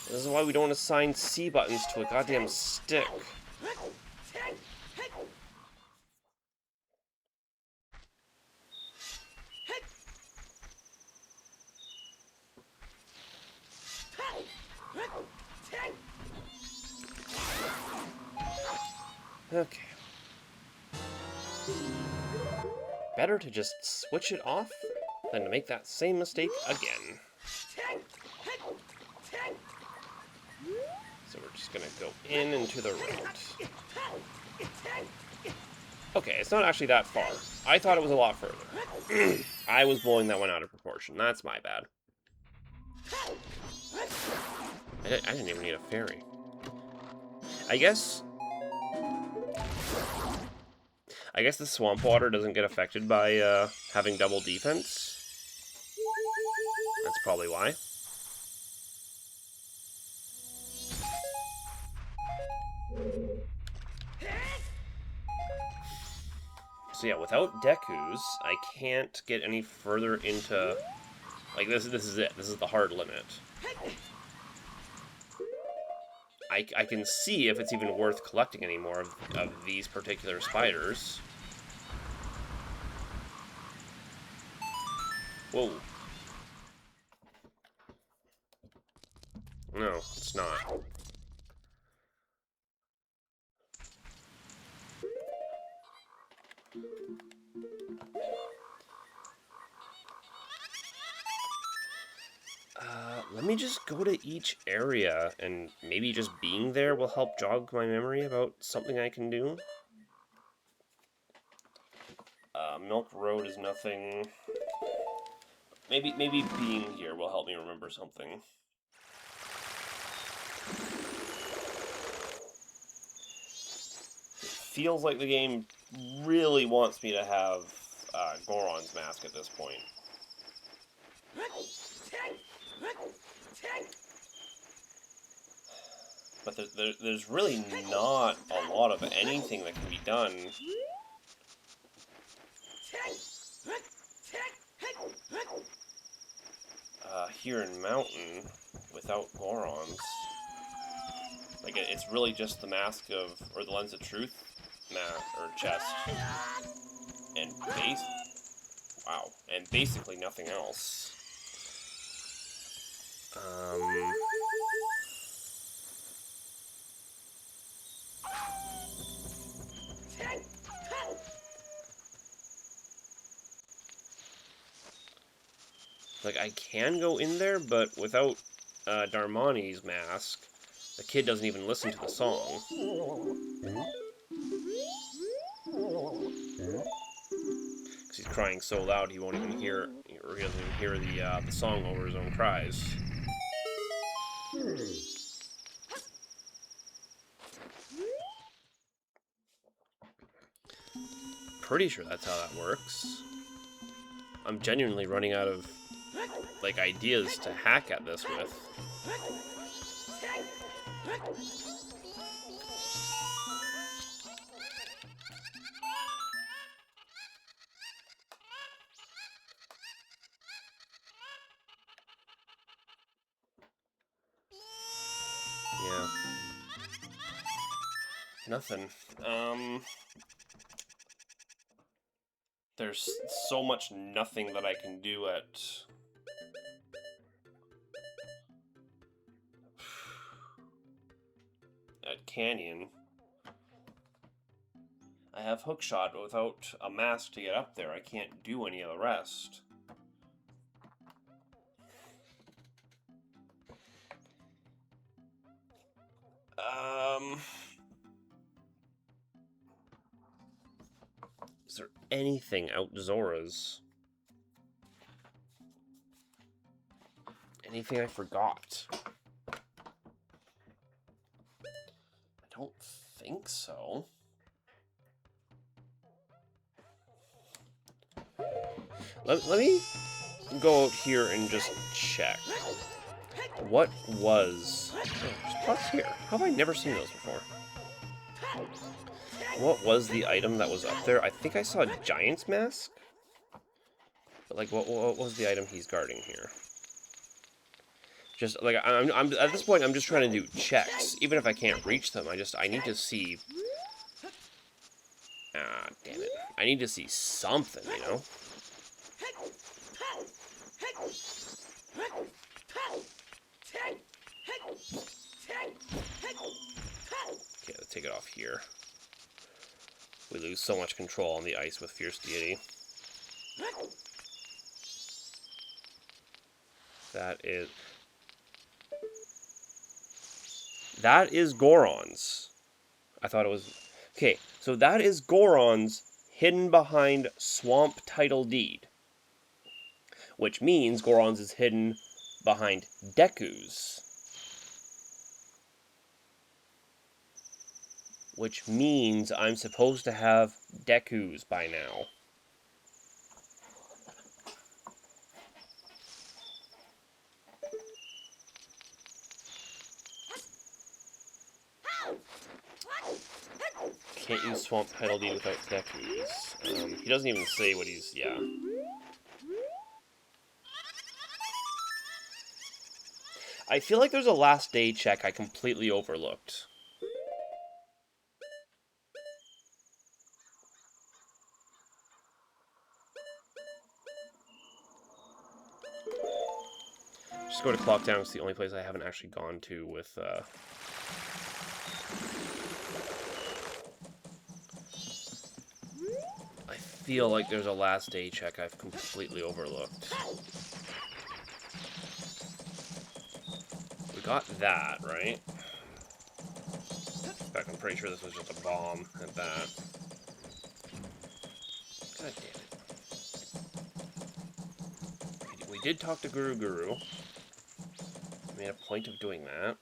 This is why we don't assign C buttons to a goddamn stick. Okay. Better to just switch it off than to make that same mistake again. So we're just gonna go in and to the right. Okay, it's not actually that far. I thought it was a lot further. I was blowing that one out of proportion. That's my bad. I didn't even need a fairy. I guess the swamp water doesn't get affected by having double defense. That's probably why. So yeah, without Deku's, I can't get any further into... Like, this is it. This is the hard limit. I can see if it's even worth collecting any more of these particular spiders. Whoa. No, it's not. Let me just go to each area, and maybe just being there will help jog my memory about something I can do. Milk Road is nothing. Maybe being here will help me remember something. It feels like the game really wants me to have Goron's mask at this point. But there's really not a lot of anything that can be done. Here in Mountain, without Goron's. Like, it's really just the Mask of, or the Lens of Truth or chest. And and basically nothing else. Like, I can go in there, but without Darmani's mask, the kid doesn't even listen to the song. Because he's crying so loud he won't even hear, or he doesn't even hear the song over his own cries. Pretty sure that's how that works. I'm genuinely running out of, like, ideas to hack at this with. Yeah. Nothing. There's so much nothing that I can do at Canyon. I have Hookshot, but without a mask to get up there, I can't do any of the rest. Is there anything out Zora's? Anything I forgot? I don't think so. Let me go out here and just check. What was... Oh, there's pots here. How have I never seen those before? What was the item that was up there? I think I saw a giant's mask? But, like, what was the item he's guarding here? Just, like, I'm at this point, I'm just trying to do checks. Even if I can't reach them, I need to see... Ah, damn it. I need to see something, you know? Okay, let's take it off here. We lose so much control on the ice with Fierce Deity. That is Goron's. I thought it was... Okay, so that is Goron's hidden behind Swamp Title Deed. Which means Goron's is hidden behind Deku's. Which means I'm supposed to have Deku's by now. Can't use Swamp Title Deed without Deku's. He doesn't even say what he's... Yeah. I feel like there's a last day check I completely overlooked. Just go to Clock Town. It's the only place I haven't actually gone to with... I feel like there's a last day check I've completely overlooked. We got that, right? In fact, I'm pretty sure this was just a bomb at that. God damn it. We did talk to Guru Guru. Made a point of doing that.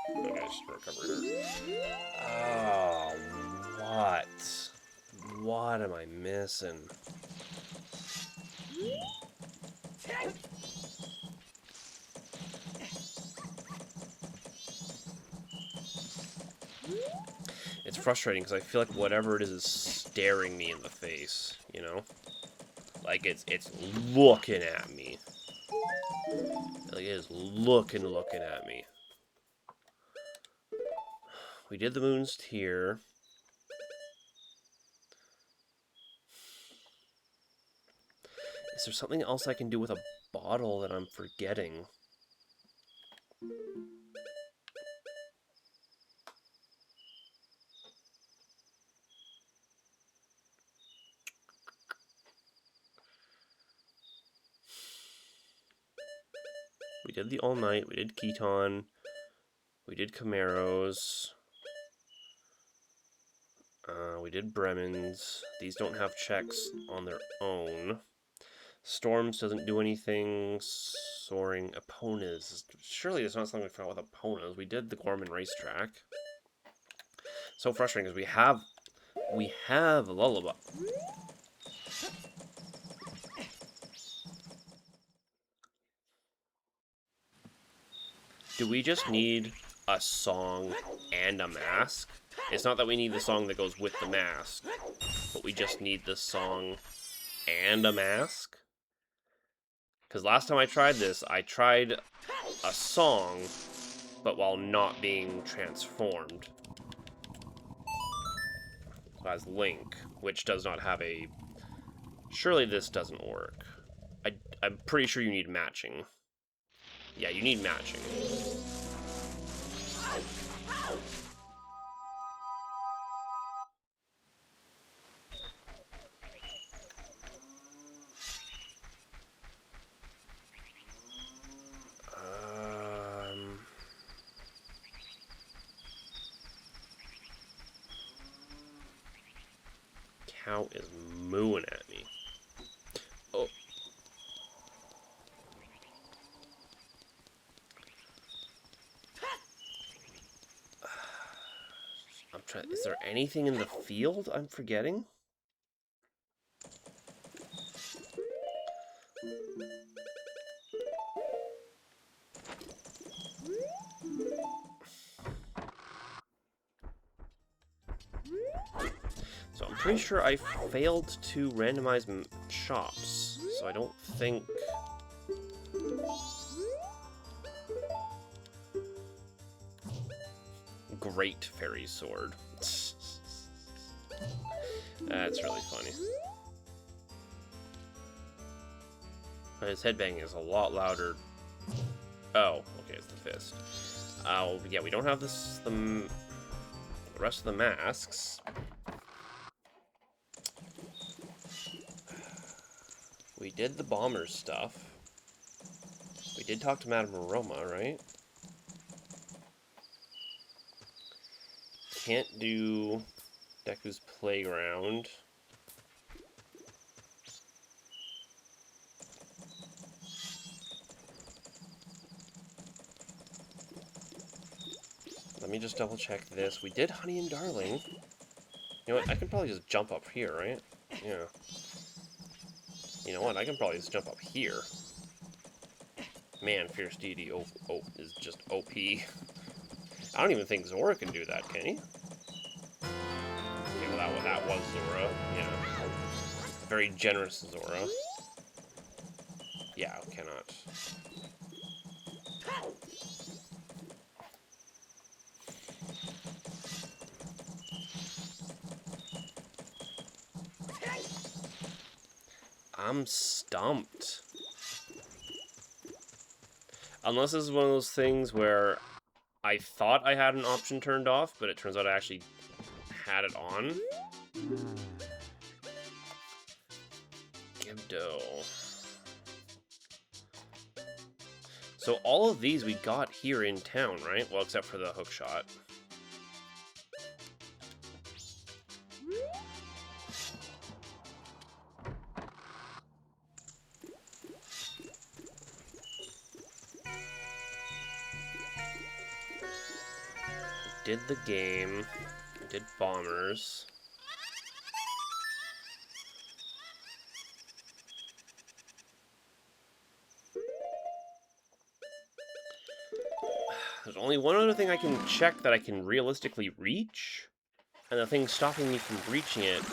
Okay, just recover here. Oh, what? What am I missing? It's frustrating because I feel like whatever it is staring me in the face, you know? Like, it's looking at me. Like, it is looking at me. We did the Moon's Tear. Is there something else I can do with a bottle that I'm forgetting? We did the All Night, we did Keton, we did Camaros, we did Bremen's. These don't have checks on their own. Storms doesn't do anything. Soaring Eponas. Surely there's not something we found with Eponas. We did the Gorman racetrack. So frustrating because we have Lullaby. Do we just need a song and a mask? It's not that we need the song that goes with the mask, but we just need the song and a mask? Because last time I tried this, I tried a song, but while not being transformed. So as Link, which does not have a... Surely this doesn't work. I'm pretty sure you need matching. Yeah, you need matching. Cow is mooing at me. Oh. anything in the field I'm forgetting? So I'm pretty sure I failed to randomize shops, so I don't think... Great fairy sword. That's really funny. But his headbang is a lot louder. Oh, okay, it's the fist. Oh, yeah, we don't have this, the rest of the masks. We did the bomber stuff. We did talk to Madame Aroma, right? Can't do Deku's Playground. Let me just double check this. We did Honey and Darling. You know what? I can probably just jump up here, right? Yeah. You know what? I can probably just jump up here. Man, Fierce Deity is just OP. I don't even think Zora can do that, can he? Okay, well, that was Zora. Yeah. A very generous Zora. Yeah, cannot. I'm stumped. Unless this is one of those things where I thought I had an option turned off, but it turns out I actually had it on. Gibdo. So all of these we got here in town, right? Well, except for the hook shot. Did the game, did bombers. There's only one other thing I can check that I can realistically reach, and the thing stopping me from reaching it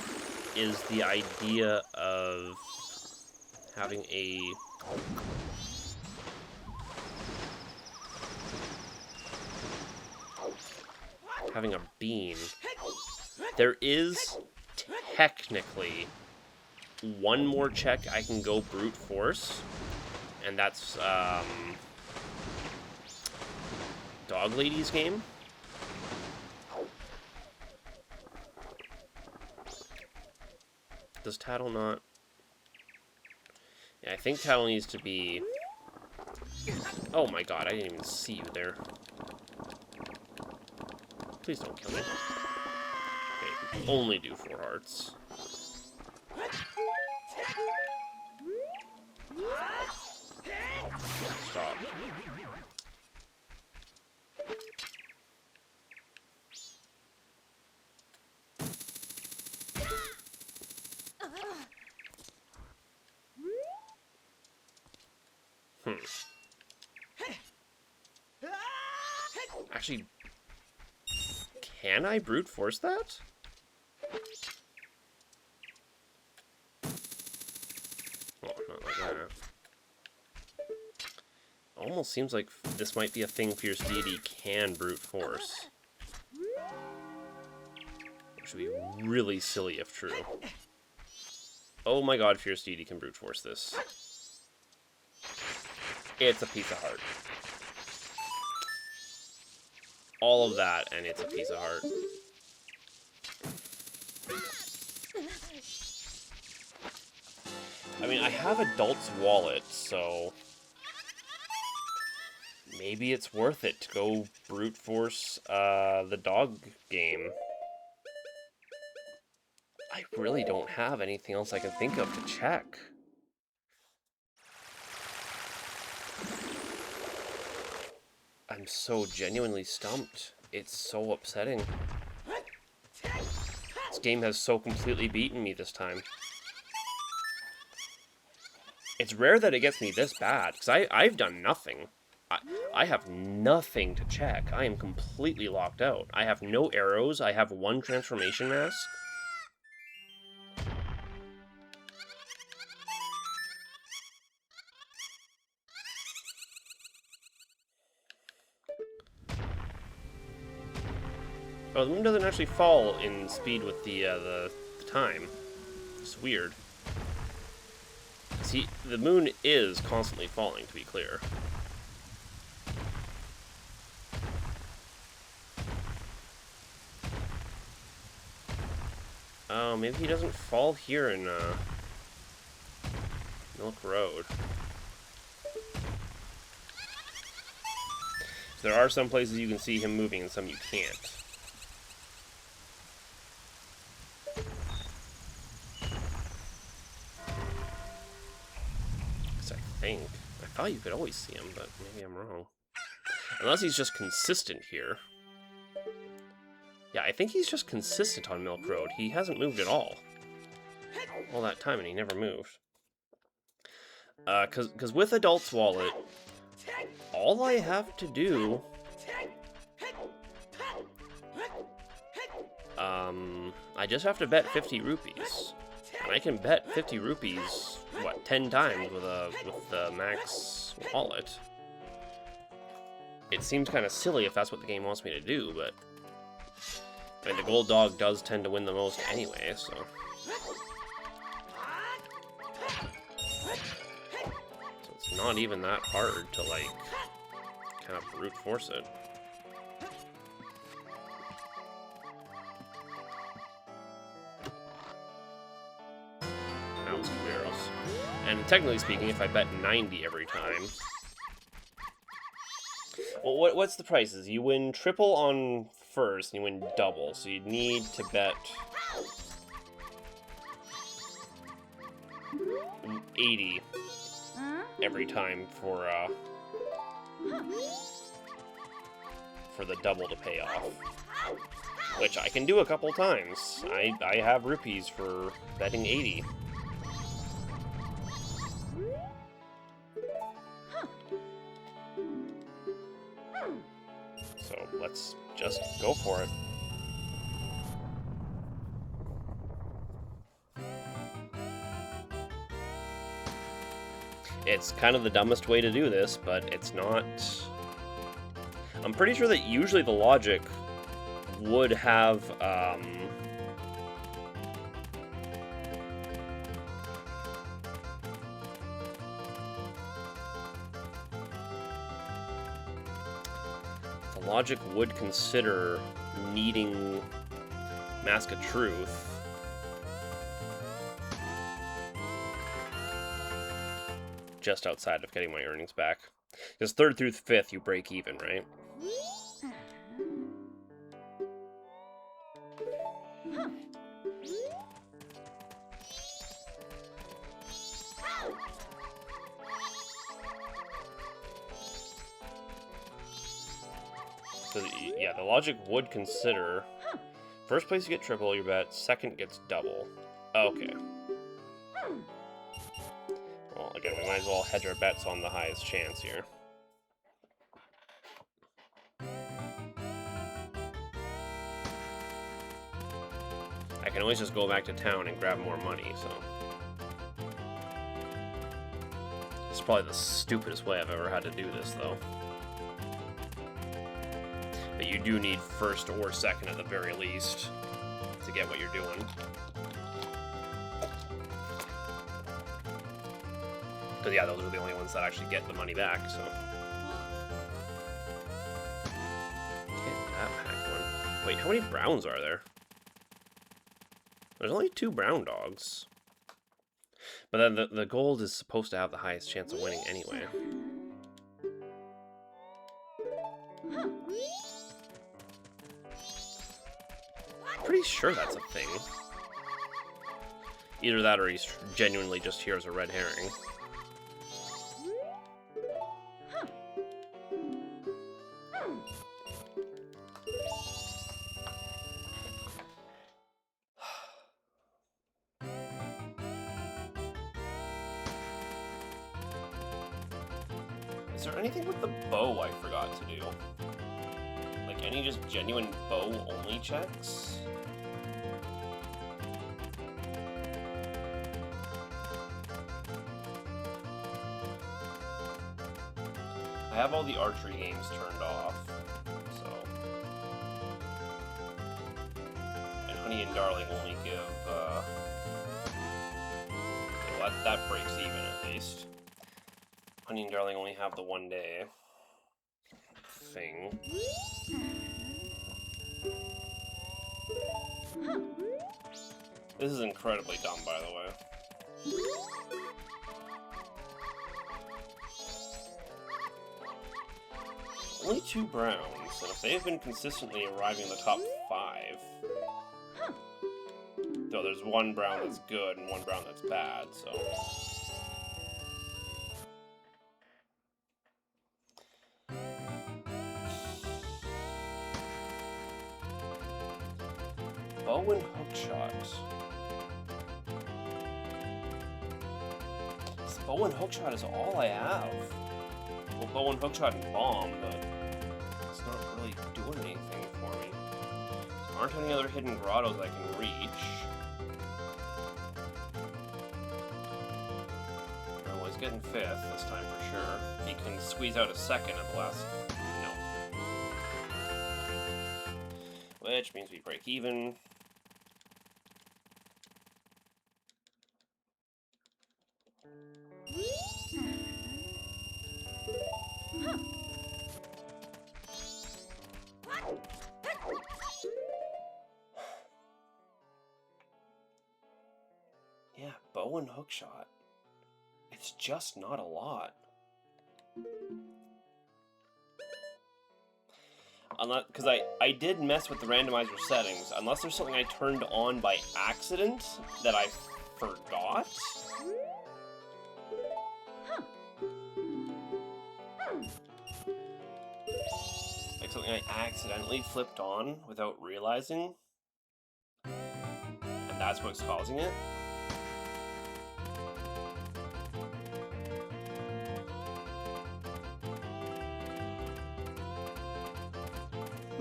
is the idea of having a... having a beam. There is technically one more check I can go brute force, and that's Dog Lady's game. Does Tattle not? Yeah, I think Tattle needs to be... Oh my god, I didn't even see you there. Please don't kill me. Okay, only do 4 hearts. Stop. Actually, can I brute force that? Oh, not like that. Almost seems like this might be a thing Fierce Deity can brute force. Which would be really silly if true. Oh my god, Fierce Deity can brute force this. It's a piece of heart. All of that, and it's a piece of heart. I mean, I have Adult's Wallet, so... maybe it's worth it to go brute force the dog game. I really don't have anything else I can think of to check. I'm so genuinely stumped. It's so upsetting. game has so completely beaten me this time. It's rare that it gets me this bad, because I've done nothing. I have nothing to check. I am completely locked out. I have no arrows. I have one transformation mask. Oh, the moon doesn't actually fall in speed with the time. It's weird. See, the moon is constantly falling, to be clear. Oh, maybe he doesn't fall here in Milk Road. So there are some places you can see him moving and some you can't. I thought you could always see him, but maybe I'm wrong. Unless he's just consistent here. Yeah, I think he's just consistent on Milk Road. He hasn't moved at all. All that time, and he never moved. Because with Adult's Wallet, all I have to do... I just have to bet 50 rupees. And I can bet 50 rupees, what, 10 times with the max wallet. It seems kind of silly if that's what the game wants me to do, but... I mean, the gold dog does tend to win the most anyway, so... So it's not even that hard to, like, kind of brute force it. That was Camaros. And technically speaking, if I bet 90 every time... Well, what's the prices? You win triple on first, and you win double, so you'd need to bet 80 every time for the double to pay off. Which I can do a couple times. I have rupees for betting 80. So let's just go for it. It's kind of the dumbest way to do this, but it's not... I'm pretty sure that usually the logic would have, the logic would consider needing Mask of Truth. Just outside of getting my earnings back. Because 3rd through 5th, you break even, right? So, yeah, the logic would consider... First place you get triple your bet, second gets double. Okay. Well, again, we might as well hedge our bets on the highest chance here. I can always just go back to town and grab more money, so... It's probably the stupidest way I've ever had to do this, though. But you do need first or second at the very least to get what you're doing. Because, yeah, those are the only ones that actually get the money back, so... Get that pack one. Wait, how many browns are there? There's only 2 brown dogs. But then the gold is supposed to have the highest chance of winning anyway. Pretty sure that's a thing. Either that or he's genuinely just here as a red herring. Is there anything with the bow I forgot to do? Like any just genuine bow-only checks? I have all the archery games turned off, so... And Honey and Darling only give, well, that breaks even, at least. Honey and Darling only have the 1 day thing. This is incredibly dumb, by the way. Only 2 browns, and if they have been consistently arriving in the top 5... Though there's 1 brown that's good and 1 brown that's bad, so... Bow and hookshot. Bow and hookshot is all I have. Well, bow and hookshot and bomb, but it's not really doing anything for me. There aren't any other hidden grottos I can reach. Oh, he's getting 5th this time for sure. He can squeeze out a 2nd at the last... No. Which means we break even. Yeah, bow and hookshot. It's just not a lot. Unless, because I did mess with the randomizer settings. Unless there's something I turned on by accident that I forgot. Like something I accidentally flipped on without realizing. And that's what's causing it.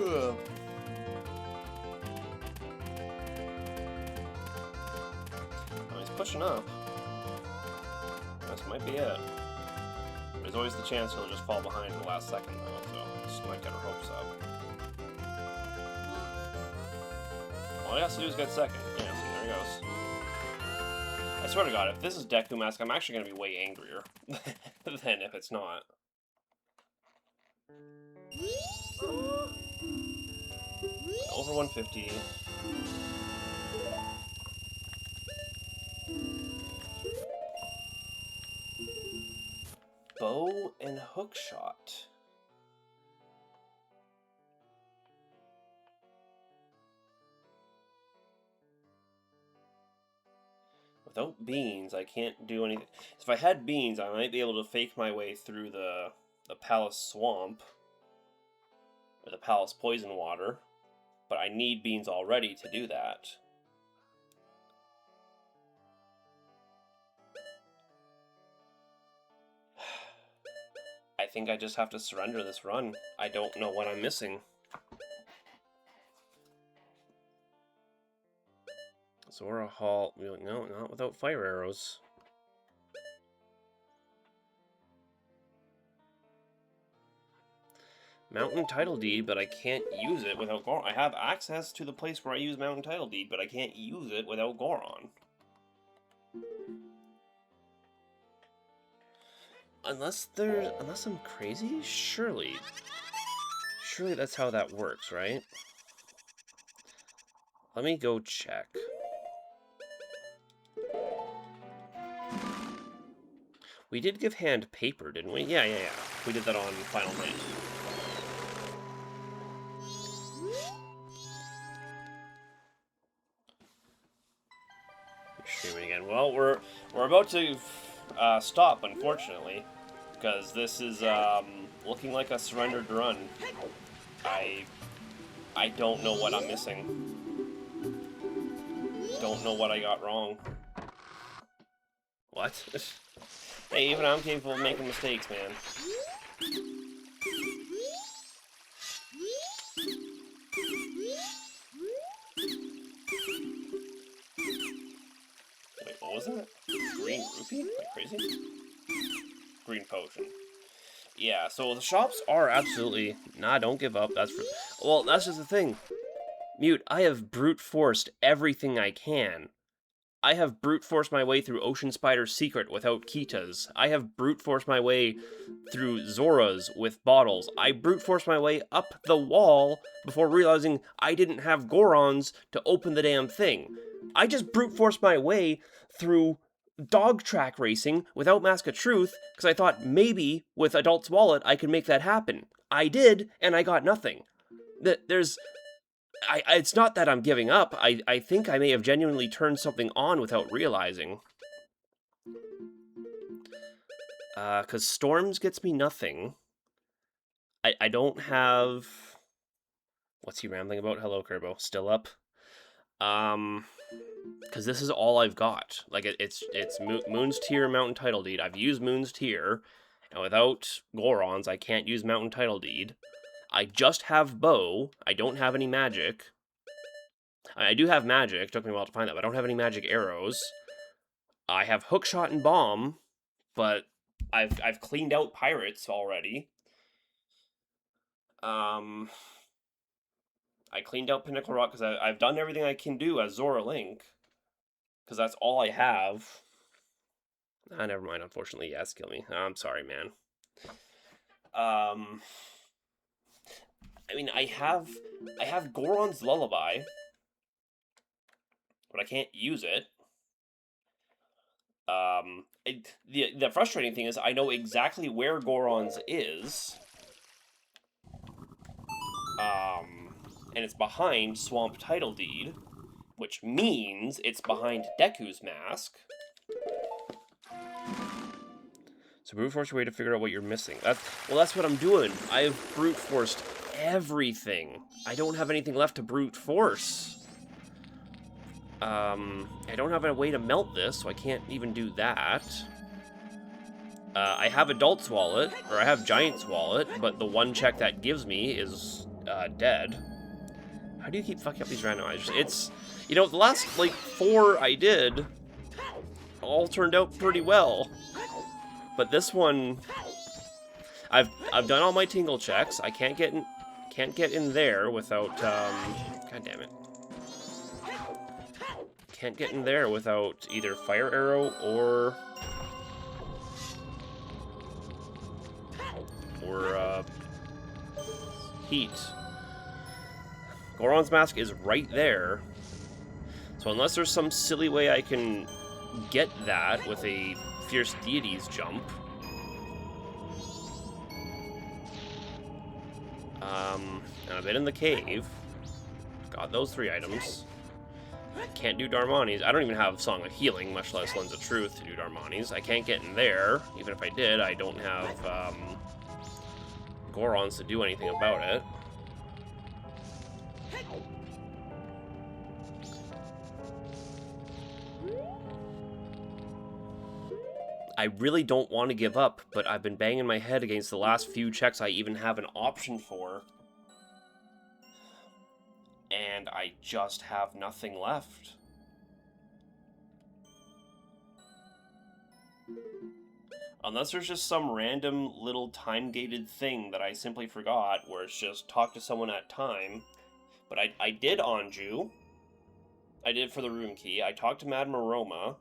Oh, he's pushing up. This might be it. There's always the chance he'll just fall behind at the last second, though, so just might get our hopes up. All he has to do is get 2nd. Yeah, see, there he goes. I swear to God, if this is Deku Mask, I'm actually going to be way angrier than if it's not. Over 150. Bow and hookshot. Without beans, I can't do anything. If I had beans, I might be able to fake my way through the Palace Swamp. Or the Palace Poison Water. But I need beans already to do that. I think I just have to surrender this run. I don't know what I'm missing. Zora Hall. No, not without fire arrows. Mountain Title Deed, but I can't use it without Goron. I have access to the place where I use Mountain Title Deed, but I can't use it without Goron. Unless I'm crazy? Surely that's how that works, right? Let me go check. We did give Hand paper, didn't we? Yeah. We did that on Final Night. Streaming again. Well, we're about to stop, unfortunately, because this is looking like a surrendered run. I don't know what I'm missing. Don't know what I got wrong. What? Hey, even I'm capable of making mistakes, man. Wait, what was that? Green rupee? Like crazy? Green potion. Yeah, so the shops are absolutely... Nah, don't give up. That's for... Well, that's just the thing. Mute, I have brute forced everything I can. I have brute forced my way through Ocean Spider's secret without Kitas. I have brute forced my way through Zora's with bottles. I brute forced my way up the wall before realizing I didn't have Gorons to open the damn thing. I just brute forced my way through dog track racing without Mask of Truth because I thought maybe with Adult's Wallet I could make that happen. I did, and I got nothing. There's... it's not that I'm giving up. I think I may have genuinely turned something on without realizing. Because Storms gets me nothing. I don't have... What's he rambling about? Hello, Kerbo. Still up? Because this is all I've got. Like, it's Moon's Tier, Mountain Title Deed. I've used Moon's Tier, and without Gorons, I can't use Mountain Title Deed. I just have Bow. I don't have any magic. I do have magic. Took me a while to find that, but I don't have any magic arrows. I have Hookshot and Bomb, but I've cleaned out pirates already. I cleaned out Pinnacle Rock because I've done everything I can do as Zora Link. Because that's all I have. Ah, never mind, unfortunately. Yes, kill me. I'm sorry, man. I mean, I have Goron's Lullaby, but I can't use it. The frustrating thing is I know exactly where Goron's is. And it's behind Swamp Title Deed, which means it's behind Deku's mask. So brute force your way to figure out what you're missing. That's what I'm doing. I've brute forced everything. I don't have anything left to brute force. I don't have a way to melt this, so I can't even do that. I have Adult's Wallet, or I have Giant's Wallet, but the one check that gives me is dead. How do you keep fucking up these randomizers? It's, you know, the last, like, 4 I did all turned out pretty well. But this one, I've done all my tingle checks. I can't get in there without, god damn it. Can't get in there without either Fire Arrow or Heat. Goron's mask is right there. So unless there's some silly way I can get that with a Fierce Deities jump. And I've been in the cave. Got those 3 items. Can't do Darmani's. I don't even have Song of Healing, much less Lens of Truth to do Darmani's. I can't get in there. Even if I did, I don't have Gorons to do anything about it. I really don't want to give up, but I've been banging my head against the last few checks I even have an option for. And I just have nothing left. Unless there's just some random little time-gated thing that I simply forgot, where it's just talk to someone at time. But I did Anju. I did for the room key. I talked to Madame Aroma.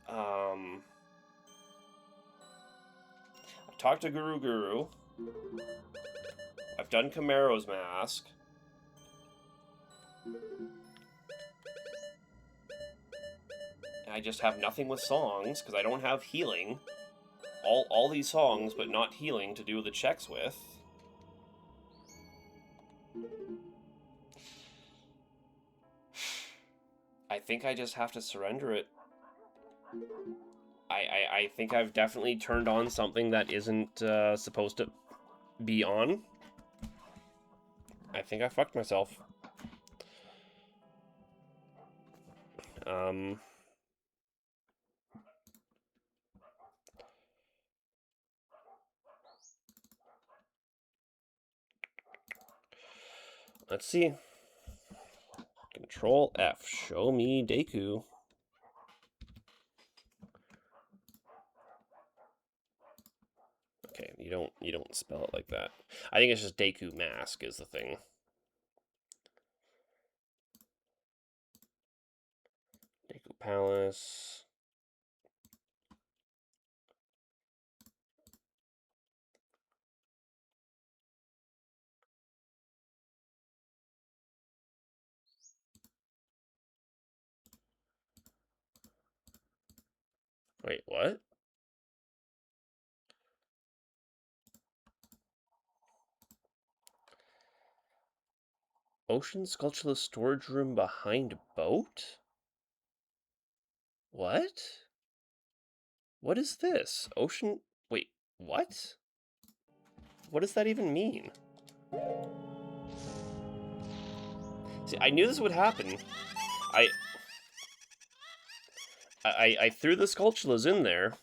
I talked to Guru. I've done Camaro's mask. I just have nothing with songs, because I don't have healing. All these songs, but not healing to do the checks with. I think I just have to surrender it. I think I've definitely turned on something that isn't supposed to be on. I think I fucked myself. Let's see. Control F. Show me Deku. Okay, you don't spell it like that. I think it's just Deku Mask is the thing. Deku Palace. Wait, what? Ocean Sculptureless Storage Room behind boat? What? What is this? Ocean... Wait, what? What does that even mean? See, I knew this would happen. I threw the Sculptulas in there,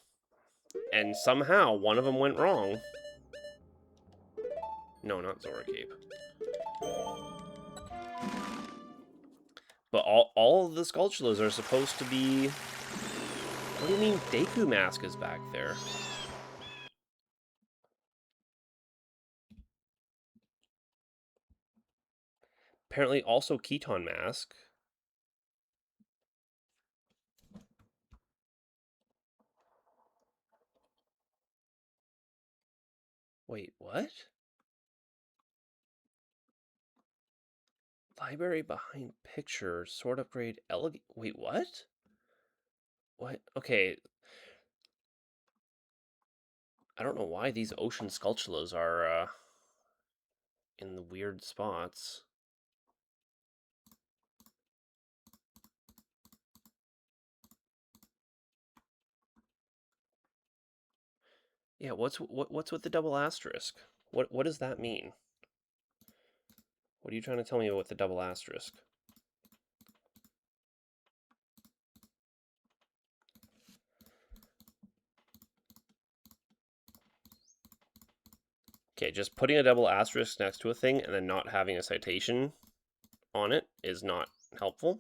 and somehow one of them went wrong. No, not Zora Cape. But all of the Sculptulas are supposed to be... What do you mean Deku Mask is back there? Apparently also Keton Mask. Wait, what? Library behind picture, sword upgrade, elegant... Wait, what? What? Okay. I don't know why these ocean Sculptulas are, in the weird spots. Yeah, what's with the double asterisk? What does that mean? What are you trying to tell me with the double asterisk? Okay, just putting a double asterisk next to a thing and then not having a citation on it is not helpful.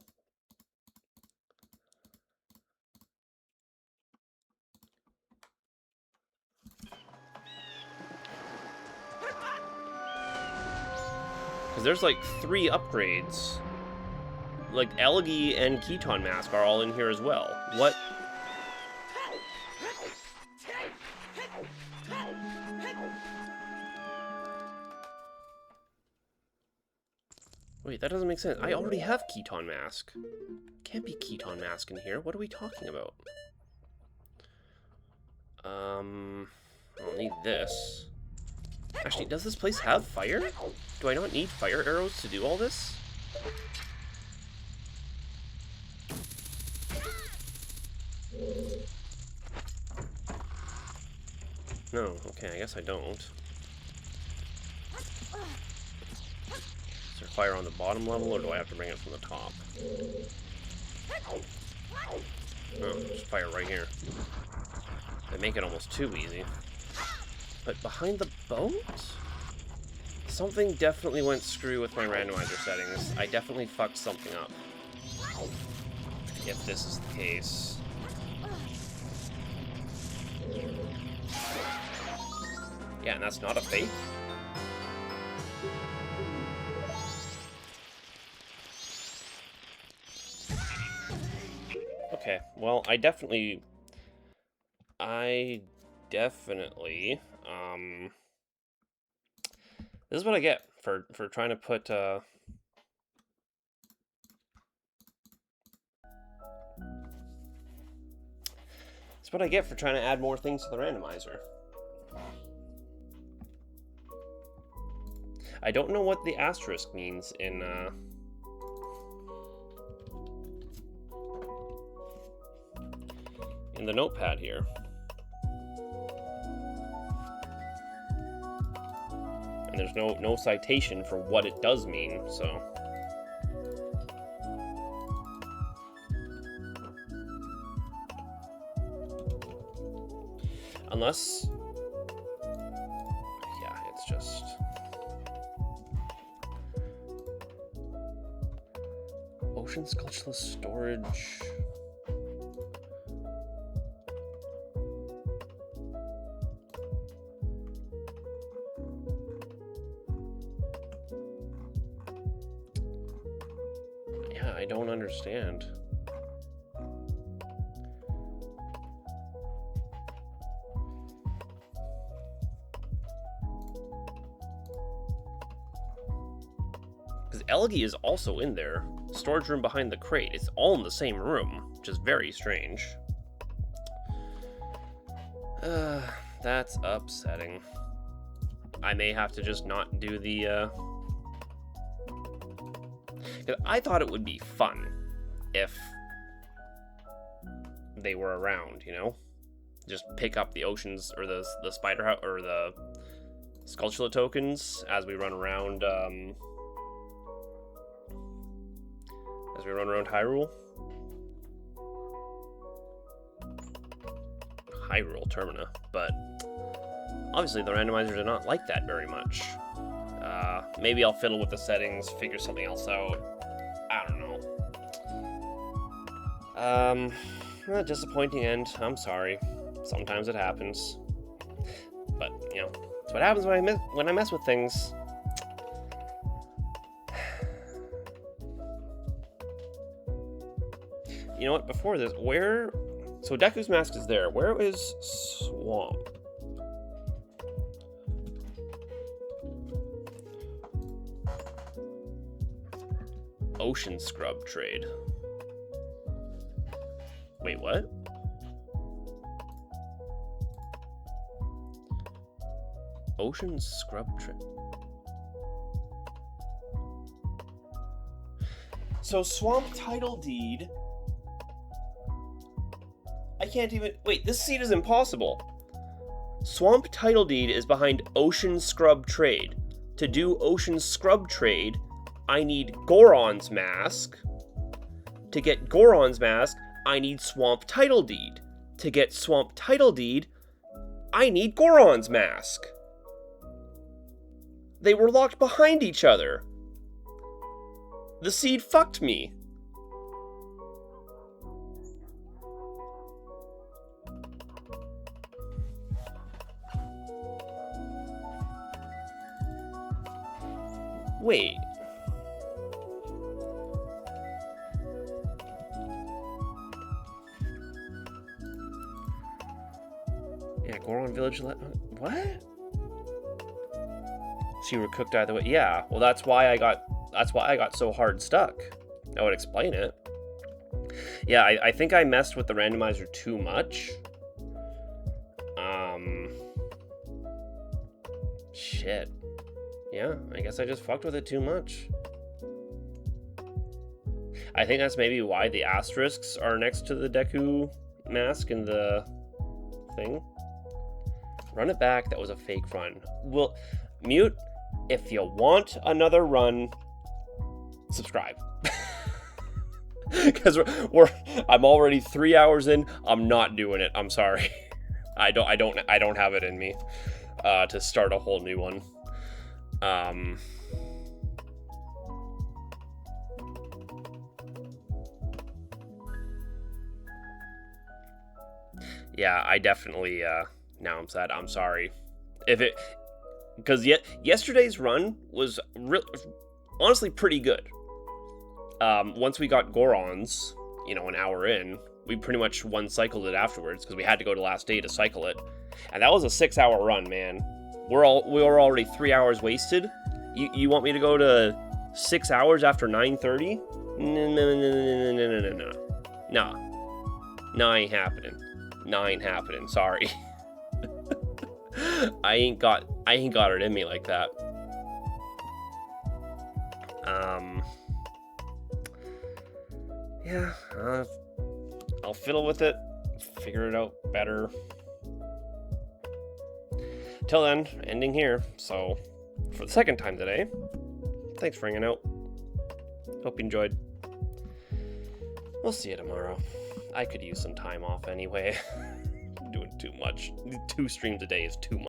Because there's like 3 upgrades. Like Elegy and Keton Mask are all in here as well. What? Wait, that doesn't make sense. I already have Keton Mask. Can't be Keton Mask in here. What are we talking about? I'll need this. Actually, does this place have fire? Do I not need fire arrows to do all this? No, okay, I guess I don't. Is there fire on the bottom level, or do I have to bring it from the top? Oh, there's fire right here. They make it almost too easy. But behind the boat? Something definitely went screw with my randomizer settings. I definitely fucked something up. If this is the case. Yeah, and that's not a fake? Okay, well, I definitely, this is what I get for trying to put, this is what I get for trying to add more things to the randomizer. I don't know what the asterisk means in the notepad here. And there's no citation for what it does mean, so. Unless, yeah, it's just. Ocean Sculptureless Storage. Yeah, I don't understand. Because Elgie is also in there. Storage room behind the crate. It's all in the same room, which is very strange. That's upsetting. I may have to just not do the, Because I thought it would be fun if they were around, you know? Just pick up the oceans, or the spider house, or the Sculptula tokens as we run around, Hyrule. Termina, but obviously the randomizers are not like that very much. Maybe I'll fiddle with the settings, figure something else out. I don't know. A disappointing end. I'm sorry. Sometimes it happens. But, you know, that's what happens when I mess with things. You know what, before this, where... So Deku's mask is there. Where is Swamp? Ocean Scrub Trade. Wait, what? Ocean Scrub Trade. So Swamp Title Deed... I can't even... Wait, this seed is impossible. Swamp Title Deed is behind Ocean Scrub Trade. To do Ocean Scrub Trade, I need Goron's Mask. To get Goron's Mask, I need Swamp Title Deed. To get Swamp Title Deed, I need Goron's Mask. They were locked behind each other. The seed fucked me. Wait. Yeah, Goron Village. What? So you were cooked either way. Yeah. Well, that's why I got so hard stuck. That would explain it. Yeah, I think I messed with the randomizer too much. Shit. Yeah, I guess I just fucked with it too much. I think that's maybe why the asterisks are next to the Deku mask in the thing. Run it back, that was a fake run. Well, Mute, if you want another run, subscribe. Because I'm already 3 hours in, I'm not doing it, I'm sorry. I don't have it in me to start a whole new one. Yeah, I definitely, now I'm sad, I'm sorry. Because yesterday's run was honestly pretty good. Once we got Goron's, you know, an hour in, we pretty much one-cycled it afterwards, because we had to go to last day to cycle it. And that was a 6-hour run, man. We were already 3 hours wasted. You want me to go to 6 hours after 9:30? No, ain't happening. Sorry. I ain't got it in me like that. Yeah, I'll fiddle with it, figure it out better. Till then, ending here. So, for the second time today, thanks for hanging out. Hope you enjoyed. We'll see you tomorrow. I could use some time off anyway. Doing too much. 2 streams a day is too much.